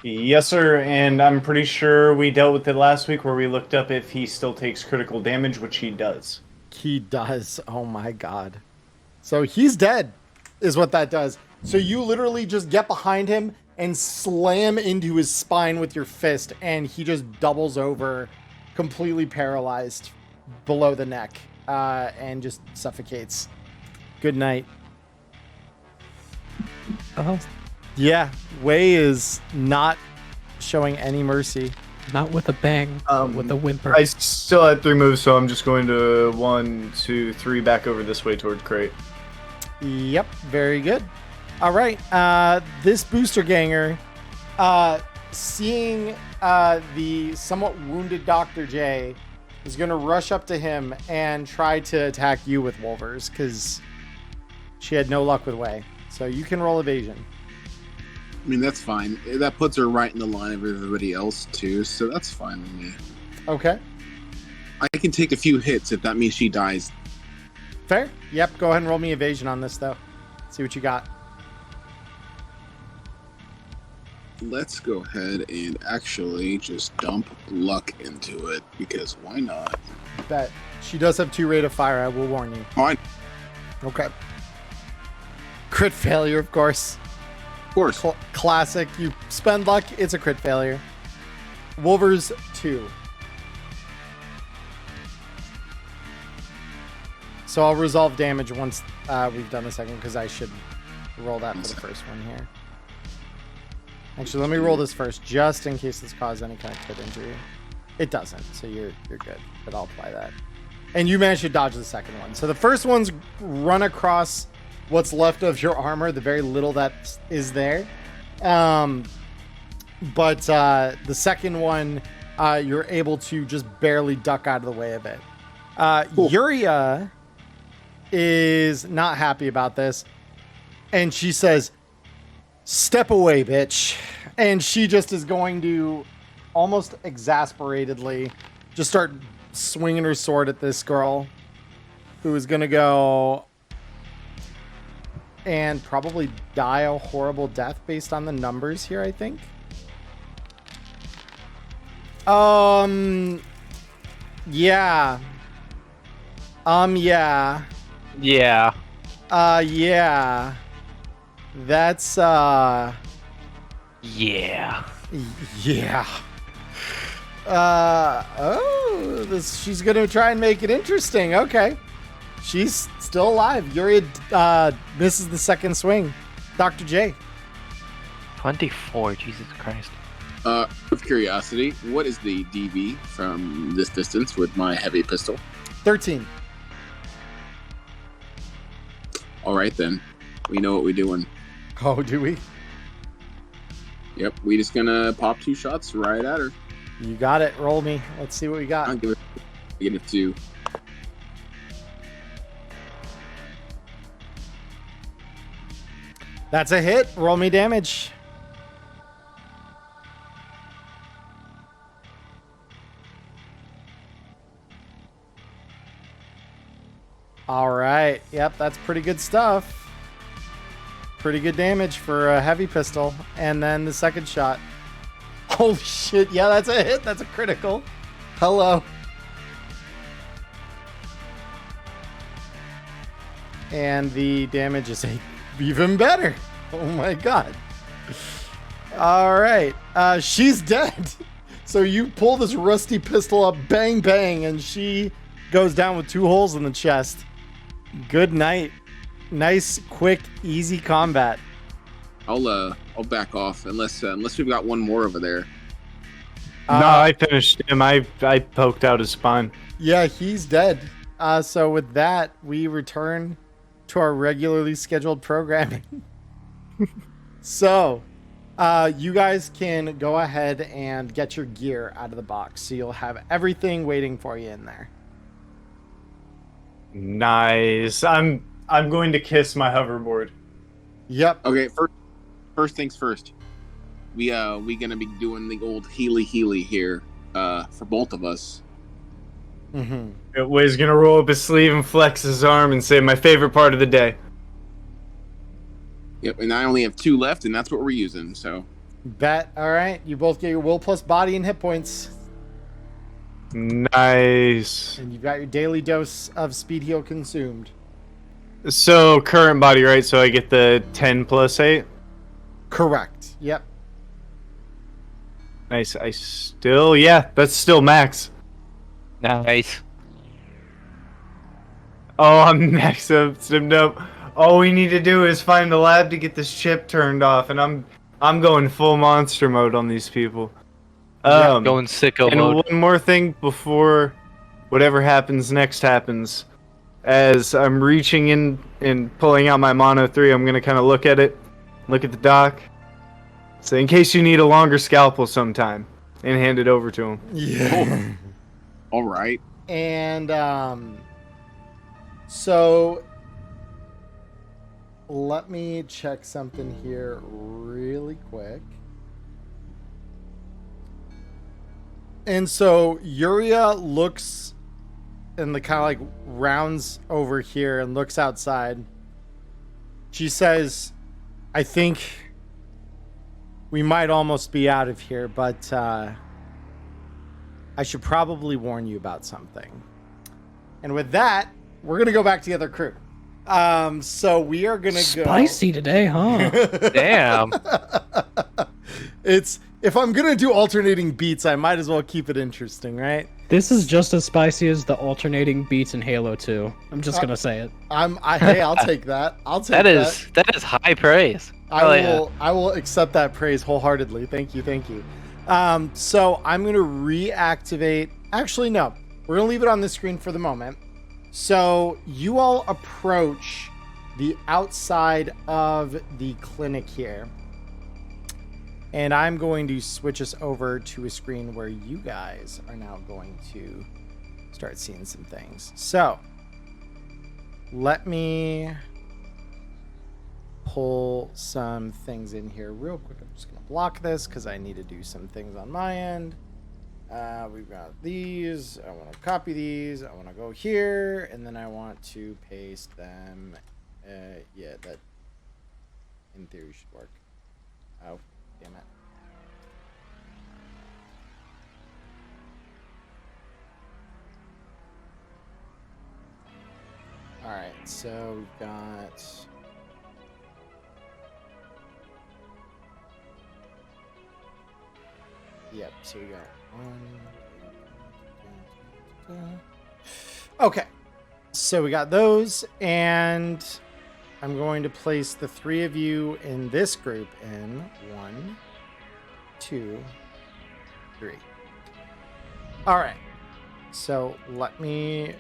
Yes, sir, and I'm pretty sure we dealt with it last week where we looked up if he still takes critical damage, which he does. He does. Oh my god. So he's dead, is what that does. So you literally just get behind him and slam into his spine with your fist, and he just doubles over, completely paralyzed below the neck, and just suffocates. Good night. Oh, Yeah, Wei is not showing any mercy. not with a bang, with a whimper. I still had 3 moves, so I'm just going to 1, 2, 3 back over this way towards Crate. Yep, very good. All right, this booster ganger, seeing the somewhat wounded Dr. J, is going to rush up to him and try to attack you with Wolvers, because she had no luck with Wei. So you can roll evasion. I mean, that's fine. That puts her right in the line of everybody else, too, so that's fine with me. Okay. I can take a few hits if that means she dies. Fair. Yep, go ahead and roll me evasion on this, though. See what you got. Let's go ahead and actually just dump luck into it, because why not? Bet. She does have 2 rate of fire, I will warn you. Fine. Okay. Crit failure, of course. Of course. Classic. You spend luck, it's a crit failure. Wolvers 2. So I'll resolve damage once we've done the second, because I should roll that for the first one here. Actually, let me roll this first, just in case this caused any kind of crit injury. It doesn't, so you're good, but I'll apply that. And you managed to dodge the second one. So the first one's run across what's left of your armor, the very little that is there. But the second one, you're able to just barely duck out of the way of it. Cool. Yuria is not happy about this, and she says, "Step away, bitch." And she just is going to, almost exasperatedly, just start swinging her sword at this girl, who is going to go and probably die a horrible death based on the numbers here, I think. Yeah. Yeah. Yeah. Yeah. That's, Yeah. yeah. She's gonna try and make it interesting. Okay. She's still alive. Yuria misses the second swing. Dr. J. 24, Jesus Christ. Of curiosity, what is the DB from this distance with my heavy pistol? 13. All right, then. We know what we're doing. Oh, do we? Yep, we just gonna pop 2 shots right at her. You got it. Roll me. Let's see what we got. I'll give it 2. That's a hit. Roll me damage. All right. Yep, that's pretty good stuff. Pretty good damage for a heavy pistol. And then the second shot. Holy shit. Yeah, that's a hit. That's a critical. Hello. And the damage is even better. Oh my god. All right. She's dead. So you pull this rusty pistol up, bang, bang, and she goes down with 2 holes in the chest. Good night. Nice, quick, easy combat. I'll back off unless we've got one more over there. No, I finished him. I poked out his spine. Yeah, he's dead. So with that, we return to our regularly scheduled programming. So, you guys can go ahead and get your gear out of the box. So you'll have everything waiting for you in there. Nice. I'm going to kiss my hoverboard. Yep. Okay, first things first. We gonna be doing the old Healy here for both of us. Mm-hmm. Way's gonna roll up his sleeve and flex his arm and say, "My favorite part of the day." Yep, and I only have 2 left, and that's what we're using. So. Bet. All right. You both get your will plus body and hit points. Nice. And you've got your daily dose of speed heal consumed. So current body, right? So I get the 10 plus 8. Correct. Yep. Nice. Yeah, that's still max. Nice. Oh, I'm max up, stimmed up. All we need to do is find the lab to get this chip turned off, and I'm going full monster mode on these people. Going sicko and mode. one more thing before whatever happens next happens. As I'm reaching in and pulling out my Mono 3, I'm going to kind of look at it, look at the doc. So in case you need a longer scalpel sometime, and hand it over to him. Yeah. All right. And so let me check something here really quick. And so Yuria looks and kind of like rounds over here and looks outside. She says, "I think we might almost be out of here, but I should probably warn you about something." And with that, we're going to go back to the other crew. So we are going to go... Spicy today, huh? Damn. If I'm going to do alternating beats, I might as well keep it interesting, right? This is just as spicy as the alternating beats in Halo 2. I'm just going to say it. Hey, I'll take that. That is high praise. I will accept that praise wholeheartedly. Thank you. So I'm going to reactivate... Actually, no. We're going to leave it on the screen for the moment. So you all approach the outside of the clinic here. And I'm going to switch us over to a screen where you guys are now going to start seeing some things. So let me pull some things in here real quick. I'm just going to block this because I need to do some things on my end. We've got these. I want to copy these. I want to go here, and then I want to paste them. Yeah, that in theory should work. Oh, damn it. All right, so we've got... Yep, so we got one. Okay, so we got those, and I'm going to place the 3 of you in this group in 1, 2, 3. All right, so let me...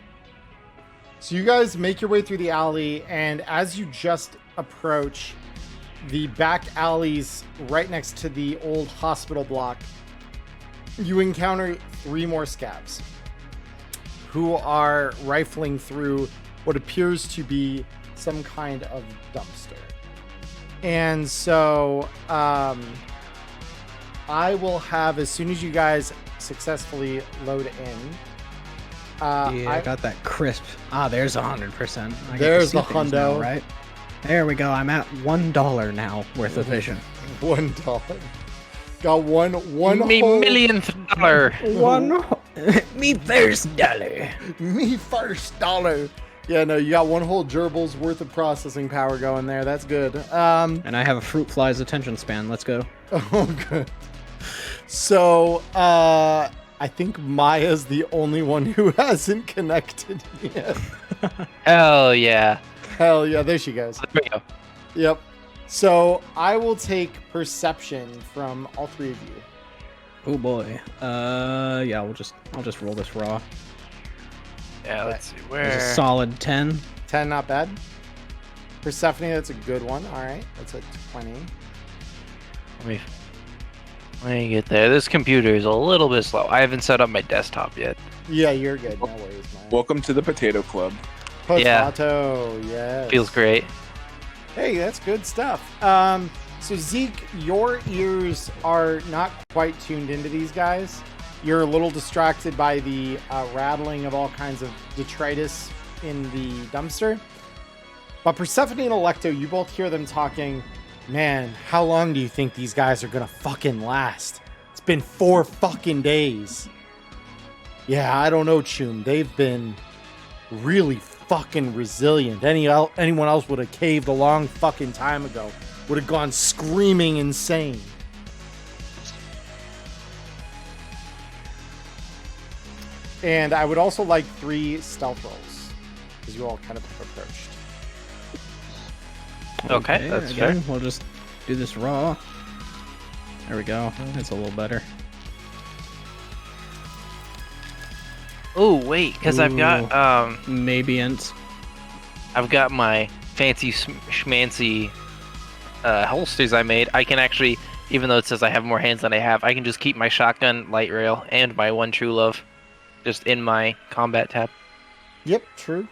So you guys make your way through the alley, and as you just approach the back alleys right next to the old hospital block, you encounter 3 more scabs who are rifling through what appears to be some kind of dumpster. And so I will have, as soon as you guys successfully load in, I got that crisp. There's 100%. There's the hundo. Now, right? There we go. I'm at $1 now worth of vision. $1. Got one me whole... millionth dollar. Me first dollar. Me first dollar. Yeah, no, you got one whole gerbil's worth of processing power going there. That's good. And I have a fruit fly's attention span. Let's go. Oh, good. So, I think Maya's the only one who hasn't connected yet. Hell yeah. Hell yeah, there she goes. There we go. Yep. So I will take perception from all three of you. Oh boy. Yeah, I'll just roll this raw. Yeah, let's see. There's a Where? solid 10. 10, not bad. Persephone, that's a good one. All right, that's a 20. Let me get there. This computer is a little bit slow. I haven't set up my desktop yet. Yeah, you're good. No worries, man. Welcome to the Potato Club. Potato, yes. Feels great. Hey, that's good stuff. So Zeke, your ears are not quite tuned into these guys. You're a little distracted by the rattling of all kinds of detritus in the dumpster. But Persephone and Electo, you both hear them talking. Man, how long do you think these guys are gonna fucking last? It's been 4 fucking days. Yeah, I don't know, Choom. They've been really fucking resilient. Anyone else would have caved a long fucking time ago. Would have gone screaming insane. And I would also like 3 stealth rolls, because you all kind of approached. Okay, that's again, fair. we'll just do this raw. There we go. That's a little better. Oh wait, because I've got Maybe int. I've got my fancy schmancy holsters I made. I can actually, even though it says I have more hands than I have, I can just keep my shotgun, light rail, and my one true love just in my combat tab. Yep, true.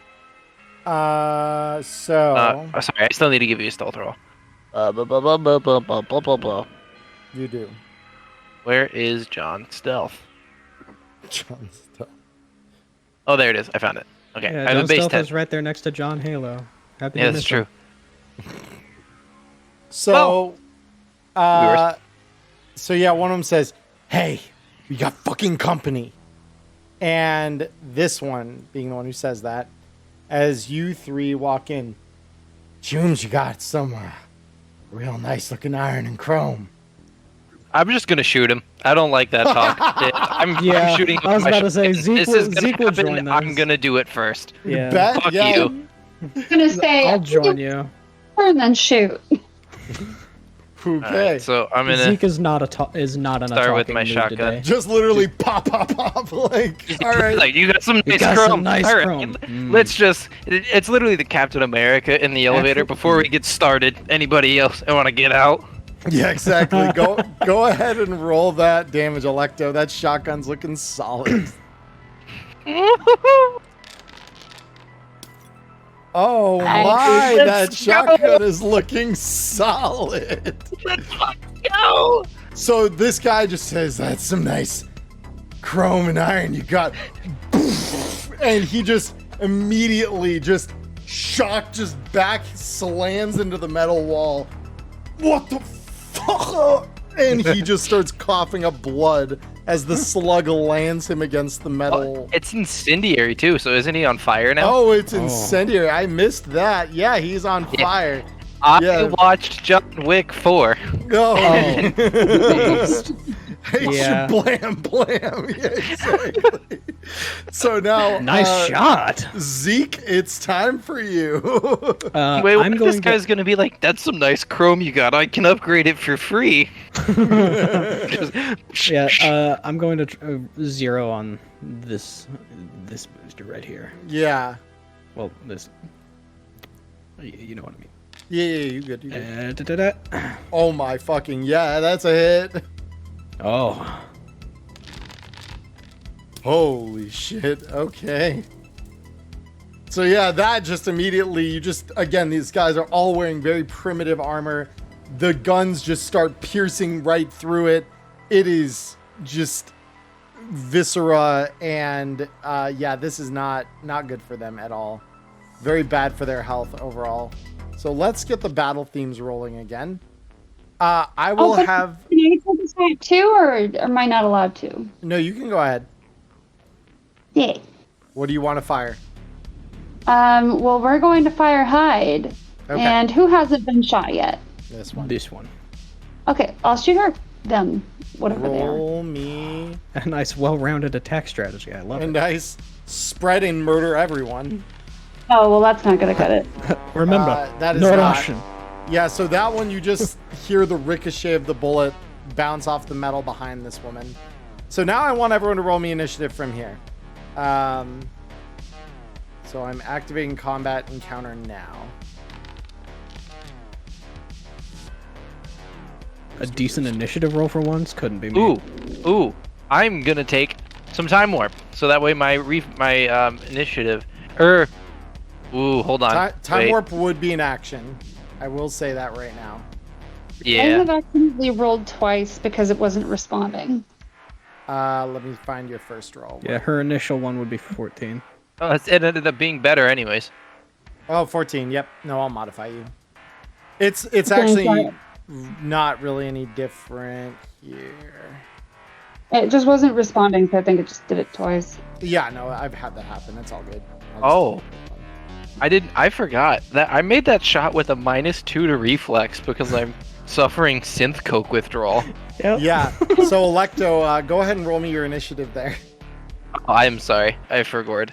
So sorry, I still need to give you a stealth roll. You do. Where is John stealth? John stealth. Oh, there it is. I found it. Okay, Yeah, I have John a base Stealth 10. is right there next to John Halo. Happy Yeah, to that's miss true. him. So, so yeah, one of them says, "Hey, we got fucking company," and this one, being the one who says that, as you 3 walk in, Jooms, you got some real nice looking iron and chrome. I'm just gonna shoot him. I don't like that talk. I'm shooting. I was about to say, Zeke will happen. join us. I'm gonna do it first. Yeah. Fuck you. I'm gonna say I'll join you. and then shoot. Okay. Right, so I'm gonna Zeke is not an start with talking my mood shotgun. today. Just literally pop. Like, all right. Like, you got some nice got chrome. some nice All right, chrome. let's just. It's literally the Captain America in the elevator. Before we get started, anybody else want to get out? Yeah, exactly. Go ahead and roll that damage, Electo. That shotgun's looking solid. Oh my, that shotgun is looking solid. Let's fucking go. So this guy just says, "That's some nice chrome and iron you got." And he just immediately shocked, back slams into the metal wall. What the fuck? And he just starts coughing up blood as the slug lands him against the metal. It's incendiary too, so isn't he on fire now? Oh, it's incendiary. I missed that. Yeah, he's on fire. I watched John Wick 4. Oh. Yeah. Blam. Yeah, exactly. So now, Nice shot. Zeke, it's time for you. Wait, what if this guy's gonna be like, "That's some nice chrome you got. I can upgrade it for free." Yeah, I'm going to 0 on this booster right here. Yeah. Well, this. You know what I mean. Yeah, you good. Da-da-da. Oh my fucking yeah, that's a hit. Oh. Holy shit. Okay. So yeah, that just immediately, again, these guys are all wearing very primitive armor. The guns just start piercing right through it. It is just viscera, and yeah, this is not good for them at all. Very bad for their health overall. So let's get the battle themes rolling again. I will have... Can I take this out too, or am I not allowed to? No, you can go ahead. Yeah. What do you want to fire? Well, we're going to fire hide. Okay. And who hasn't been shot yet? This one. This one. Okay, I'll shoot her. Them. Whatever they are. Roll me A nice, well-rounded attack strategy. I love a it. nice spread and murder everyone. Oh, well, that's not gonna cut it. Remember, that is not not. option. Yeah, so that one you just hear the ricochet of the bullet bounce off the metal behind this woman. So now I want everyone to roll me initiative from here. So I'm activating combat encounter now. A decent initiative roll for once couldn't be me. Ooh, I'm gonna take some time warp, so that way my initiative. Hold on. Time Wait. warp would be an action. I will say that right now. I Yeah. have accidentally rolled twice because it wasn't responding. Let me find your first roll. Yeah, her initial one would be 14. Oh, it ended up being better, anyways. Oh, 14. Yep. No, I'll modify you. It's actually not really any different here. It just wasn't responding, so I think it just did it twice. Yeah, no, I've had that happen. It's all good. I forgot that I made that shot with a -2 to reflex because I'm suffering synth coke withdrawal. Yep. Yeah. So Electo, go ahead and roll me your initiative there. Oh, I'm sorry, I forgot.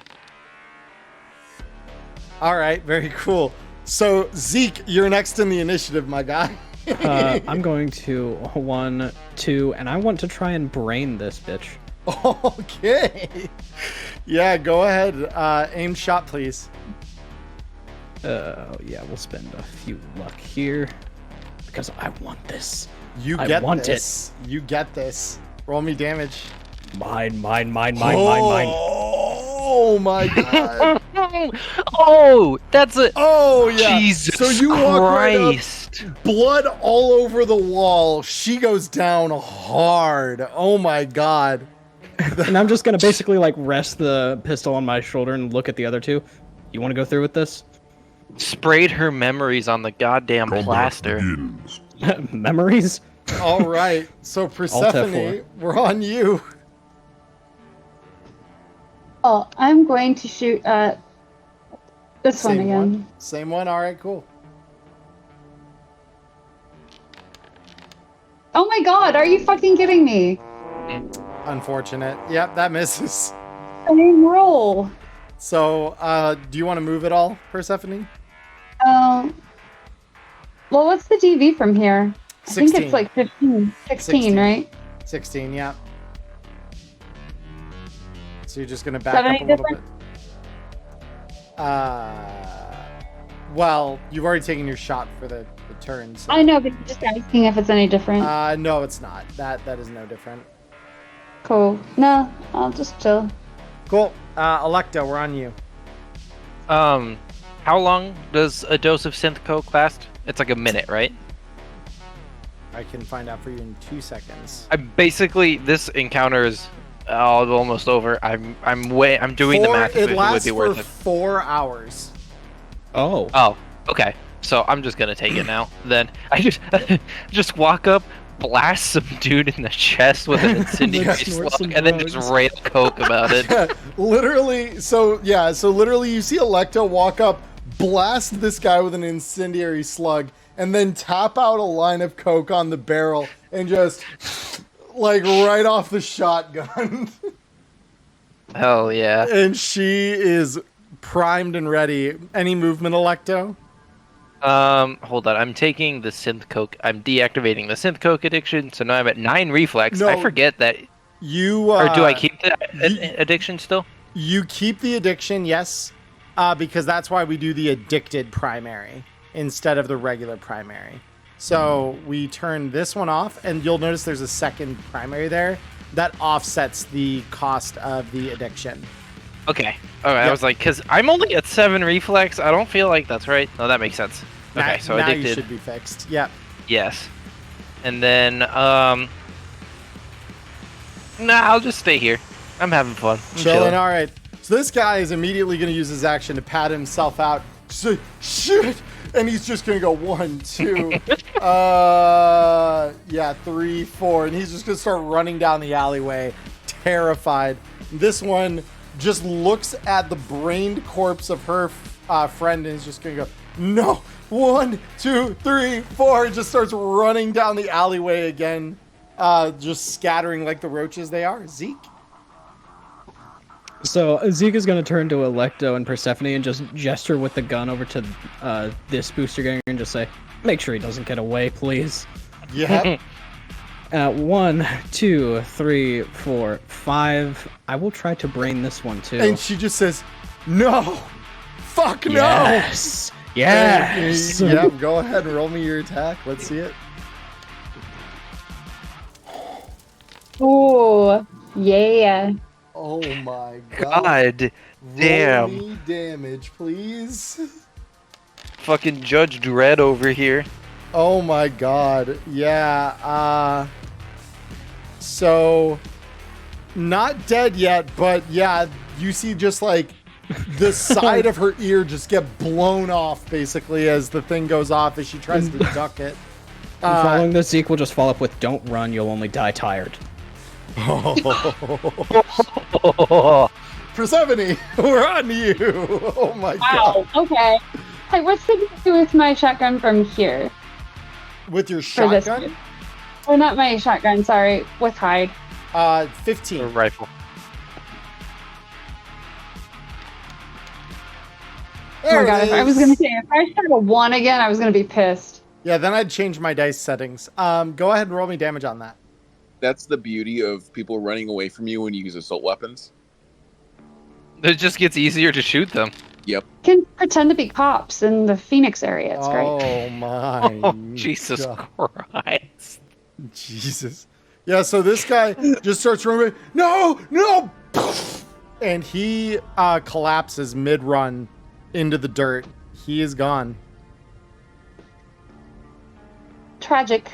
All right, very cool. So Zeke, you're next in the initiative, my guy. I'm going to 1, 2, and I want to try and brain this bitch. Okay. Yeah, go ahead. Aim shot, please. Yeah, we'll spend a few luck here because I want this. You I get want this. You get this. Roll me damage. Mine. Oh my god. Oh, that's it. Oh yeah. Jesus so you walk right Christ. up, blood all over the wall. She goes down hard. Oh my god. And I'm just gonna basically like rest the pistol on my shoulder and look at the other two. You want to go through with this? Sprayed her memories on the goddamn plaster. Memories? All right. So Persephone, we're on you. Oh, I'm going to shoot at this one again. Same one. All right, cool. Oh my god, are you fucking kidding me? Unfortunate. Yep, that misses. Same roll. So, do you want to move at all, Persephone? Well, what's the DV from here? I 16. think it's like 15. 16, right? 16, yeah. So you're just going to back 7, up a little different? bit? Well, you've already taken your shot for the turn. So. I know, but you're just asking if it's any different. No, it's not. That is no different. Cool. No, I'll just chill. Cool. Electo, we're on you. How long does a dose of synth coke last? It's like a minute, right? I can find out for you in 2 seconds. This encounter is almost over. I'm doing the math. It lasts would be worth for it. 4 hours. Oh, okay. So I'm just gonna take it now. Then I just walk up, blast some dude in the chest with an incendiary slug, and then just rail coke about it. Yeah, literally. So literally, you see Electo walk up, blast this guy with an incendiary slug, and then tap out a line of coke on the barrel, and just like right off the shotgun. Hell yeah! And she is primed and ready. Any movement, Electo? Hold on. I'm taking the synth coke. I'm deactivating the synth coke addiction, so now I'm at 9 reflex. No, I forget that. You or do I keep the addiction still? You keep the addiction, yes, because that's why we do the addicted primary instead of the regular primary. So we turn this one off, and you'll notice there's a second primary there that offsets the cost of the addiction. Okay. All right. I was like, because I'm only at 7 reflex. I don't feel like that's right. No, that makes sense. Okay, so now addicted. You should be fixed. Yep. Yes. And then, I'll just stay here. I'm having fun. I'm chilling. All right. So this guy is immediately going to use his action to pat himself out. Say, shit! And he's just going to go 1, 2, 3, 4. And he's just going to start running down the alleyway, terrified. This one just looks at the brained corpse of her friend and is just going to go, no! 1, 2, 3, 4. And just starts running down the alleyway again, just scattering like the roaches they are. Zeke? So Zeke is going to turn to Electo and Persephone and just gesture with the gun over to this booster gang and just say, make sure he doesn't get away, please. Yep. 1, 2, 3, 4, 5. I will try to brain this one too. And she just says, no! Fuck no! Yes! Yes! Yep, go ahead and roll me your attack. Let's see it. Ooh, yeah. Oh my god. God damn. Roll me damage, please. Fucking Judge Dredd over here. Oh my god. Yeah, so not dead yet, but yeah, you see just like the side of her ear just get blown off basically as the thing goes off as she tries to duck it. Following this, Zeke will just follow up with, don't run, you'll only die tired. Persephone, we're on you. Oh my god. Wow, okay. Hey, what's the do with my shotgun from here? With your For this shotgun? Or not my shotgun, sorry, with Hyde. 15. A rifle. Oh my god, if I was gonna say, if I shot a 1 again, I was gonna be pissed. Yeah, then I'd change my dice settings. Go ahead and roll me damage on that. That's the beauty of people running away from you when you use assault weapons. It just gets easier to shoot them. Yep. Can pretend to be cops in the Phoenix area, it's great. Oh my. Oh, Jesus God. Christ. Jesus. Yeah, so this guy just starts running. No, no! And he collapses mid-run into the dirt. He is gone. Tragic.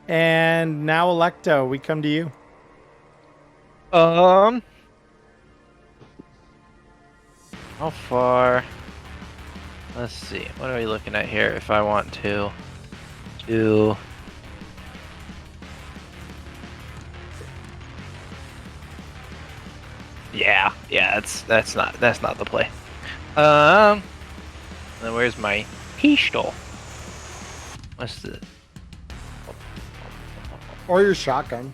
And now, Electo, we come to you. How far? Let's see. What are we looking at here? If I want to do. Yeah, that's not the play. Then where's my pistol? What's the? Or your shotgun.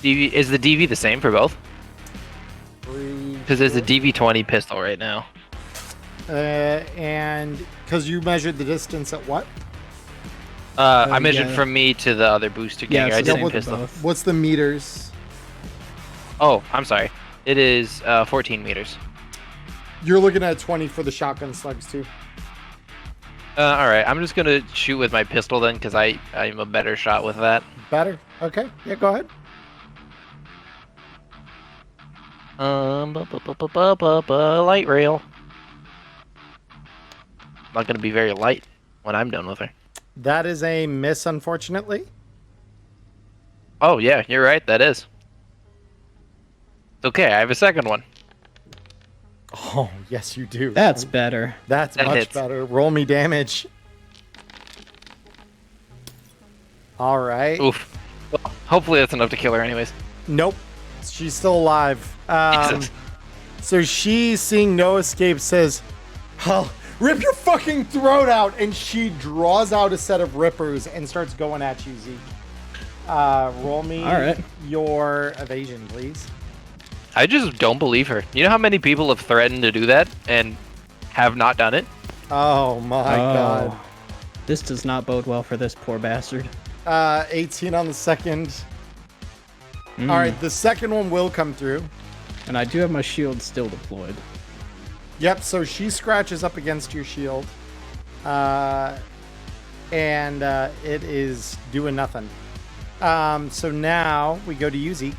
DV is the DV the same for both? Because there's a DV-20 pistol right now. And because you measured the distance at what? I measured yeah. from me to the other booster ganger. I it's did double a pistol. both. What's the meters? Oh, I'm sorry. It is 14 meters. You're looking at 20 for the shotgun slugs too. All right, I'm just gonna shoot with my pistol then, because I'm a better shot with that. Better? Okay. Yeah, go ahead. Light rail. Not gonna be very light when I'm done with her. That is a miss, unfortunately. Oh yeah, you're right. That is. It's okay. I have a second one. Oh, yes, you do. That's better. That's That much hits. better. Roll me damage. All right. Oof. Well, hopefully that's enough to kill her, anyways. Nope. She's still alive. Jesus. So she, seeing no escape, says, "I'll rip your fucking throat out." And she draws out a set of rippers and starts going at you, Zeke. Roll me All right. your evasion, please. I just don't believe her. You know how many people have threatened to do that and have not done it? Oh my god. This does not bode well for this poor bastard. 18 on the second. All right, the second one will come through. And I do have my shield still deployed. Yep, so she scratches up against your shield. And it is doing nothing. So now we go to you, Zeke.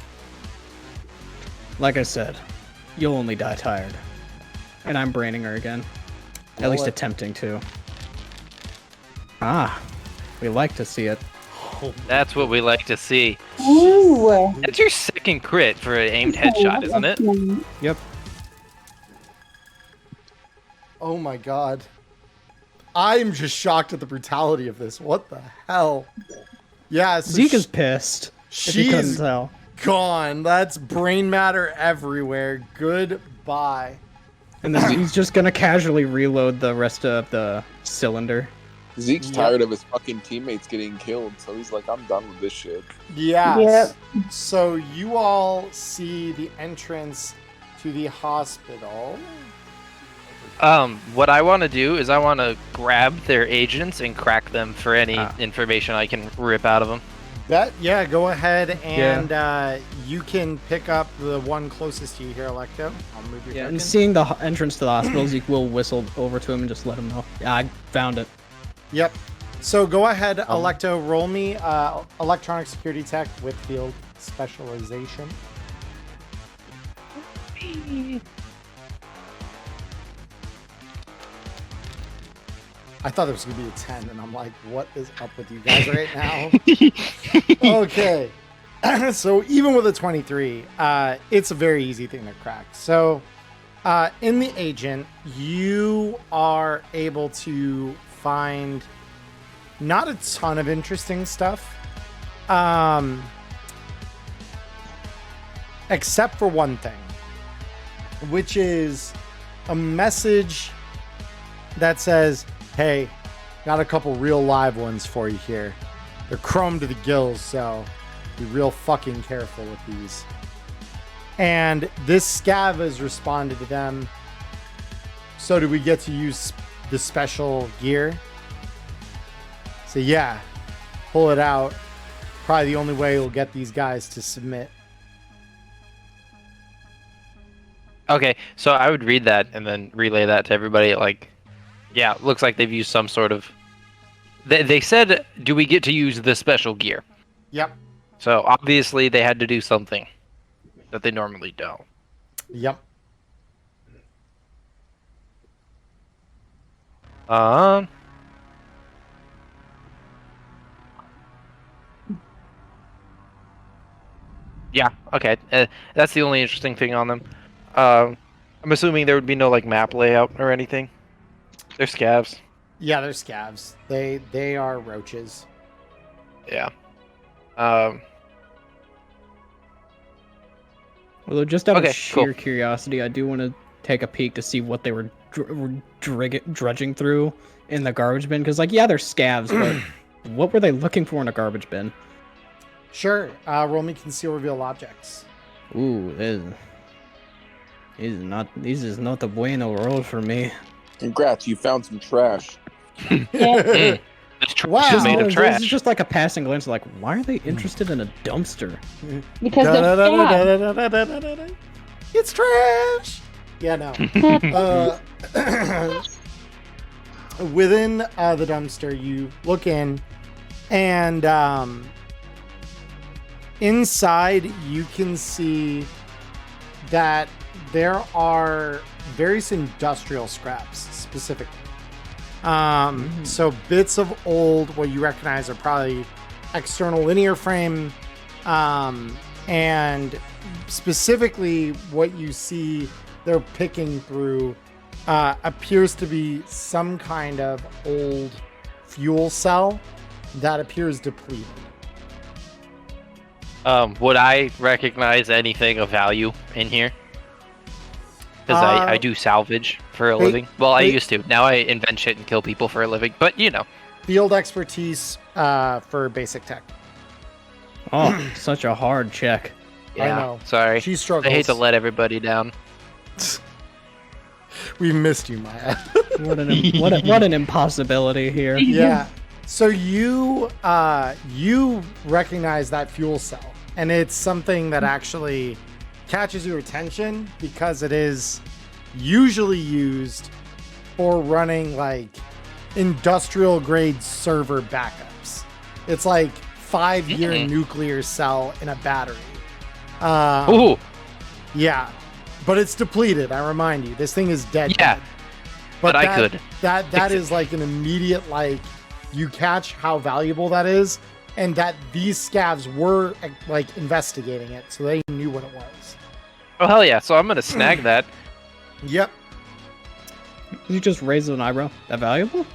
Like I said, you'll only die tired. And I'm braining her again. At least attempting to. Ah, we like to see it. That's what we like to see. Ooh. That's your second crit for an aimed headshot, isn't it? Yep. Oh my god. I'm just shocked at the brutality of this. What the hell? Yeah, so Zeke is pissed. If you couldn't she's tell. gone. That's brain matter everywhere. Goodbye. And then he's just gonna casually reload the rest of the cylinder. Zeke's Yep. tired of his fucking teammates getting killed, so he's like, I'm done with this shit. Yes. So you all see the entrance to the hospital. What I want to do is I want to grab their agents and crack them for any information I can rip out of them. Yeah, go ahead and you can pick up the one closest to you here, Electo. I'll move your token. And seeing the entrance to the hospital, Zeke will whistle over to him and just let him know. Yeah, I found it. Yep. So go ahead, Electo, roll me electronic security tech with field specialization. I thought there was going to be a 10, and I'm like, what is up with you guys right now? Okay. So even with a 23, it's a very easy thing to crack. So in the agent, you are able to find not a ton of interesting stuff, except for one thing, which is a message that says, hey, got a couple real live ones for you here. They're chrome to the gills, so be real fucking careful with these. And this scav has responded to them. So do we get to use the special gear? So yeah, pull it out. Probably the only way we'll get these guys to submit. Okay, so I would read that and then relay that to everybody. Like, yeah, looks like they've used some sort of... They said, do we get to use the special gear? Yep. So obviously they had to do something that they normally don't. Yep. Yeah, okay. That's the only interesting thing on them. I'm assuming there would be no like map layout or anything. They're scavs. Yeah, they're scavs. They are roaches. Yeah. Although just out Okay, of sheer cool. curiosity, I do want to take a peek to see what they were drudging through in the garbage bin. Because, like, yeah, they're scavs, but what were they looking for in a garbage bin? Sure. Roll me conceal reveal objects. Ooh, this is not the bueno roll for me. Congrats, you found some trash. This trash Wow. is made of This trash. is just like a passing glance, like, why are they interested in a dumpster? Because they're scavs. Da-da-da-da-da-da-da-da-da. It's trash. Yeah, no. Within the dumpster, you look in, and inside you can see that there are various industrial scraps specifically. So bits of old, what you recognize are probably external linear frame, and specifically what you see they're picking through appears to be some kind of old fuel cell that appears depleted. Would I recognize anything of value in here? Because I do salvage for a living. Well, I used to. Now I invent shit and kill people for a living. But, you know. Field expertise for basic tech. Oh, such a hard check. Yeah, I know. sorry. She struggles. I hate to let everybody down. We missed you, Maya. What an impossibility here. Yeah. So you recognize that fuel cell, and it's something that actually catches your attention because it is usually used for running like industrial grade server backups. It's like 5-year nuclear cell in a battery. Ooh. Yeah, but it's depleted. I remind you, this thing is dead. Yeah, dead. but I could. That is like an immediate like. You catch how valuable that is, and that these scavs were like investigating it, so they knew what it was. Oh hell yeah! So I'm gonna snag that. Yep. You just raised an eyebrow. That valuable?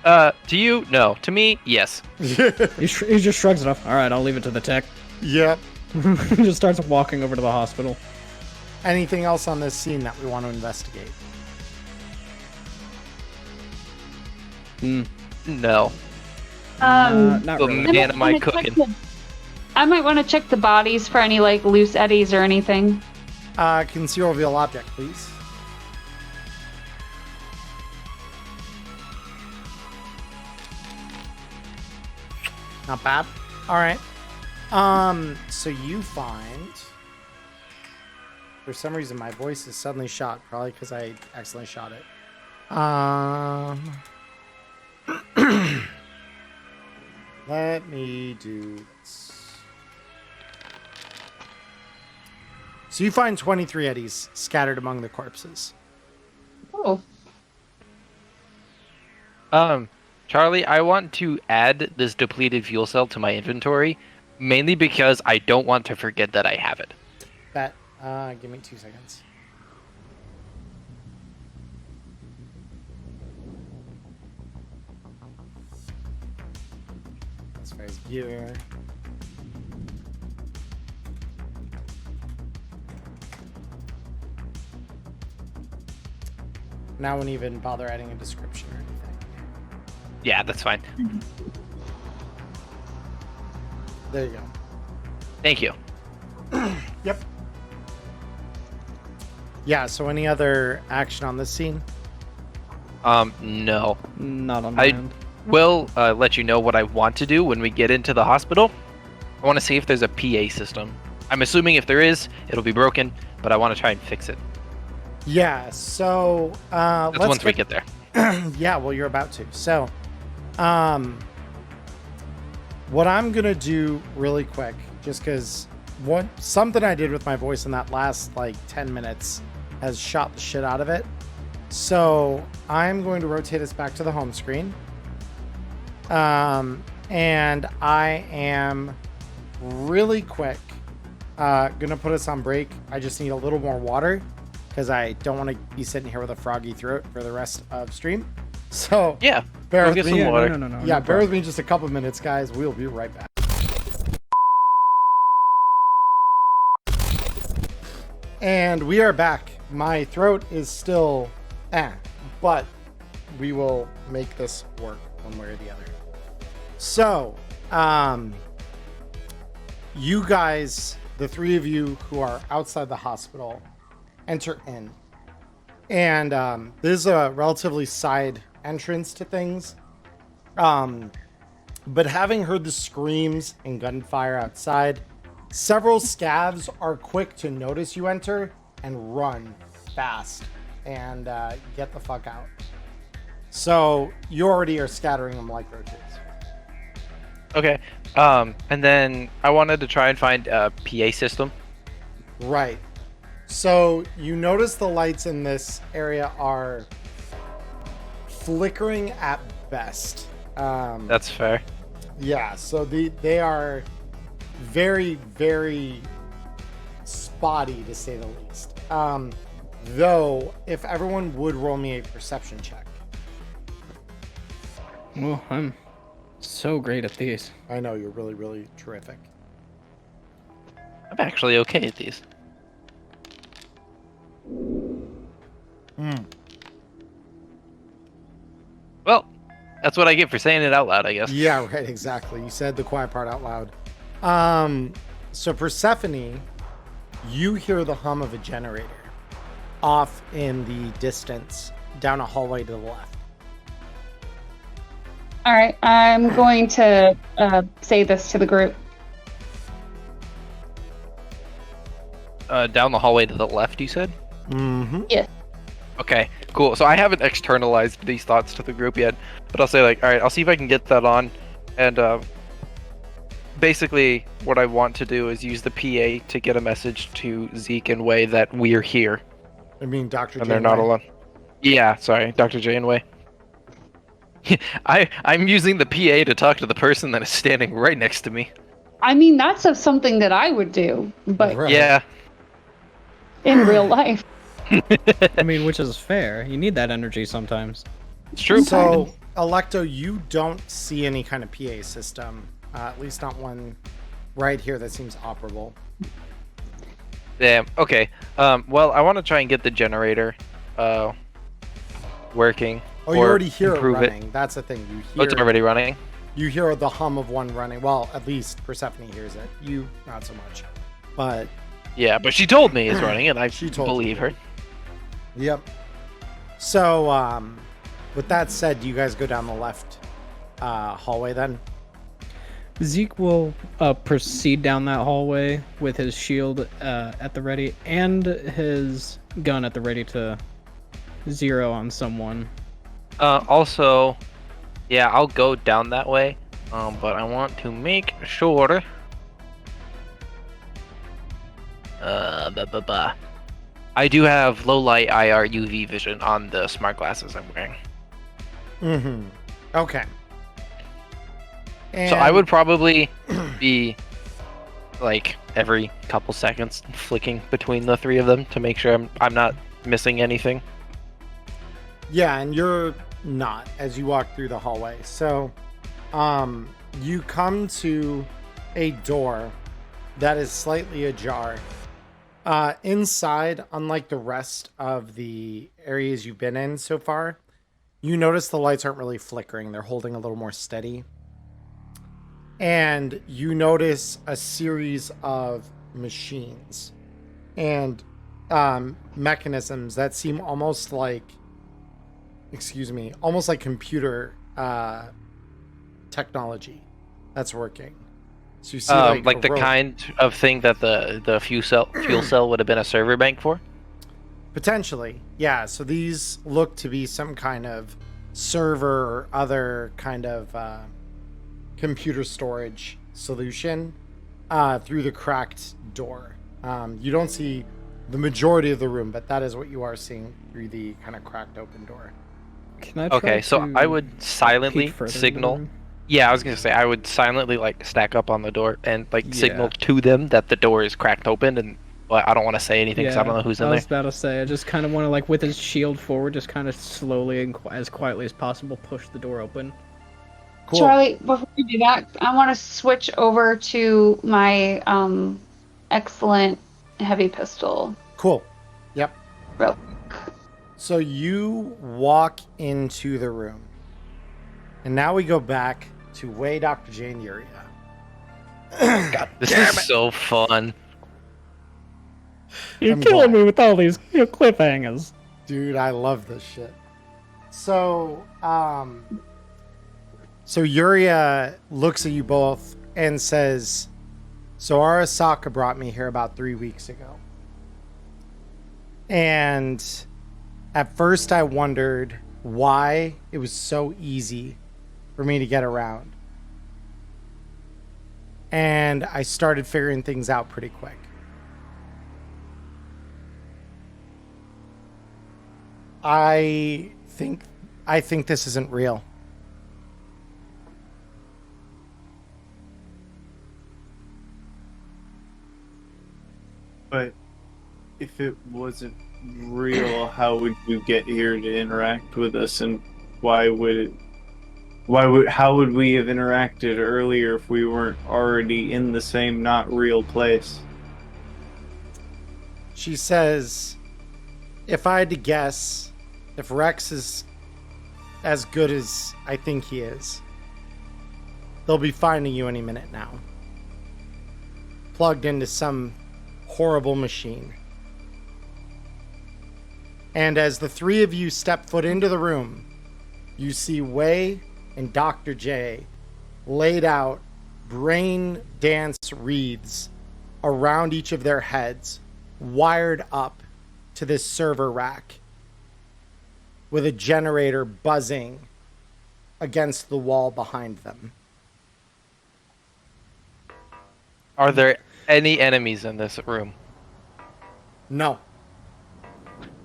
To you, no. To me, yes. He just shrugs it off. All right, I'll leave it to the tech. Yep. He just starts walking over to the hospital. Anything else on this scene that we want to investigate? No. Not But really. man, am I wanna check cooking. I might want to check the bodies for any like loose eddies or anything. Conceal reveal object, please. Not bad. All right. So you find. For some reason, my voice is suddenly shot. Probably because I accidentally shot it. Let me do this. So you find 23 eddies scattered among the corpses. Oh. Charlie, I want to add this depleted fuel cell to my inventory, mainly because I don't want to forget that I have it. Bet. Give me 2 seconds. As far as gear. Now I wouldn't even bother adding a description or anything. Yeah, that's fine. There you go. Thank you. Yep. Yeah, so any other action on this scene? No. Not on my end. Will let you know what I want to do when we get into the hospital. I want to see if there's a PA system. I'm assuming if there is, it'll be broken, but I want to try and fix it. Yeah, so That's once we get there. Yeah, well, you're about to. So, what I'm gonna do really quick, just because something I did with my voice in that last like 10 minutes has shot the shit out of it. So I'm going to rotate us back to the home screen. And I am really quick gonna put us on break. I just need a little more water because I don't want to be sitting here with a froggy throat for the rest of stream. So Yeah, bear go with get me. some water. No, Yeah, no bear with problem. me just a couple minutes, guys. We'll be right back. And we are back. My throat is still but we will make this work one way or the other. So, you guys, the three of you who are outside the hospital, enter in. And this is a relatively side entrance to things. But having heard the screams and gunfire outside, several scavs are quick to notice you enter and run fast and get the fuck out. So you already are scattering them like roaches. Okay. And then I wanted to try and find a PA system. Right. So you notice the lights in this area are flickering at best. That's fair. Yeah, so they are very, very spotty to say the least. Though, if everyone would roll me a perception check. Well, I'm so great at these. I know, you're really, really terrific. I'm actually okay at these. Well, that's what I get for saying it out loud, I guess. Yeah, right, exactly. You said the quiet part out loud. So Persephone, you hear the hum of a generator off in the distance down a hallway to the left. All right, I'm going to say this to the group. Down the hallway to the left, you said? Mm-hmm. Yes. Okay, cool. So I haven't externalized these thoughts to the group yet, but I'll say like, all right, I'll see if I can get that on. And basically what I want to do is use the PA to get a message to Zeke and Wei that we're here. I mean, Dr. And they're not alone. Yeah, sorry, Dr. Janeway. I'm using the PA to talk to the person that is standing right next to me. I mean, that's something that I would do, but Right. Yeah. in real life. I mean, which is fair. You need that energy sometimes. It's true. So, Electo, you don't see any kind of PA system, at least not one right here that seems operable. Damn. Okay. Well, I want to try and get the generator working. Oh, you or already hear it improve running. That's the thing. You Oh, it's hear already running. you hear the hum of one running. Well, at least Persephone hears it. You not so much. But Yeah, but she told me it's running, and I She told believe you. her. yep. So, with that said, do you guys go down the left hallway then? Zeke will proceed down that hallway with his shield at the ready and his gun at the ready to zero on someone. Also, yeah, I'll go down that way. But I want to make sure. I do have low light IR UV vision on the smart glasses I'm wearing. Mm-hmm. Okay. So I would probably be like every couple seconds flicking between the three of them to make sure I'm not missing anything. Yeah, and you're not as you walk through the hallway. So, you come to a door that is slightly ajar. Inside, unlike the rest of the areas you've been in so far, you notice the lights aren't really flickering. They're holding a little more steady. And you notice a series of machines and mechanisms that seem almost like computer technology that's working. So you see like the kind of thing that the fuel cell would have been a server bank for? Potentially, yeah. So these look to be some kind of server or other kind of computer storage solution through the cracked door. You don't see the majority of the room, but that is what you are seeing through the kind of cracked open door. Can I try Okay, so to I would silently peek further into the signal. room? Yeah, I was gonna say I would silently like stack up on the door and like Yeah. signal to them that the door is cracked open, and but I don't want to say anything because I don't know who's in I there. was about to say, I just kind of want to, like, with his shield forward, just kind of slowly and as quietly as possible push the door open. Cool. Charlie, before you do that, I want to switch over to my excellent heavy pistol. Cool. Yep. Real. So you walk into the room. And now we go back to Way Dr. J and Yuria. God, this is so fun. You're I'm killing glad. me with all these cliffhangers. Dude, I love this shit. So, Yuria looks at you both and says, so Arasaka brought me here about 3 weeks ago. And at first I wondered why it was so easy for me to get around. And I started figuring things out pretty quick. I think this isn't real. But if it wasn't real, how would you get here to interact with us, and how would we have interacted earlier if we weren't already in the same not real place? She says, if I had to guess, if Rex is as good as I think he is, they'll be finding you any minute now. Plugged into some horrible machine. And as the three of you step foot into the room, you see Wei and Dr. J laid out brain dance reeds around each of their heads, wired up to this server rack with a generator buzzing against the wall behind them. Are there any enemies in this room? No.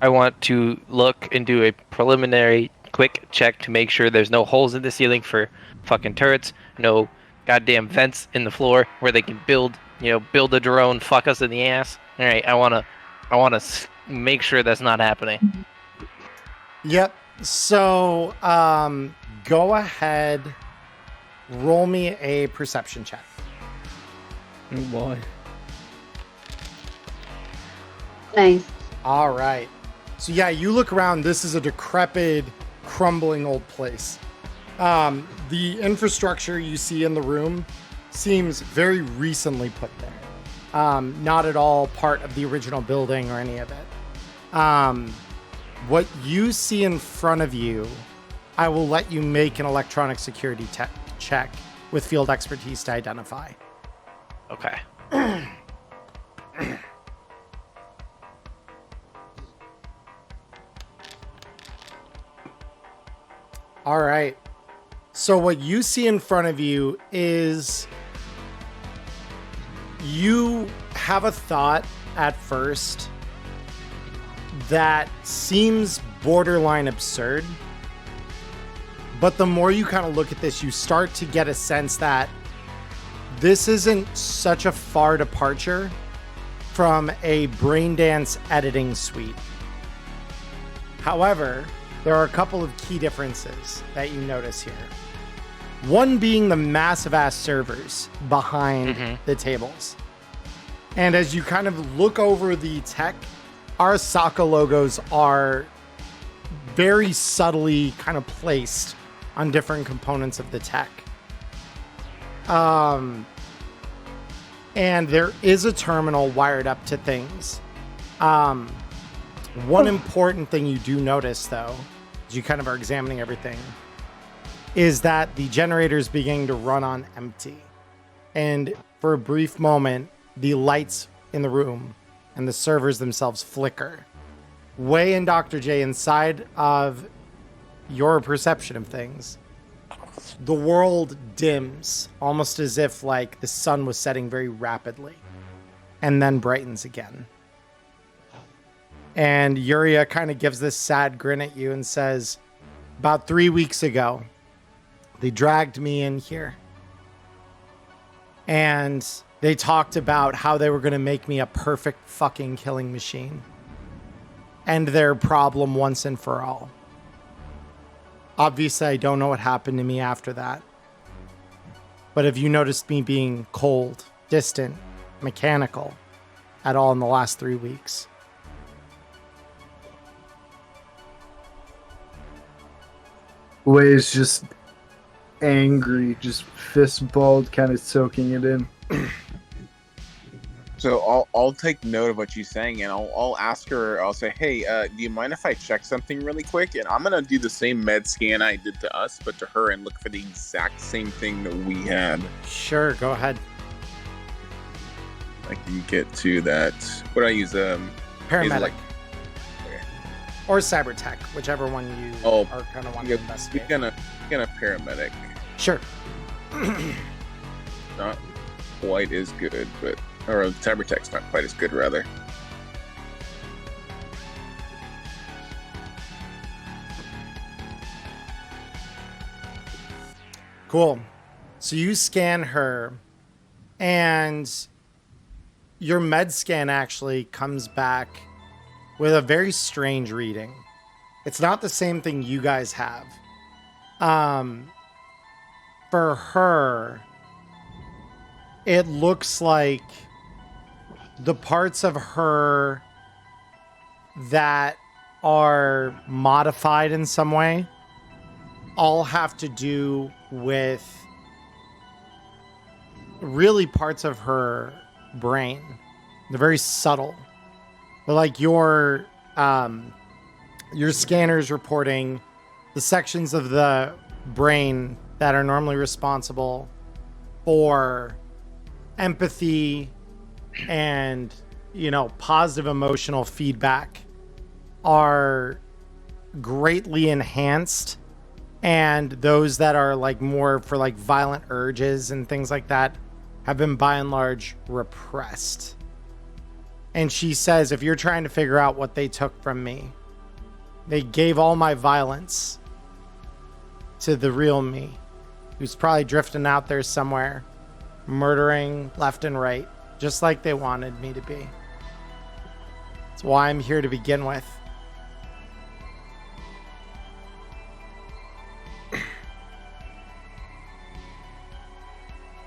I want to look and do a preliminary quick check to make sure there's no holes in the ceiling for fucking turrets, no goddamn vents in the floor where they can build a drone, fuck us in the ass. All right, I want to make sure that's not happening. Yep. So, go ahead, roll me a perception check. Oh boy. Nice. All right. So yeah, you look around. This is a decrepit crumbling old place. The infrastructure you see in the room seems very recently put there. Not at all part of the original building or any of it. What you see in front of you, I will let you make an electronic security check with field expertise to identify. Okay. All right. So what you see in front of you is you have a thought at first that seems borderline absurd. But the more you kind of look at this, you start to get a sense that this isn't such a far departure from a braindance editing suite. However, there are a couple of key differences that you notice here. One being the massive ass servers behind the tables. And as you kind of look over the tech, our Saka logos are very subtly kind of placed on different components of the tech. And there is a terminal wired up to things. One important thing you do notice, though, as you kind of are examining everything, is that the generator is beginning to run on empty. And for a brief moment, the lights in the room and the servers themselves flicker. Way in Dr. J, inside of your perception of things, the world dims, almost as if like the sun was setting very rapidly, and then brightens again. And Yuria kind of gives this sad grin at you and says, about 3 weeks ago, they dragged me in here. And they talked about how they were going to make me a perfect fucking killing machine. End their problem once and for all. Obviously, I don't know what happened to me after that. But have you noticed me being cold, distant, mechanical at all in the last 3 weeks? Way's just angry, just fist balled, kind of soaking it in. So I'll take note of what she's saying, and I'll ask her. I'll say, "Hey, do you mind if I check something really quick?" And I'm gonna do the same med scan I did to us, but to her, and look for the exact same thing that we had. Sure, go ahead. I can get to that. What do I use? Paramedic. Or Cybertech, whichever one you are kind of wanting to investigate. We're gonna paramedic. Sure. Not quite as good, but or Cybertech's not quite as good, rather. Cool. So you scan her, and your med scan actually comes back with a very strange reading. It's not the same thing you guys have. For her, it looks like the parts of her that are modified in some way all have to do with really parts of her brain. They're very subtle. But like your scanner's reporting the sections of the brain that are normally responsible for empathy and, positive emotional feedback are greatly enhanced. And those that are like more for like violent urges and things like that have been by and large repressed. And she says, if you're trying to figure out what they took from me, they gave all my violence to the real me, who's probably drifting out there somewhere, murdering left and right, just like they wanted me to be. That's why I'm here to begin with.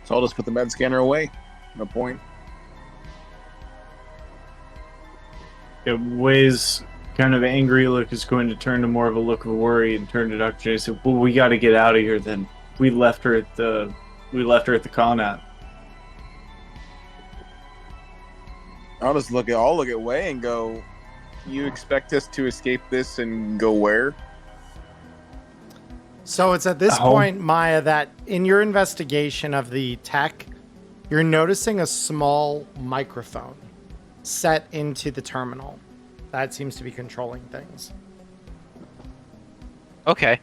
So I'll just put the med scanner away. No point. It weighs kind of angry look is going to turn to more of a look of worry and turn to Dr. J and say, well, we got to get out of here then. We left her at the Conat. I'll look at Way and go, you expect us to escape this and go where? So it's at this point, Maya, that in your investigation of the tech, you're noticing a small microphone set into the terminal. That seems to be controlling things. Okay.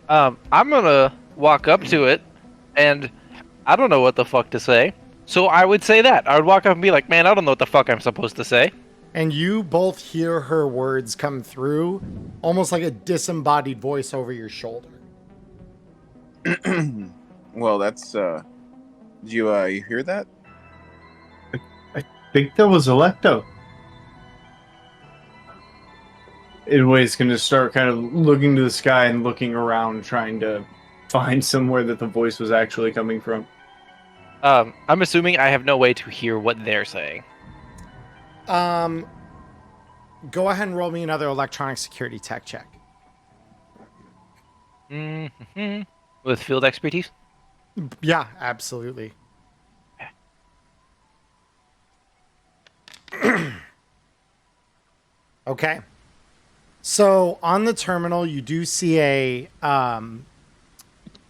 I'm gonna walk up to it, and I don't know what the fuck to say. So I would say that. I would walk up and be like, man, I don't know what the fuck I'm supposed to say. And you both hear her words come through, almost like a disembodied voice over your shoulder. Well, that's, did you hear that? I think that was Electo. Anyway's going to start kind of looking to the sky and looking around, trying to find somewhere that the voice was actually coming from. I'm assuming I have no way to hear what they're saying. Go ahead and roll me another electronic security tech check. Mm-hmm. With field expertise? Yeah, absolutely. Okay. So on the terminal, you do see a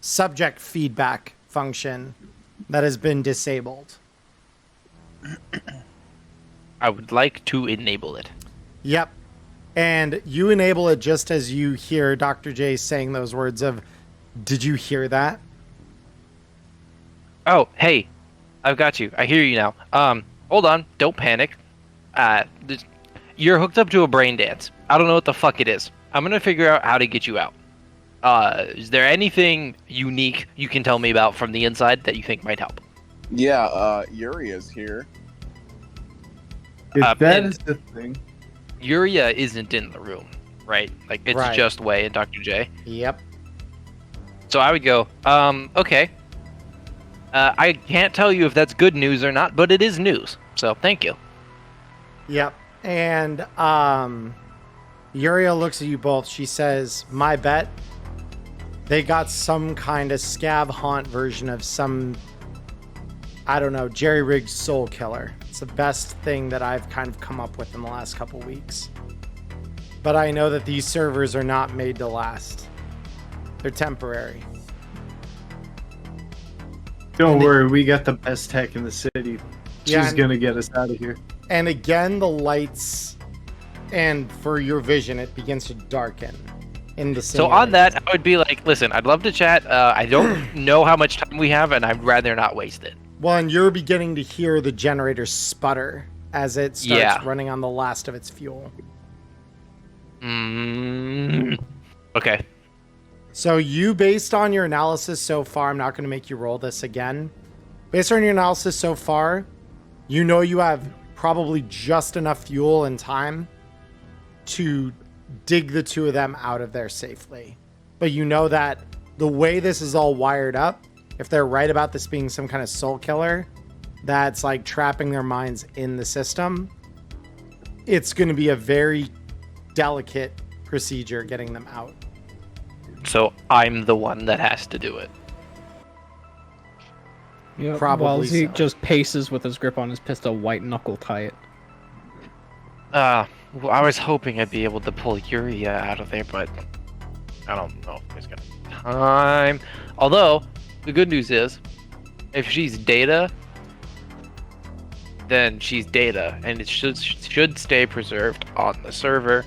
subject feedback function that has been disabled. I would like to enable it. Yep. And you enable it just as you hear Dr. J saying those words of, did you hear that? Oh, hey. I've got you. I hear you now. Hold on. Don't panic. You're hooked up to a brain dance. I don't know what the fuck it is. I'm gonna figure out how to get you out. Is there anything unique you can tell me about from the inside that you think might help? Yeah, Uria's here. If that is the thing. Uria isn't in the room, right? Like, it's Right. just Way and Dr. J. Yep. So I would go, okay. I can't tell you if that's good news or not, but it is news. So thank you. Yep. And Uriel looks at you both. She says, my bet, they got some kind of scav haunt version of some, I don't know, jerry-rigged soul killer. It's the best thing that I've kind of come up with in the last couple weeks. But I know that these servers are not made to last. They're temporary. Don't worry, we got the best tech in the city. Yeah, She's gonna get us out of here. And again, the lights, and for your vision, it begins to darken in the So on simulation. that, I would be like, listen, I'd love to chat. I don't know how much time we have, and I'd rather not waste it. Well, and you're beginning to hear the generator sputter as it starts Yeah. running on the last of its fuel. Okay. So you, based on your analysis so far, I'm not going to make you roll this again. Based on your analysis so far, you know you have probably just enough fuel and time to dig the two of them out of there safely. But you know that the way this is all wired up, if they're right about this being some kind of soul killer that's like trapping their minds in the system, it's going to be a very delicate procedure getting them out. So I'm the one that has to do it. Yep, Probably while he so. just paces with his grip on his pistol, white knuckle tight. Well, I was hoping I'd be able to pull Uria out of there, but I don't know if there's gonna be time. Although, the good news is, if she's Data, then she's Data, and it should stay preserved on the server,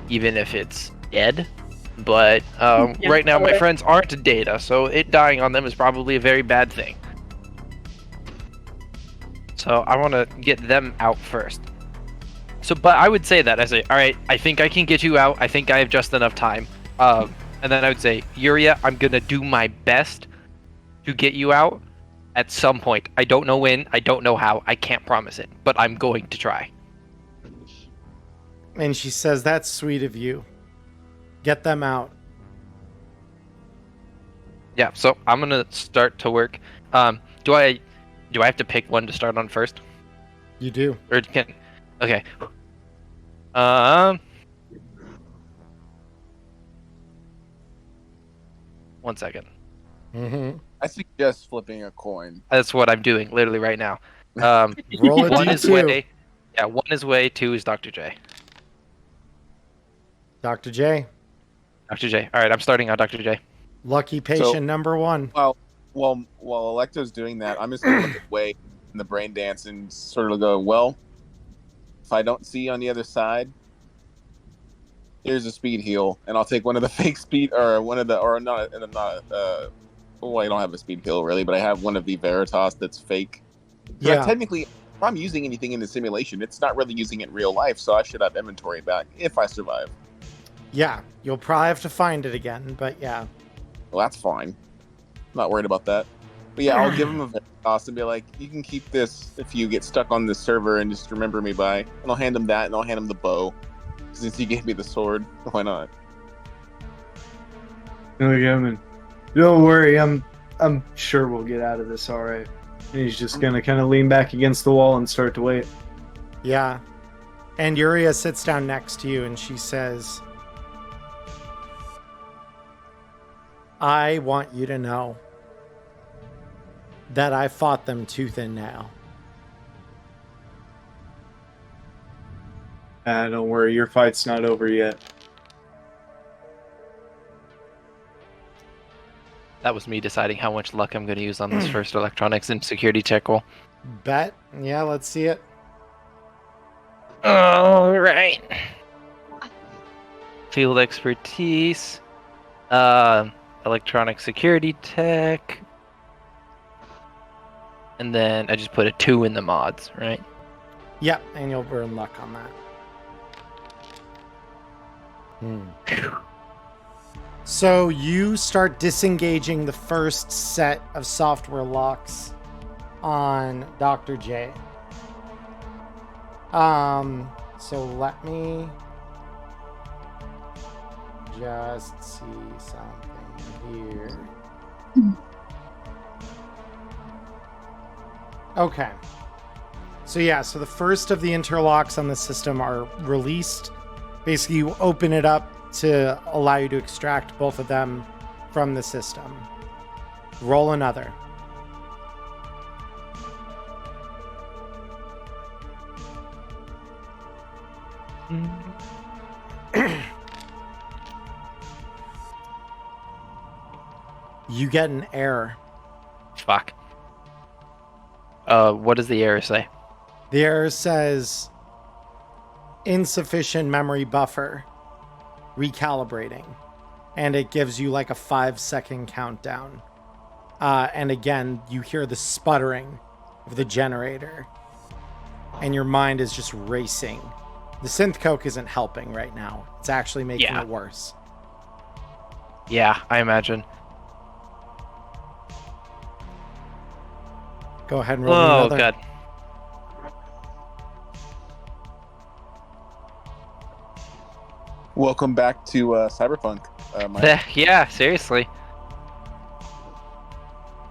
even if it's dead. But right now, my friends aren't Data, so it dying on them is probably a very bad thing. So I want to get them out first. So, but I would say that I say, all right, I think I can get you out. I think I have just enough time. And then I would say, Uria, I'm gonna do my best to get you out at some point. I don't know when. I don't know how. I can't promise it, but I'm going to try. And she says, that's sweet of you. Get them out. Yeah. So I'm gonna start to work. Do I have to pick one to start on first? You do. Or can? Okay. 1 second. Mm-hmm. I suggest flipping a coin. That's what I'm doing literally right now. Roll a One is D2. way. Yeah, 1 is way. 2 is Dr. J. Dr. J. Dr. J. All right, I'm starting on Dr. J. Lucky patient number 1. While Electo's doing that, I'm just gonna look at Way in the brain dance and sort of go, well, if I don't see you on the other side, here's a speed heal, and I'll take one of the fake speed, or one of the, or not, and I'm not. Well, I don't have a speed heal really, but I have one of the Veritas that's fake. So technically, if I'm using anything in the simulation, it's not really using it in real life, so I should have inventory back if I survive. Yeah, you'll probably have to find it again, but yeah. Well, that's fine. Not worried about that. But yeah, I'll give him a Veritas and be like, you can keep this if you get stuck on this server and just remember me by. And I'll hand him that, and I'll hand him the bow. Since he gave me the sword, why not? Don't worry, I'm sure we'll get out of this all right. And he's just gonna kind of lean back against the wall and start to wait. Yeah. And Yuria sits down next to you and she says, I want you to know that I fought them tooth and nail. Don't worry, your fight's not over yet. That was me deciding how much luck I'm going to use on this first electronics and security check roll. Bet. Yeah, let's see it. All right. Field expertise. Electronic security tech. And then I just put a 2 in the mods, right? Yep, and you'll burn luck on that. So you start disengaging the first set of software locks on Dr. J. So let me just see something here. Okay. So the first of the interlocks on the system are released. Basically, you open it up to allow you to extract both of them from the system. Roll another. You get an error. Fuck. What does the error say? The error says insufficient memory buffer, recalibrating, and it gives you like a 5-second countdown. And again, you hear the sputtering of the generator, and your mind is just racing. The synth coke isn't helping right now. It's actually making it worse. Yeah, I imagine. Go ahead and roll another. Oh, God. Welcome back to Cyberpunk. Yeah, seriously.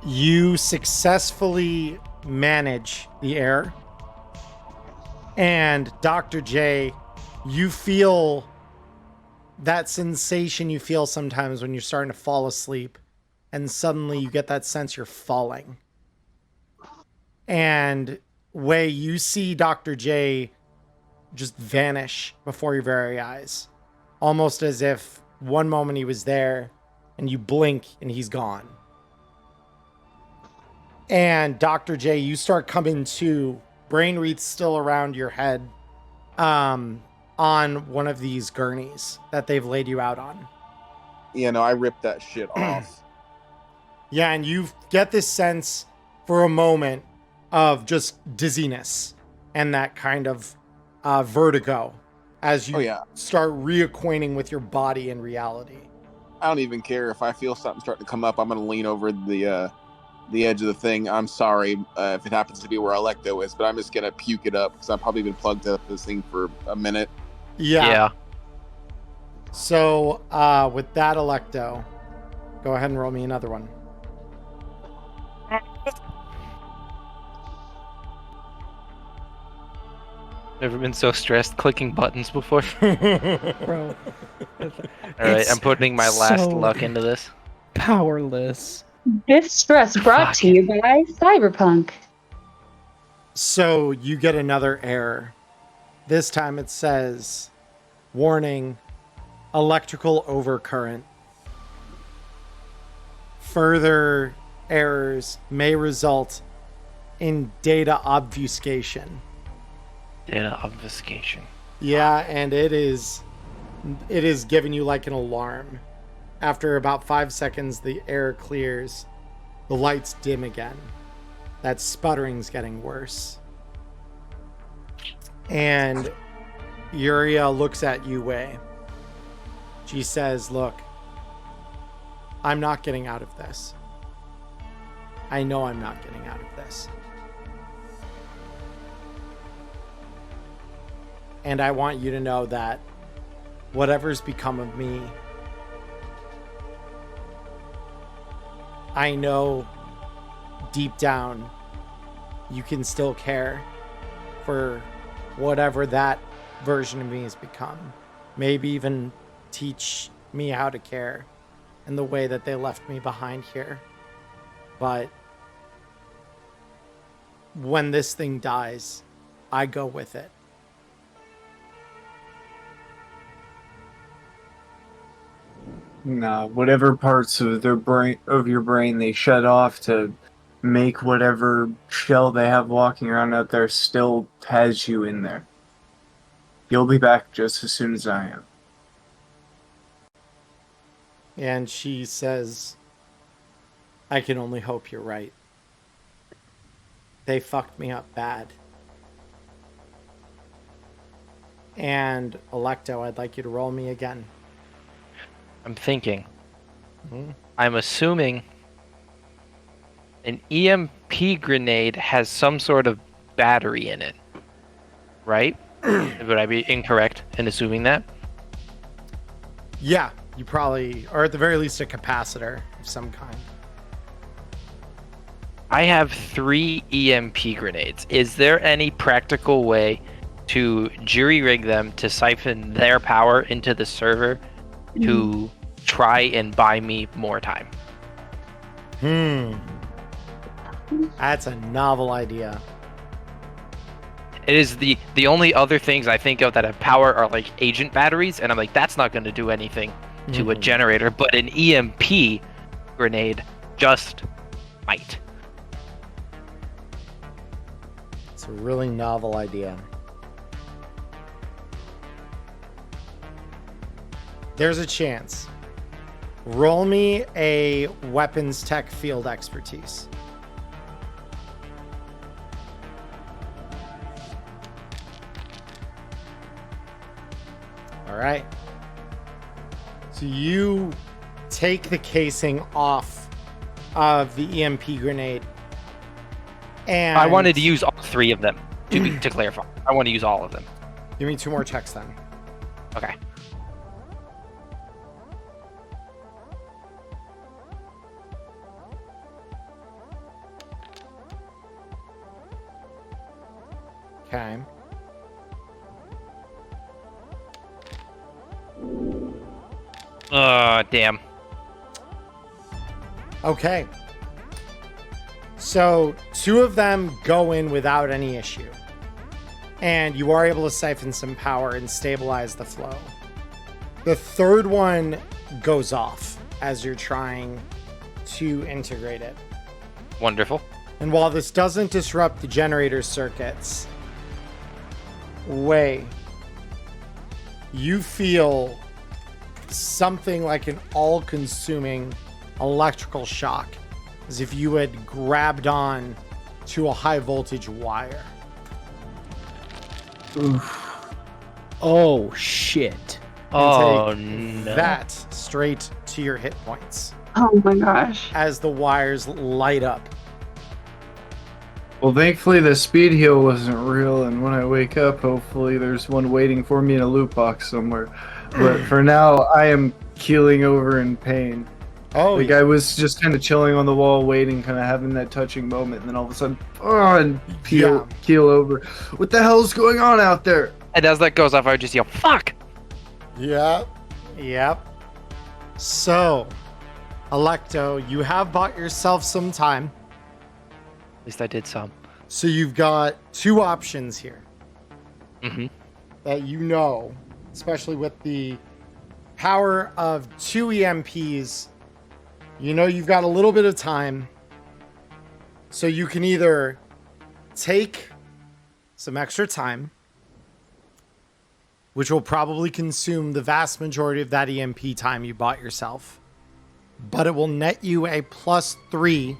You successfully manage the error. And Dr. J, you feel that sensation you feel sometimes when you're starting to fall asleep. And suddenly you get that sense you're falling. And Wei, you see Dr. J just vanish before your very eyes. Almost as if one moment he was there and you blink and he's gone. And Dr. J, you start coming to, brain wreaths still around your head, on one of these gurneys that they've laid you out on. Yeah, no, I ripped that shit off. Yeah, and you get this sense for a moment of just dizziness and that kind of vertigo as you start reacquainting with your body and reality. I don't even care if I feel something starting to come up. I'm going to lean over the edge of the thing. I'm sorry if it happens to be where Electo is, but I'm just going to puke it up because I've probably been plugged up this thing for a minute. Yeah. So with that, Electo, go ahead and roll me another one. Never been so stressed clicking buttons before. Bro. Alright, I'm putting my last luck into this. Powerless. This stress brought to you by Cyberpunk. So you get another error. This time it says, warning, electrical overcurrent. Further errors may result in data obfuscation. Data obfuscation. Yeah, and it is giving you like an alarm. After about 5 seconds, the error clears. The lights dim again. That sputtering's getting worse. And Yuria looks at Yue. She says, look, I'm not getting out of this. I know I'm not getting out of this. And I want you to know that whatever's become of me, I know deep down you can still care for whatever that version of me has become. Maybe even teach me how to care in the way that they left me behind here. But when this thing dies, I go with it. Nah, whatever parts of their your brain they shut off to make whatever shell they have walking around out there still has you in there. You'll be back just as soon as I am. And she says, I can only hope you're right. They fucked me up bad. And Electo, I'd like you to roll me again. I'm thinking. I'm assuming an EMP grenade has some sort of battery in it. Right? Would I be incorrect in assuming that? Yeah, you probably, or at the very least a capacitor of some kind. I have 3 EMP grenades. Is there any practical way to jury-rig them to siphon their power into the server to try and buy me more time? That's a novel idea. It is the only other things I think of that have power are like agent batteries, and I'm like, that's not going to do anything to a generator, but an EMP grenade just might. It's a really novel idea. There's a chance. Roll me a weapons tech field expertise. All right. So you take the casing off of the EMP grenade. And I wanted to use all 3 of them, to clarify. I want to use all of them. Give me 2 more checks then. Okay. Okay. Damn. Okay. So 2 of them go in without any issue. And you are able to siphon some power and stabilize the flow. The 3rd one goes off as you're trying to integrate it. Wonderful. And while this doesn't disrupt the generator circuits, you feel something like an all-consuming electrical shock, as if you had grabbed on to a high voltage wire. Oof. Oh shit. Oh no. That straight to your hit points Oh my gosh. as the wires light up. Well, thankfully the speed heal wasn't real, and when I wake up, hopefully there's one waiting for me in a loot box somewhere. But for now, I am keeling over in pain. Oh, Like, I was just kind of chilling on the wall, waiting, kind of having that touching moment, and then all of a sudden, and keel over. What the hell's going on out there? And as that goes off, I would just yell, fuck! Yep. So, Electo, you have bought yourself some time. At least I did some. So you've got two options here. Mm-hmm. That you know, especially with the power of 2 EMPs, you know you've got a little bit of time. So you can either take some extra time, which will probably consume the vast majority of that EMP time you bought yourself, but it will net you a +3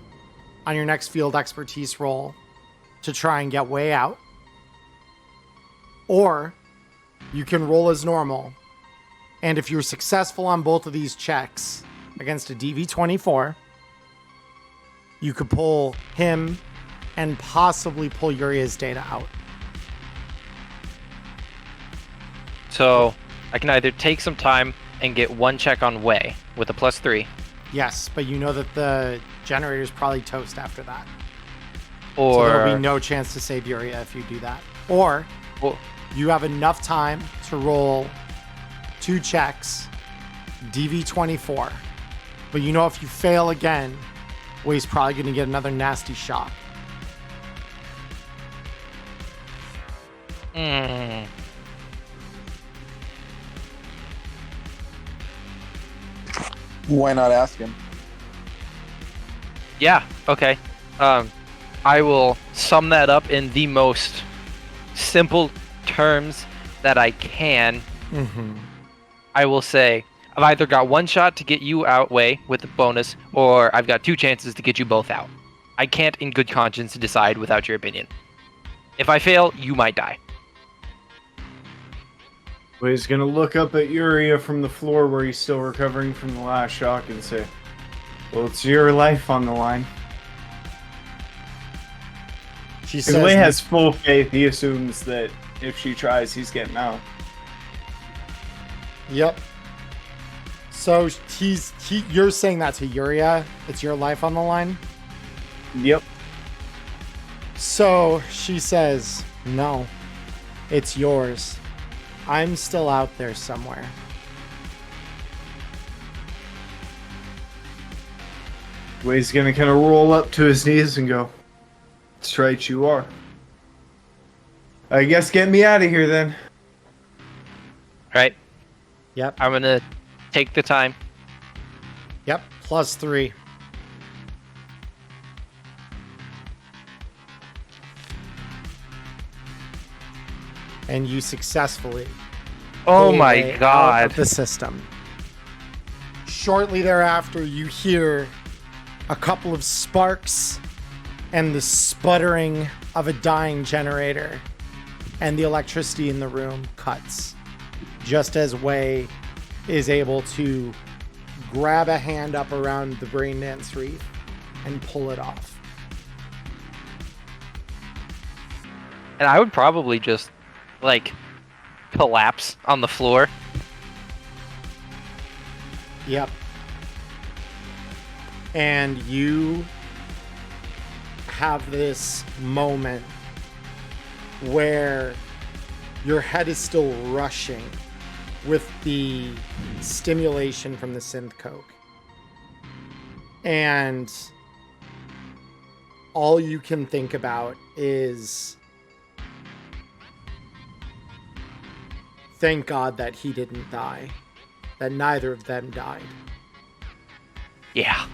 on your next field expertise roll to try and get way out. Or you can roll as normal, and if you're successful on both of these checks against a DV24, you could pull him and possibly pull Uria's data out. So I can either take some time and get one check on way with a +3. Yes, but you know that the generator's probably toast after that. Or so there'll be no chance to save Uria if you do that. Or you have enough time to roll 2 checks, DV24. But you know if you fail again, well, he's probably going to get another nasty shock. Why not ask him? Yeah, okay. I will sum that up in the most simple terms that I can. Mm-hmm. I will say, I've either got one shot to get you out way with the bonus, or I've got 2 chances to get you both out. I can't in good conscience decide without your opinion. If I fail, you might die. Well, he's gonna look up at Uria from the floor where he's still recovering from the last shock and say, well, it's your life on the line. She says, Way has full faith. He assumes that if she tries, he's getting out. Yep. So you're saying that to Uria? It's your life on the line? Yep. So she says, no, it's yours. I'm still out there somewhere. Well, he's gonna kind of roll up to his knees and go, that's right, you are. I guess get me out of here then. Right? Yep. I'm gonna take the time. Yep. +3. And you successfully Oh pull my Ray out god. of the system. Shortly thereafter, you hear a couple of sparks and the sputtering of a dying generator, and the electricity in the room cuts just as Wei is able to grab a hand up around the brain dance wreath and pull it off. And I would probably just, like, collapse on the floor. Yep. And you have this moment where your head is still rushing with the stimulation from the synth coke. And all you can think about is, thank God that he didn't die. That neither of them died. Yeah.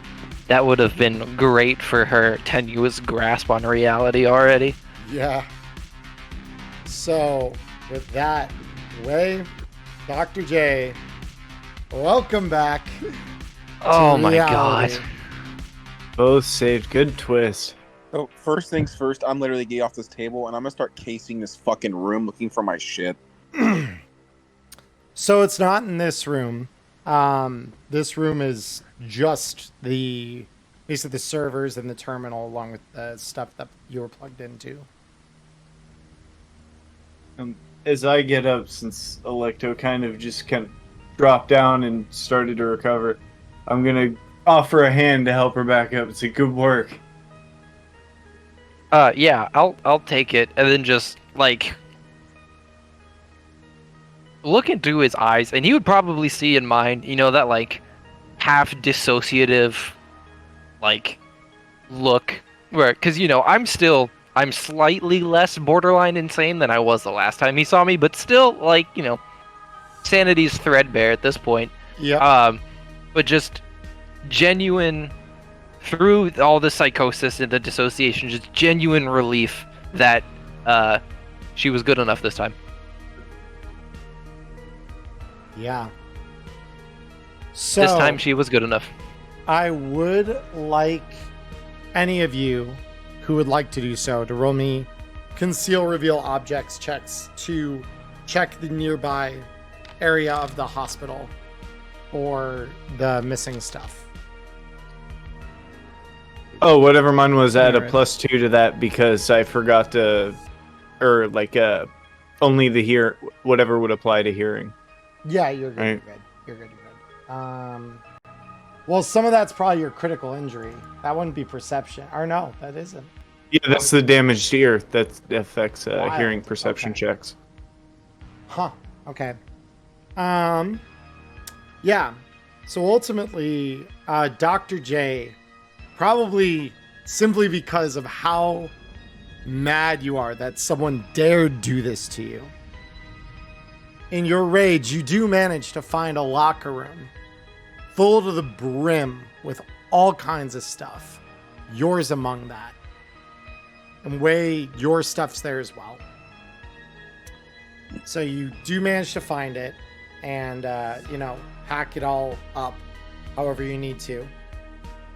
That would have been great for her tenuous grasp on reality already. Yeah. So, with that, Wei, Dr. J, welcome back. Oh to my reality. god. Both saved. Good twist. So first things first, I'm literally getting off this table and I'm gonna start casing this fucking room looking for my shit. So it's not in this room. This room is just basically the servers and the terminal along with the stuff that you were plugged into. As I get up, since Electo kind of dropped down and started to recover, I'm gonna offer a hand to help her back up. It's a good work. Yeah, I'll take it and then just like look into his eyes, and he would probably see in mine, you know, that like half dissociative, like, look, where, because, you know, I'm slightly less borderline insane than I was the last time he saw me, but still, like, you know, sanity's threadbare at this point. Yeah. But just genuine, through all the psychosis and the dissociation, just genuine relief that she was good enough this time. Yeah. So This time she was good enough. I would like any of you who would like to do so to roll me conceal reveal objects checks to check the nearby area of the hospital for the missing stuff. Oh, whatever mine was, add a Alright. +2 to that because I forgot to, or like only the whatever would apply to hearing. Yeah, you're good. Right. You're good. You're good. Well, some of that's probably your critical injury. That wouldn't be perception. Or no, that isn't. Yeah, that's the damaged ear that affects Wild. hearing perception Okay. checks. Huh. Okay. Yeah. So ultimately, Dr. J, probably simply because of how mad you are that someone dared do this to you. In your rage, you do manage to find a locker room full to the brim with all kinds of stuff. Yours among that. And Way, your stuff's there as well. So you do manage to find it and, pack it all up however you need to.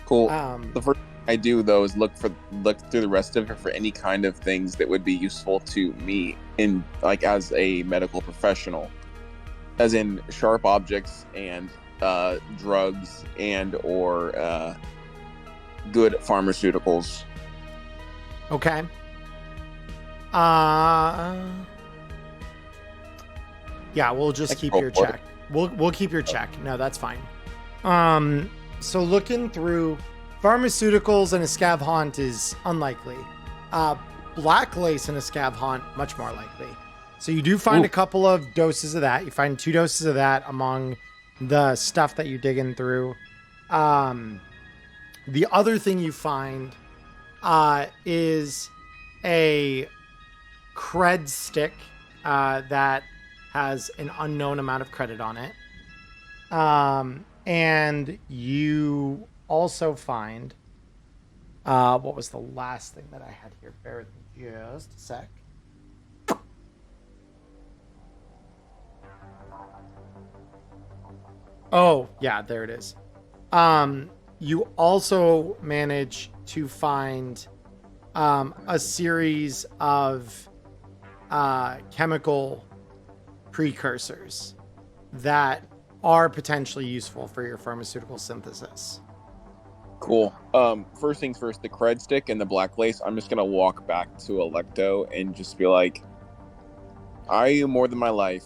Cool. The first thing I do though is look through the rest of it for any kind of things that would be useful to me in as a medical professional, as in sharp objects and drugs and or good pharmaceuticals. Okay. Yeah, we'll just keep your check. We'll keep your check. No, that's fine. So looking through pharmaceuticals and a scav haunt is unlikely. Black lace and a scav haunt, much more likely. So you do find a couple of doses of that. You find 2 doses of that among the stuff that you're digging through. The other thing you find is a cred stick that has an unknown amount of credit on it. And you also find what was the last thing that I had here? Bear with me just a sec. Oh, yeah, there it is. You also manage to find a series of chemical precursors that are potentially useful for your pharmaceutical synthesis. Cool. First things first, the cred stick and the black lace. I'm just gonna walk back to Electo and just be like, I owe you more than my life.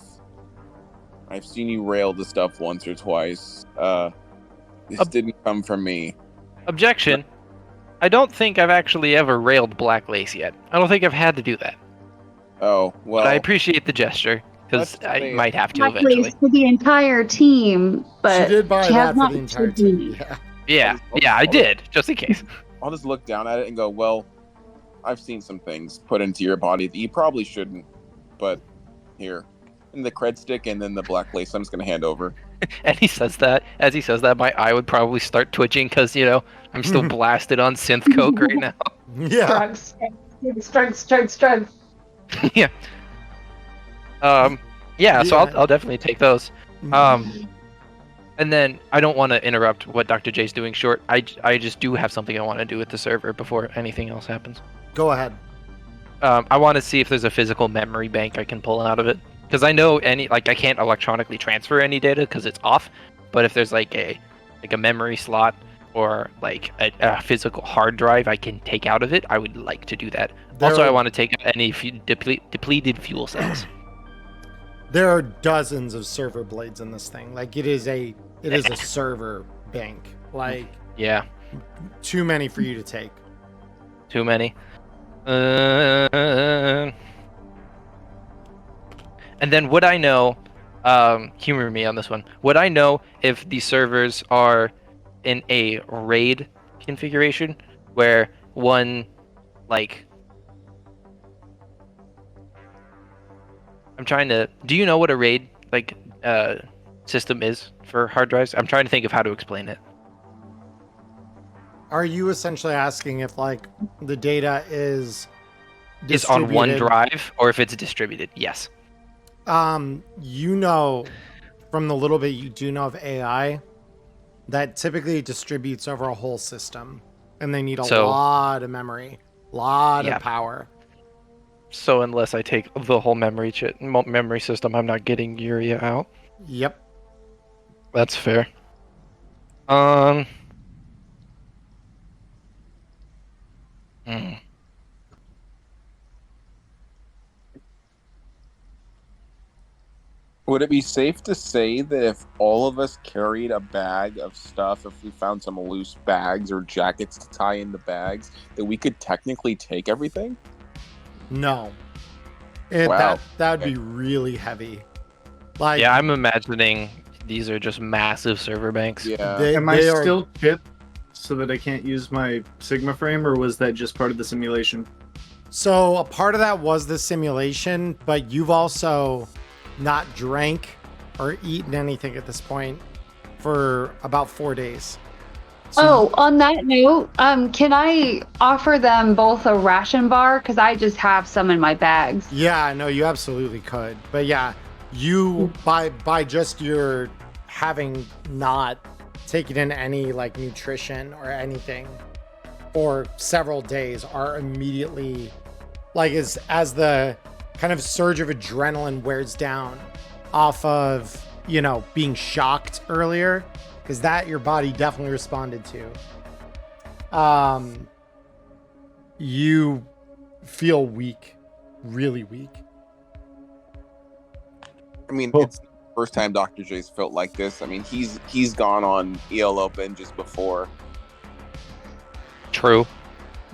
I've seen you rail the stuff once or twice. This didn't come from me. Objection. I don't think I've actually ever railed black lace yet. I don't think I've had to do that. Oh, well. But I appreciate the gesture, because Let's I say- might have to Black eventually. lace for the entire team, but She did buy she that has for not the entire told me. team. Yeah. Yeah, I did, just in case. I'll just look down at it and go, well, I've seen some things put into your body that you probably shouldn't, but here. And the cred stick and then the black lace I'm just going to hand over. And as he says that, my eye would probably start twitching because, I'm still blasted on synth coke right now. Yeah. Drugs. Drugs. Yeah. So I'll definitely take those. And then I don't want to interrupt what Dr. J's doing short. I just do have something I want to do with the server before anything else happens. Go ahead. I want to see if there's a physical memory bank I can pull out of it. Because I know I can't electronically transfer any data because it's off. But if there's a memory slot or a physical hard drive I can take out of it, I would like to do that. I want to take out any depleted fuel cells. There are dozens of server blades in this thing. It is a server bank. Yeah. Too many for you to take. Too many. And then would I know humor me on this one. Would I know if the servers are in a raid configuration where one, like, I'm trying to. Do you know what a raid system is for hard drives? I'm trying to think of how to explain it. Are you essentially asking if like the data is On one distributed? drive or if it's distributed? Yes. You know, from the little bit you do know of AI, that typically distributes over a whole system, and they need a lot of memory, lot of power. So unless I take the whole memory system, I'm not getting Uria out. Yep. That's fair. Would it be safe to say that if all of us carried a bag of stuff, if we found some loose bags or jackets to tie in the bags, that we could technically take everything? No. Wow. That would be really heavy. Like, yeah, I'm imagining these are just massive server banks. Yeah. Am I still chipped so that I can't use my Sigma frame, or was that just part of the simulation? So a part of that was the simulation, but you've also not drank or eaten anything at this point for about 4 days. So, on that note, can I offer them both a ration bar? Because I just have some in my bags. Yeah, no, you absolutely could. But yeah, you by just your having not taken in any like nutrition or anything for several days are immediately like as the kind of surge of adrenaline wears down off of, you know, being shocked earlier, because that your body definitely responded to. You feel weak, really weak. I mean, it's the first time Dr. J's felt like this. I mean, he's gone on ELO binges before. True.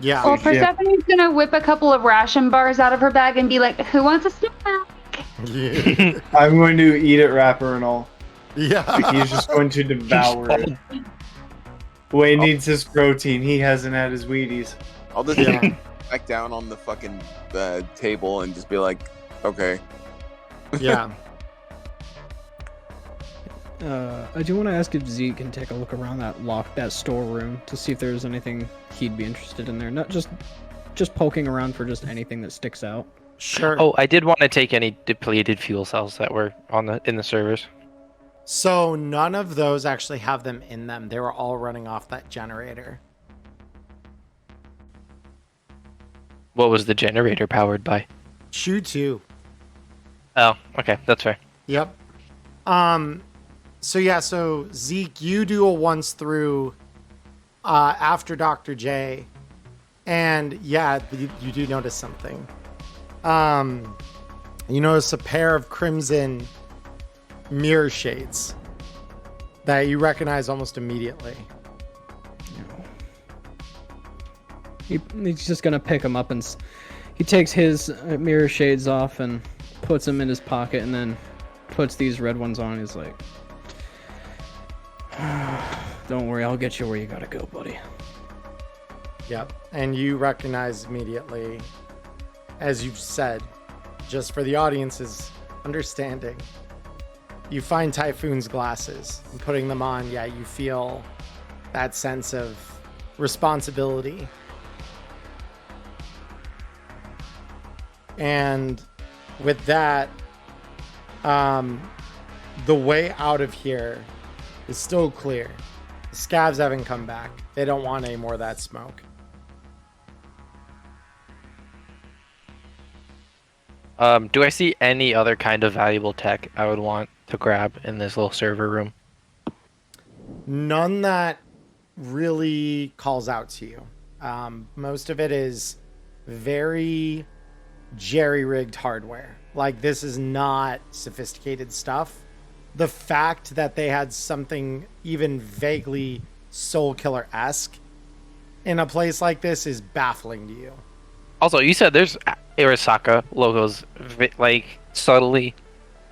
Yeah. Well, Persephone's gonna whip a couple of ration bars out of her bag and be like, "Who wants a snack?" Yeah. I'm going to eat it, wrapper and all. Yeah. He's just going to devour it. Wayne needs his protein. He hasn't had his Wheaties. I'll just get back down on the fucking table and just be like, okay. Yeah. I do want to ask if Zeke can take a look around that storeroom to see if there's anything he'd be interested in there. Not just poking around for just anything that sticks out. Sure. Oh, I did want to take any depleted fuel cells that were in the servers. So none of those actually have them in them. They were all running off that generator. What was the generator powered by? Chew 2. Oh, okay, that's fair. Yep. So Zeke, you do a once through after Dr. J, and yeah, you do notice something. You notice a pair of crimson mirror shades that you recognize almost immediately. He's just gonna pick them up and he takes his mirror shades off and puts them in his pocket, and then puts these red ones on. He's like, "Don't worry, I'll get you where you gotta go, buddy." Yep. And you recognize immediately, as you've said, just for the audience's understanding, you find Typhoon's glasses, and putting them on, yeah, you feel that sense of responsibility. And with that, the way out of here is still clear. The scavs haven't come back. They don't want any more of that smoke. Do I see any other kind of valuable tech I would want to grab in this little server room? None that really calls out to you. Most of it is very jerry-rigged hardware. Like, this is not sophisticated stuff. The fact that they had something even vaguely Soul Killer-esque in a place like this is baffling to you. Also, you said there's Arasaka logos like subtly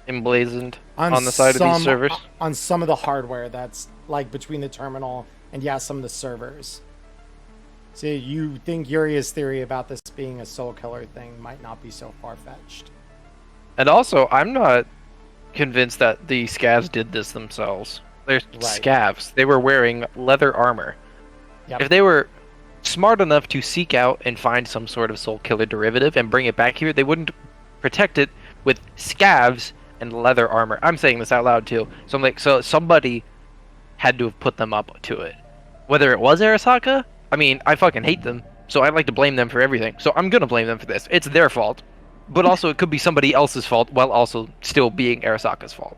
emblazoned on the side of these servers? On some of the hardware that's like between the terminal and some of the servers. So you think Yuria's theory about this being a soul killer thing might not be so far-fetched. And also, I'm not convinced that the scavs did this themselves. They're scavs. They were wearing leather armor. Yep. If they were smart enough to seek out and find some sort of soul killer derivative and bring it back here, they wouldn't protect it with scavs and leather armor. I'm saying this out loud too. So I'm like, so somebody had to have put them up to it. Whether it was Arasaka, I mean, I fucking hate them, so I'd like to blame them for everything. So I'm gonna blame them for this. It's their fault. But also it could be somebody else's fault while also still being Arasaka's fault.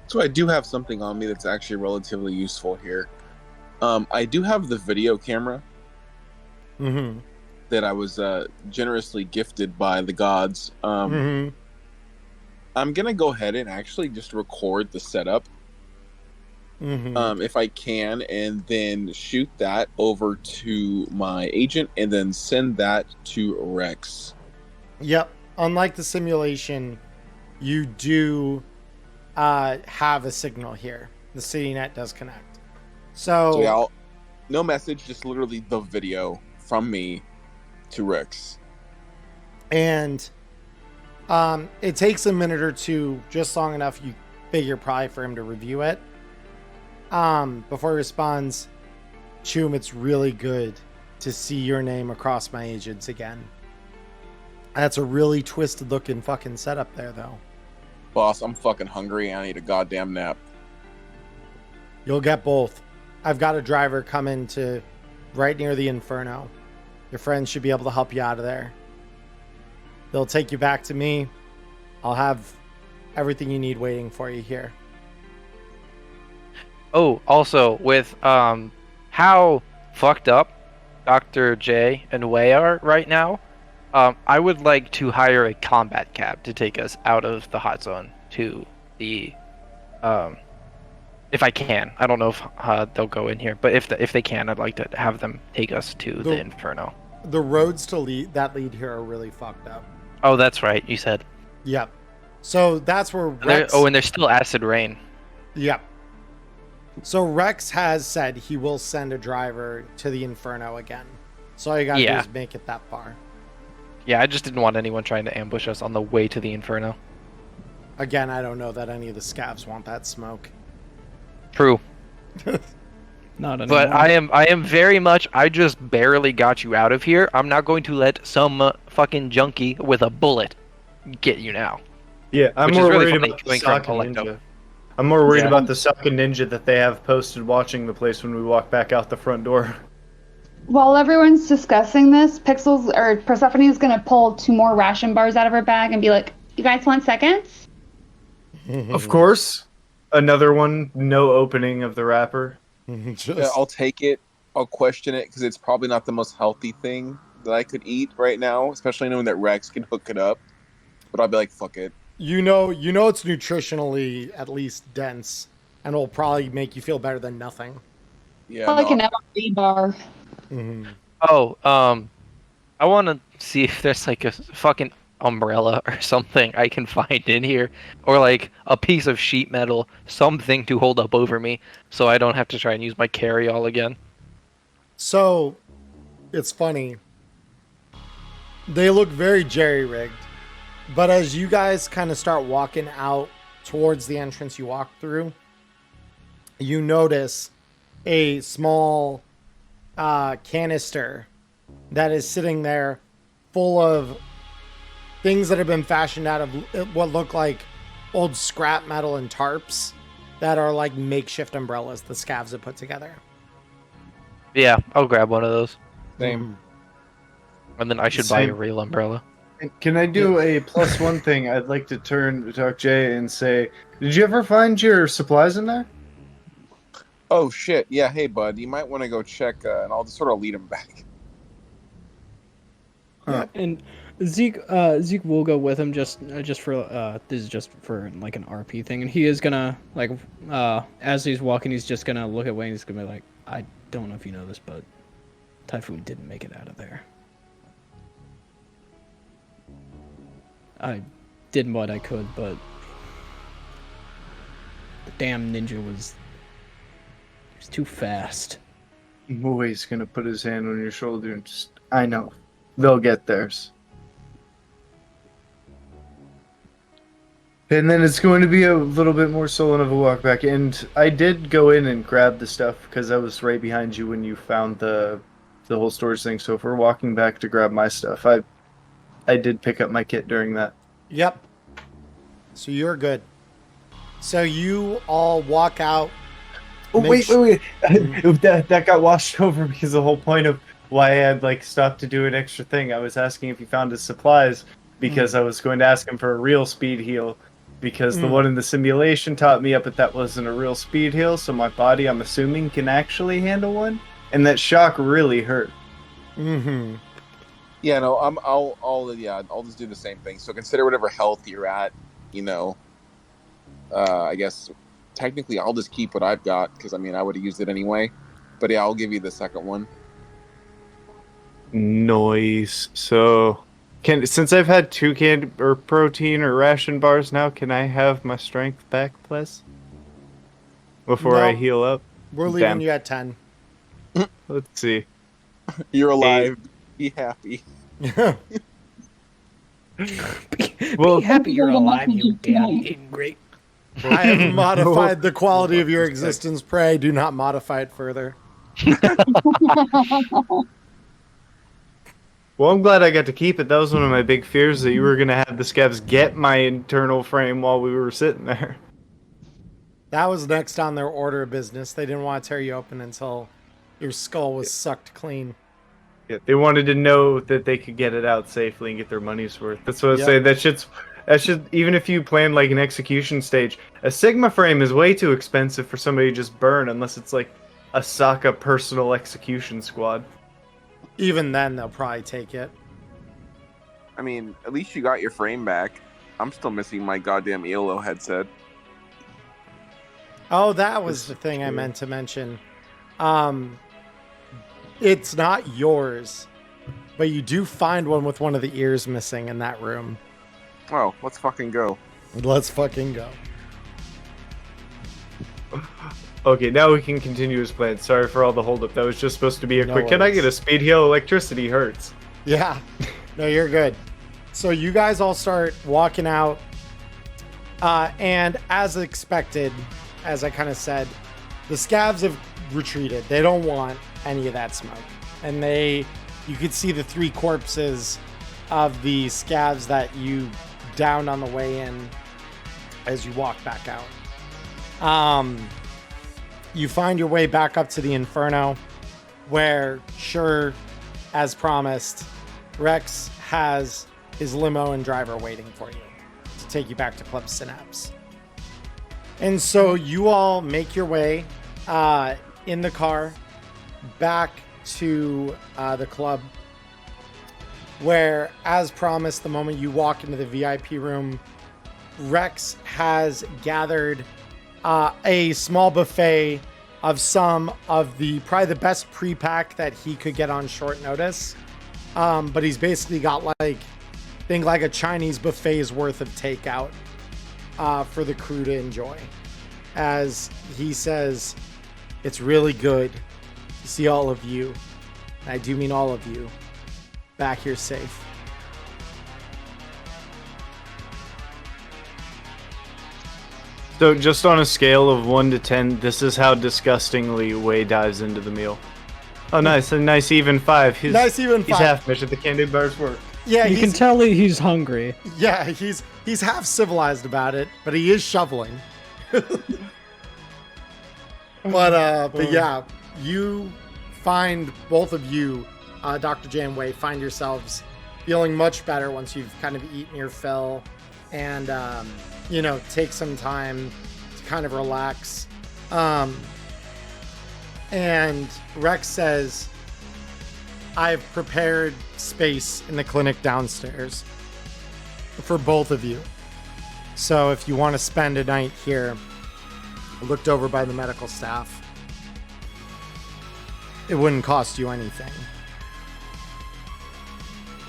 So I do have something on me that's actually relatively useful here. I do have the video camera that I was generously gifted by the gods. I'm gonna go ahead and actually just record the setup, if I can, and then shoot that over to my agent, and then send that to Rex. Yep. Unlike the simulation, you do have a signal here. The CityNet does connect. So yeah, no message, just literally the video from me to Rex. And it takes a minute or two, just long enough you figure probably for him to review it. Before he responds, Choom, it's really good to see your name across my agents again. That's a really twisted looking fucking setup there, though. Boss, I'm fucking hungry and I need a goddamn nap. You'll get both. I've got a driver coming to right near the Inferno. Your friends should be able to help you out of there. They'll take you back to me. I'll have everything you need waiting for you here. Oh, also, with how fucked up Dr. J and Wei are right now, I would like to hire a combat cab to take us out of the hot zone to the... if I can. I don't know if they'll go in here, but if they can, I'd like to have them take us to the Inferno. The roads to lead here are really fucked up. Oh, that's right, you said. Yep. So that's where Rex... and there's still acid rain. Yep. So Rex has said he will send a driver to the Inferno again. So all you gotta do is make it that far. Yeah, I just didn't want anyone trying to ambush us on the way to the Inferno. Again, I don't know that any of the scavs want that smoke. True. Not anymore. But I am very much, I just barely got you out of here. I'm not going to let some fucking junkie with a bullet get you now. Yeah, I'm more worried about the Saka Ninja. I'm more worried about the Saka Ninja that they have posted watching the place when we walk back out the front door. While everyone's discussing this, Persephone is going to pull 2 more ration bars out of her bag and be like, you guys want seconds? Of course. Another one, no opening of the wrapper. Yeah, I'll take it. I'll question it because it's probably not the most healthy thing that I could eat right now, especially knowing that Rex can hook it up. But I'll be like, fuck it. You know it's nutritionally at least dense, and it'll probably make you feel better than nothing. Yeah, like an MRE bar. Oh, I want to see if there's like a fucking umbrella or something I can find in here, or like a piece of sheet metal, something to hold up over me, so I don't have to try and use my carry-all again. So, it's funny. They look very jerry-rigged, but as you guys kind of start walking out towards the entrance you walk through, you notice a small canister that is sitting there full of things that have been fashioned out of what look like old scrap metal and tarps that are like makeshift umbrellas the scavs have put together. Yeah, I'll grab one of those. Same. And then I should buy a real umbrella. Can I do a +1 thing? I'd like to turn to Doc J and say, did you ever find your supplies in there? Oh shit, yeah, hey bud, you might want to go check, and I'll just sort of lead him back. And Zeke will go with him just for this is just for like an RP thing, and he is gonna like as he's walking, he's just gonna look at Wayne. He's gonna be like, I don't know if you know this, but Typhoon didn't make it out of there. I did what I could, but the damn ninja was too fast. Mui's gonna put his hand on your shoulder and just, I know. They'll get theirs. And then it's going to be a little bit more sullen of a walk back. And I did go in and grab the stuff because I was right behind you when you found the whole storage thing. So if we're walking back to grab my stuff, I did pick up my kit during that. Yep. So you're good. So you all walk out. Oh, wait. That got washed over because the whole point of why I had stopped to do an extra thing. I was asking if he found his supplies because I was going to ask him for a real speed heal. Because the one in the simulation taught me that wasn't a real speed heal, so my body, I'm assuming, can actually handle one, and that shock really hurt. Mm-hmm. Yeah, no, I'll just do the same thing. So consider whatever health you're at. I guess technically I'll just keep what I've got because I would have used it anyway. But yeah, I'll give you the second one. Noise. So. Since I've had 2 candy or protein or ration bars now, can I have my strength back, please? Before I heal up? We're leaving you at 10. Let's see. You're alive. Be happy. Be happy you're alive, you damn ingrate. I have modified the quality of your existence. Pray, do not modify it further. Well, I'm glad I got to keep it. That was one of my big fears, that you were going to have the scavs get my internal frame while we were sitting there. That was next on their order of business. They didn't want to tear you open until your skull was sucked clean. Yeah, they wanted to know that they could get it out safely and get their money's worth. That's what I say. That should, even if you plan an execution stage, a Sigma frame is way too expensive for somebody to just burn unless it's a Sokka personal execution squad. Even then, they'll probably take it. At least you got your frame back. I'm still missing my goddamn ELO headset. Oh, that was the thing I meant to mention. It's not yours, but you do find one with one of the ears missing in that room. Oh, let's fucking go. Let's fucking go. Okay, now we can continue his plan. Sorry for all the holdup. That was just supposed to be a quick. Worries. Can I get a speed heal? Electricity hurts. Yeah. No, you're good. So you guys all start walking out. And as expected, as I kind of said, the scavs have retreated. They don't want any of that smoke. And you could see the 3 corpses of the scavs that you downed on the way in as you walk back out. You find your way back up to the Inferno, where, sure, as promised, Rex has his limo and driver waiting for you to take you back to Club Synapse. And so you all make your way in the car back to the club, where, as promised, the moment you walk into the VIP room, Rex has gathered a small buffet of some of probably the best pre-pack that he could get on short notice. But he's basically got a Chinese buffet's worth of takeout for the crew to enjoy. As he says, it's really good to see all of you, and I do mean all of you, back here safe. So just on a scale of 1 to 10, this is how disgustingly Wei dives into the meal. Oh, nice. A nice even 5. Nice even 5. He's half measured. The candy bars work. Yeah, you can tell he's hungry. Yeah, he's half civilized about it, but he is shoveling. But yeah, you find, both of you, Dr. J and Wei, find yourselves feeling much better once you've kind of eaten your fill and take some time to kind of relax. And Rex says, I've prepared space in the clinic downstairs for both of you. So if you want to spend a night here, looked over by the medical staff, it wouldn't cost you anything.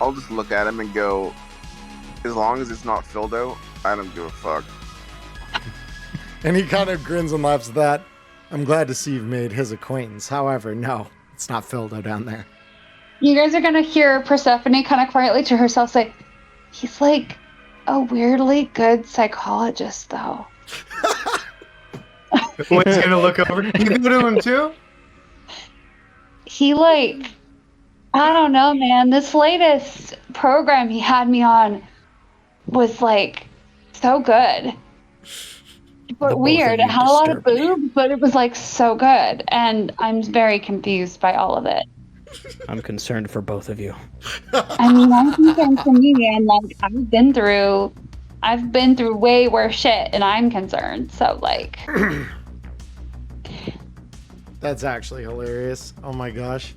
I'll just look at him and go, As long as it's not Fildo, I don't give a fuck. And he kind of grins and laughs at that. I'm glad to see you've made his acquaintance. However, no, it's not Fildo down there. You guys are gonna hear Persephone kind of quietly to herself say, "He's like a weirdly good psychologist, though." What's gonna look over? You can go to him too? He like, I don't know, man. This latest program he had me on was like so good. But weird. It had a lot of boobs, but it was like so good. And I'm very confused by all of it. I'm concerned for both of you. I mean, I'm concerned for me, man. Like I've been through way worse shit, and I'm concerned. So like, that's actually hilarious. Oh my gosh.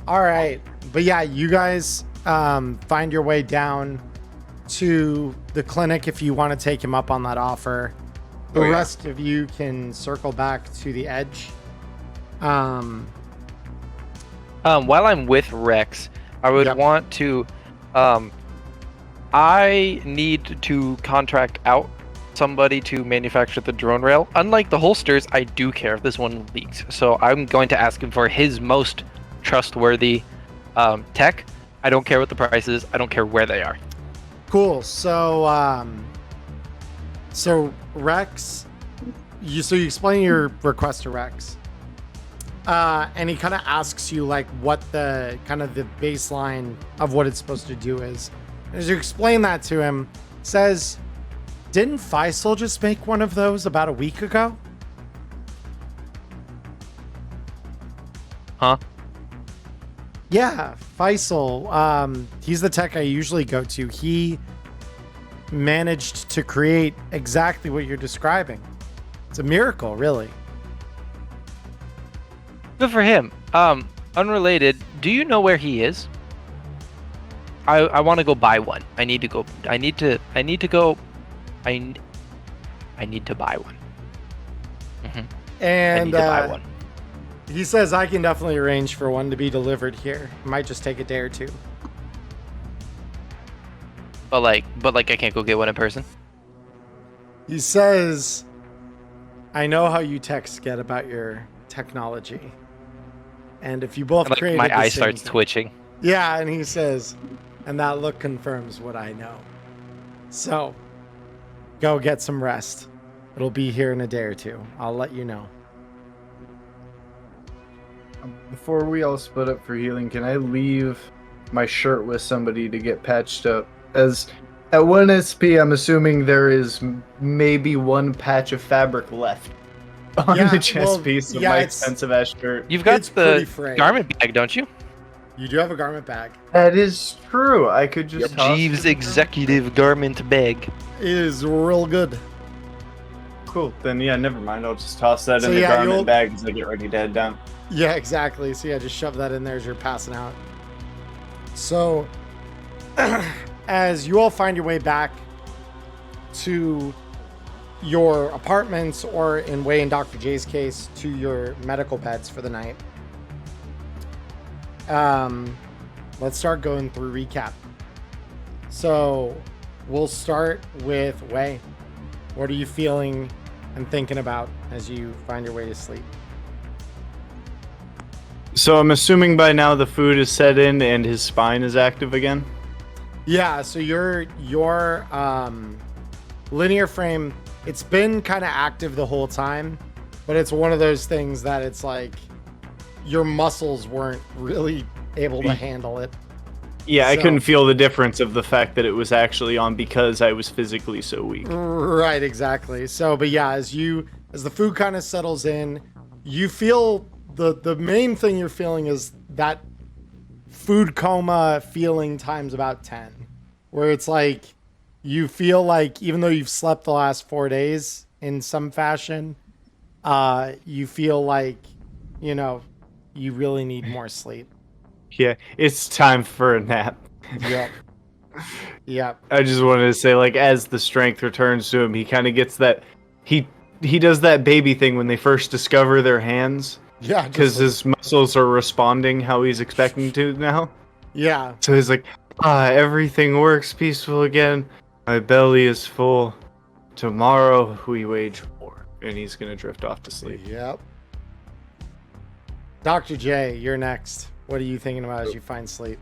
All right, but yeah, you guys find your way down to the clinic if you want to take him up on that offer. The rest of you can circle back to the edge. While I'm with Rex, I would want to. I need to contract out somebody to manufacture the drone rail. Unlike the holsters, I do care if this one leaks. So I'm going to ask him for his most trustworthy tech. I don't care what the price is. I don't care where they are. Cool. So, Rex, you explain your request to Rex. And he kind of asks you like what the kind of the baseline of what it's supposed to do is. As you explain that to him, says, "Didn't Faisal just make one of those about a week ago?" Huh? Yeah, Faisal. He's the tech I usually go to. He managed to create exactly what you're describing. It's a miracle, really. Good for him. Unrelated, do you know where he is? I want to go buy one. I need to buy one. Mm-hmm. And I need to buy one. He says I can definitely arrange for one to be delivered here. It might just take a day or two. But like I can't go get one in person. He says, "I know how you techs get about your technology. And if you both And, created my the eye same starts thing." twitching. Yeah, and he says, "And that look confirms what I know. So, go get some rest. It'll be here in a day or two. I'll let you know." Before we all split up for healing, can I leave my shirt with somebody to get patched up? As at 1 SP, I'm assuming there is maybe one patch of fabric left on the chest piece of my expensive ass shirt. You've got the garment bag, don't you? You do have a garment bag. That is true. I could just toss Jeeves it. executive garment bag. It is real good. Cool. Then yeah, never mind. I'll just toss that So in the yeah, garment you'll- bag as I get ready to head down. Yeah, exactly. So yeah, just shove that in there as you're passing out. So, as you all find your way back to your apartments, or in Dr. J's case, to your medical beds for the night, let's start going through recap. So, we'll start with Wei. What are you feeling and thinking about as you find your way to sleep? So I'm assuming by now the food is set in and his spine is active again? Yeah, so your linear frame, it's been kind of active the whole time, but it's one of those things that it's like your muscles weren't really able to handle it. Yeah, I So- couldn't feel the difference of the fact that it was actually on because I was physically so weak. Right, exactly. So, but yeah, as the food kind of settles in, you feel the main thing you're feeling is that food coma feeling times about 10, where it's like you feel like even though you've slept the last 4 days in some fashion, you feel like, you really need more sleep. Yeah, it's time for a nap. Yep. Yep. I just wanted to say, like, as the strength returns to him, he kind of gets that. He does that baby thing when they first discover their hands. Yeah. Because his muscles are responding how he's expecting to now. Yeah. So he's like, Everything works peaceful again. My belly is full. Tomorrow we wage war. And he's gonna drift off to sleep. Yep. Dr. J, you're next. What are you thinking about as you find sleep?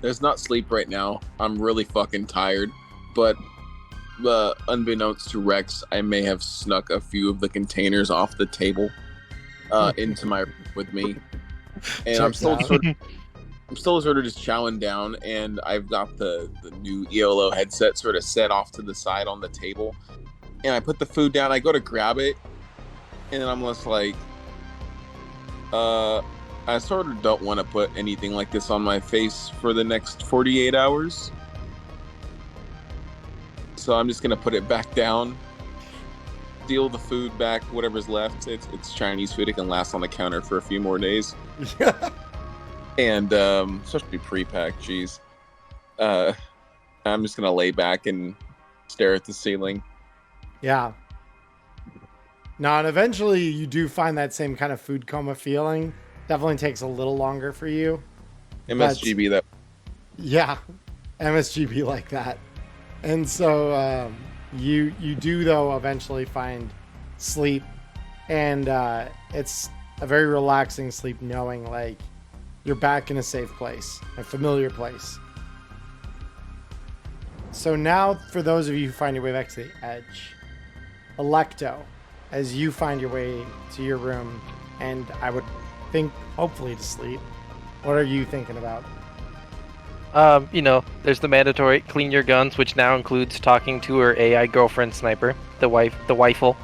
There's not sleep right now. I'm really fucking tired. But unbeknownst to Rex, I may have snuck a few of the containers off the table into my room with me. And I'm still sort of just chowing down, and I've got the new ELO headset sort of set off to the side on the table. And I put the food down, I go to grab it, and then I'm just like, I sort of don't want to put anything like this on my face for the next 48 hours. So I'm just going to put it back down, steal the food back, whatever's left. It's Chinese food. It can last on the counter for a few more days. And especially pre-packed cheese. I'm just going to lay back and stare at the ceiling. Yeah. No, and eventually you do find that same kind of food coma feeling. Definitely takes a little longer for you. MSGB that. Yeah, MSGB like that. And so you do though eventually find sleep, and it's a very relaxing sleep, knowing like you're back in a safe place, a familiar place. So now, for those of you who find your way back to the edge, Electo, as you find your way to your room, and I would think hopefully to sleep, what are you thinking about? There's the mandatory clean your guns, which now includes talking to her AI girlfriend sniper, the wifeful.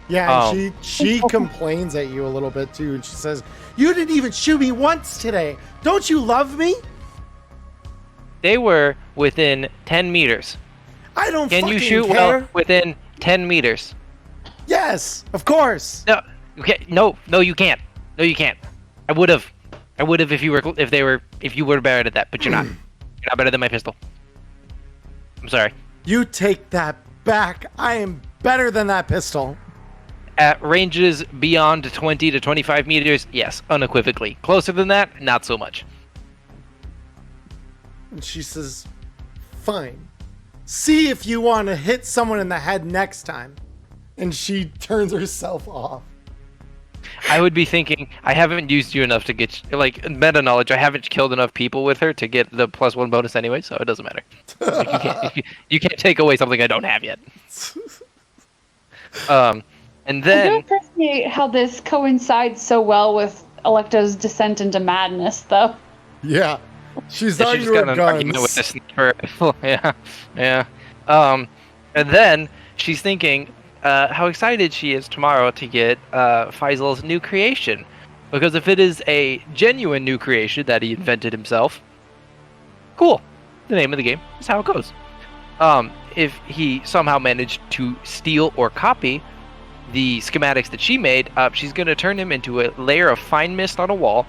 Yeah, and she complains at you a little bit too, and she says, "You didn't even shoot me once today. Don't you love me?" They were within 10 meters. I don't Can fucking you shoot care. well within 10 meters? Yes, of course. No, okay, no, you can't. No, you can't. I would have if you were better at that, but you're not. You're not better than my pistol. I'm sorry. You take that back. I am better than that pistol. At ranges beyond 20 to 25 meters, yes, unequivocally. Closer than that, not so much. And she says, "Fine. See if you want to hit someone in the head next time." And she turns herself off. I would be thinking, I haven't used you enough to get, like, meta knowledge, I haven't killed enough people with her to get the +1 bonus anyway, so it doesn't matter. Like, you can't take away something I don't have yet. And then... I do appreciate how this coincides so well with Electo's descent into madness, though. Yeah. She's got an argument with the sniper rifle. Yeah. And then she's thinking how excited she is tomorrow to get Faisal's new creation. Because if it is a genuine new creation that he invented himself, cool. The name of the game is how it goes. If he somehow managed to steal or copy the schematics that she made, she's going to turn him into a layer of fine mist on a wall,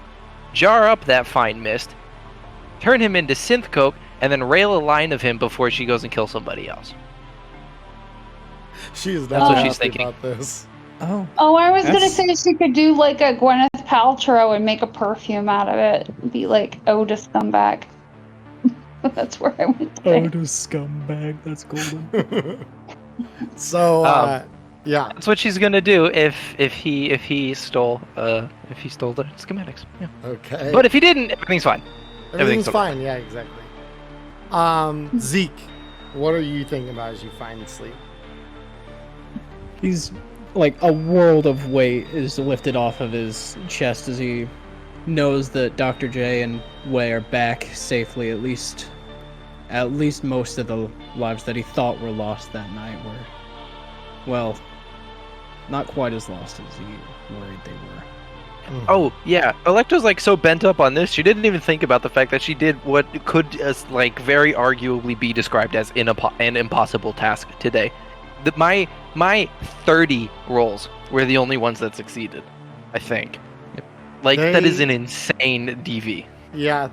jar up that fine mist, turn him into synth coke, and then rail a line of him before she goes and kills somebody else. She is That's not what she's happy thinking. about this. Oh, I was gonna say she could do like a Gwyneth Paltrow and make a perfume out of it. Be like Oda Scumbag. That's where I went. Oda Scumbag. That's golden. So yeah, that's what she's gonna do if he stole the schematics. Yeah. Okay. But if he didn't, everything's fine. Everything's fine. Yeah, exactly. Zeke, what are you thinking about as you find sleep? He's like a world of weight is lifted off of his chest as he knows that Dr. J and Wei are back safely. At least most of the lives that he thought were lost that night were, well, not quite as lost as he worried they were. Oh yeah, Electo's like so bent up on this, she didn't even think about the fact that she did what could like very arguably be described as an impossible task today. My 30 rolls were the only ones that succeeded, I think. Like, that is an insane DV. Yeah,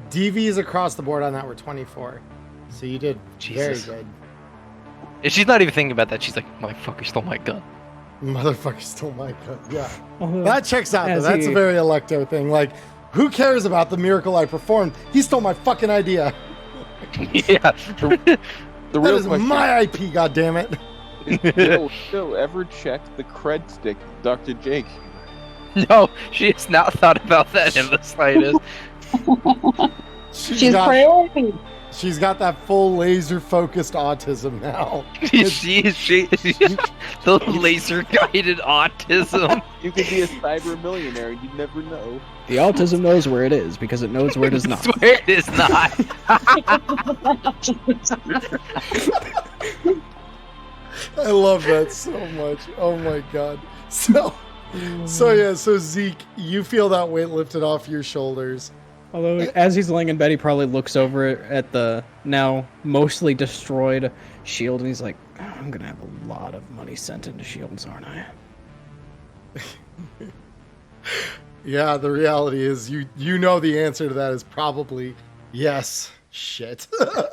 DVs across the board on that were 24. So you did very good. If she's not even thinking about that, she's like, motherfucker stole my gun. Motherfucker stole my gun, yeah. That checks out, though. That's a very Electo thing. Like, Who cares about the miracle I performed? He stole my fucking idea. Yeah. The That real is question: my IP, goddammit. Yo, ever check the cred stick, Dr. Jake? No, she has not thought about that in the slightest. She's priority. She's got that full laser focused autism now. she the laser guided autism. You could be a cyber millionaire. You never know. The autism knows where it is because it knows where it is not. Where it is not. I love that so much. Oh my god. So Zeke, you feel that weight lifted off your shoulders. Although, as he's laying in bed, he probably looks over at the now mostly destroyed shield, and he's like, I'm gonna have a lot of money sent into shields, aren't I? Yeah, the reality is you know the answer to that is probably yes. Shit.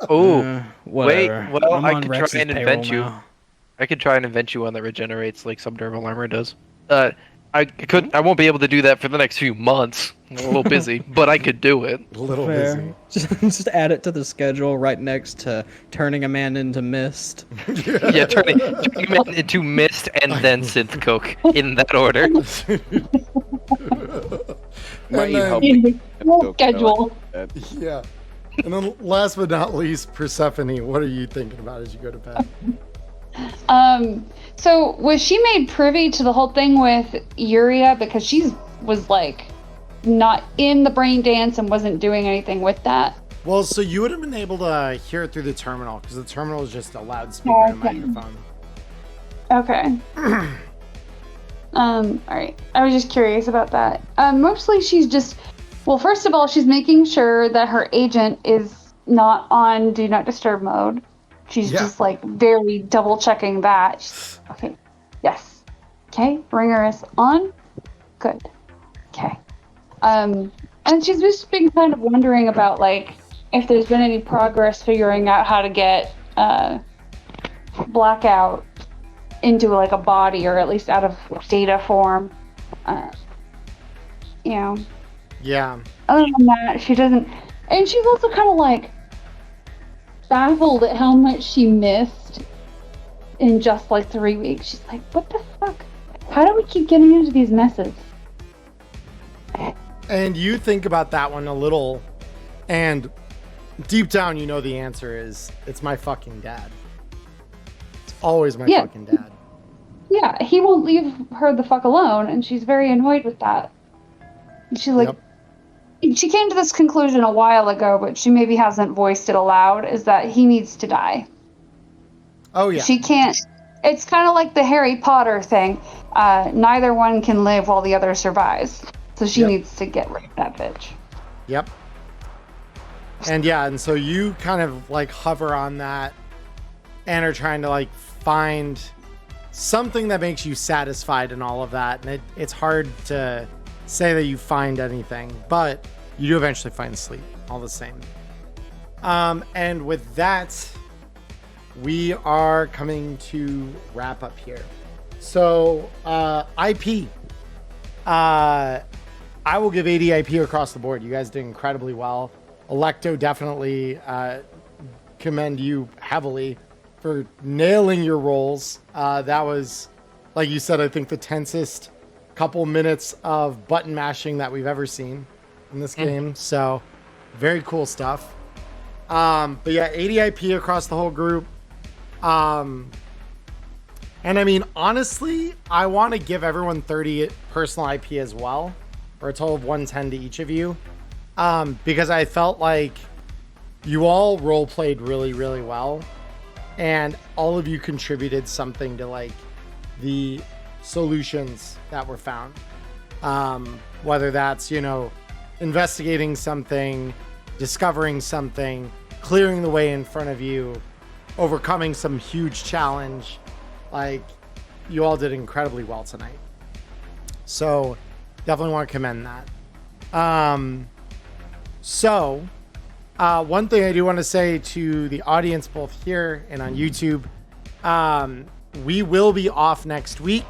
Oh, wait. Whatever. Well, I'm I on could Rex's try and payroll invent you. now. I could try and invent you one that regenerates like subdermal armor does. I won't be able to do that for the next few months. I'm a little busy, but I could do it. A little Fair. Just add it to the schedule right next to turning a man into mist. Yeah, turning him into mist and then synth coke in that order. Might you then- help In me? the schedule. Yeah. And then last but not least, Persephone, what are you thinking about as you go to bed? So was she made privy to the whole thing with Uria because she was like not in the brain dance and wasn't doing anything with that? Well, so you would have been able to hear it through the terminal because the terminal is just a loudspeaker and a Okay. microphone. Okay. All right. I was just curious about that. Mostly she's just, well, first of all, she's making sure that her agent is not on Do Not Disturb mode. She's just like very double checking that. Okay. Yes. Okay. Ringer is on. Good. Okay. And she's just been kind of wondering about like if there's been any progress figuring out how to get Blackout into like a body or at least out of data form. You know. Yeah. Other than that, she doesn't. And she's also kind of like baffled at how much she missed in just like 3 weeks. She's like, what the fuck? How do we keep getting into these messes? And you think about that one a little, and deep down, you know the answer is it's my fucking dad. It's always my fucking dad. Yeah, he won't leave her the fuck alone, and she's very annoyed with that. And she's like, she came to this conclusion a while ago, but she maybe hasn't voiced it aloud, is that he needs to die. Oh, yeah. She can't. It's kind of like the Harry Potter thing. Neither one can live while the other survives. So she needs to get rid of that bitch. Yep. And yeah, and so you kind of like hover on that and are trying to like find something that makes you satisfied in all of that. And it's hard to say that you find anything, but you do eventually find sleep all the same. And with that, we are coming to wrap up here. So IP. I will give 80 IP across the board. You guys did incredibly well. Electo, definitely commend you heavily for nailing your roles. That was, like you said, I think the tensest couple minutes of button mashing that we've ever seen in this game. So very cool stuff. But yeah, 80 IP across the whole group. And I mean, honestly, I want to give everyone 30 personal IP as well, or a total of 110 to each of you. Because I felt like you all role played really, really well. And all of you contributed something to like the solutions that were found. Whether that's, you know, investigating something, discovering something, clearing the way in front of you, overcoming some huge challenge. Like, you all did incredibly well tonight. So definitely want to commend that. One thing I do want to say to the audience, both here and on YouTube, we will be off next week.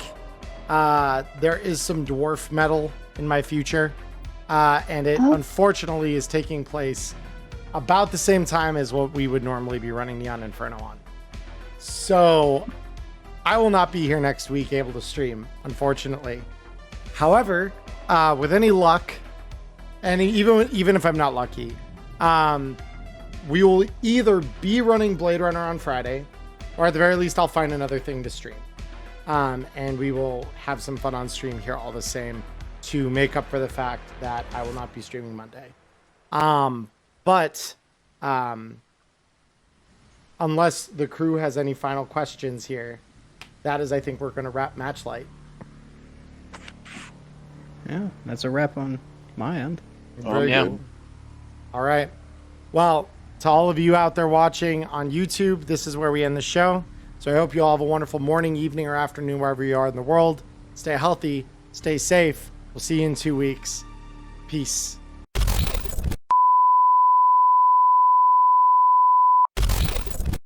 There is some dwarf metal in my future. and it unfortunately is taking place about the same time as what we would normally be running Neon Inferno on. So I will not be here next week able to stream, unfortunately. However, with any luck, and even if I'm not lucky, we will either be running Blade Runner on Friday, or at the very least, I'll find another thing to stream. And we will have some fun on stream here all the same to make up for the fact that I will not be streaming Monday. But unless the crew has any final questions here, that is, I think, we're going to wrap Matchlight. Yeah, that's a wrap on my end. Very good. All right. Well, to all of you out there watching on YouTube, this is where we end the show. So I hope you all have a wonderful morning, evening, or afternoon, wherever you are in the world. Stay healthy. Stay safe. We'll see you in 2 weeks. Peace.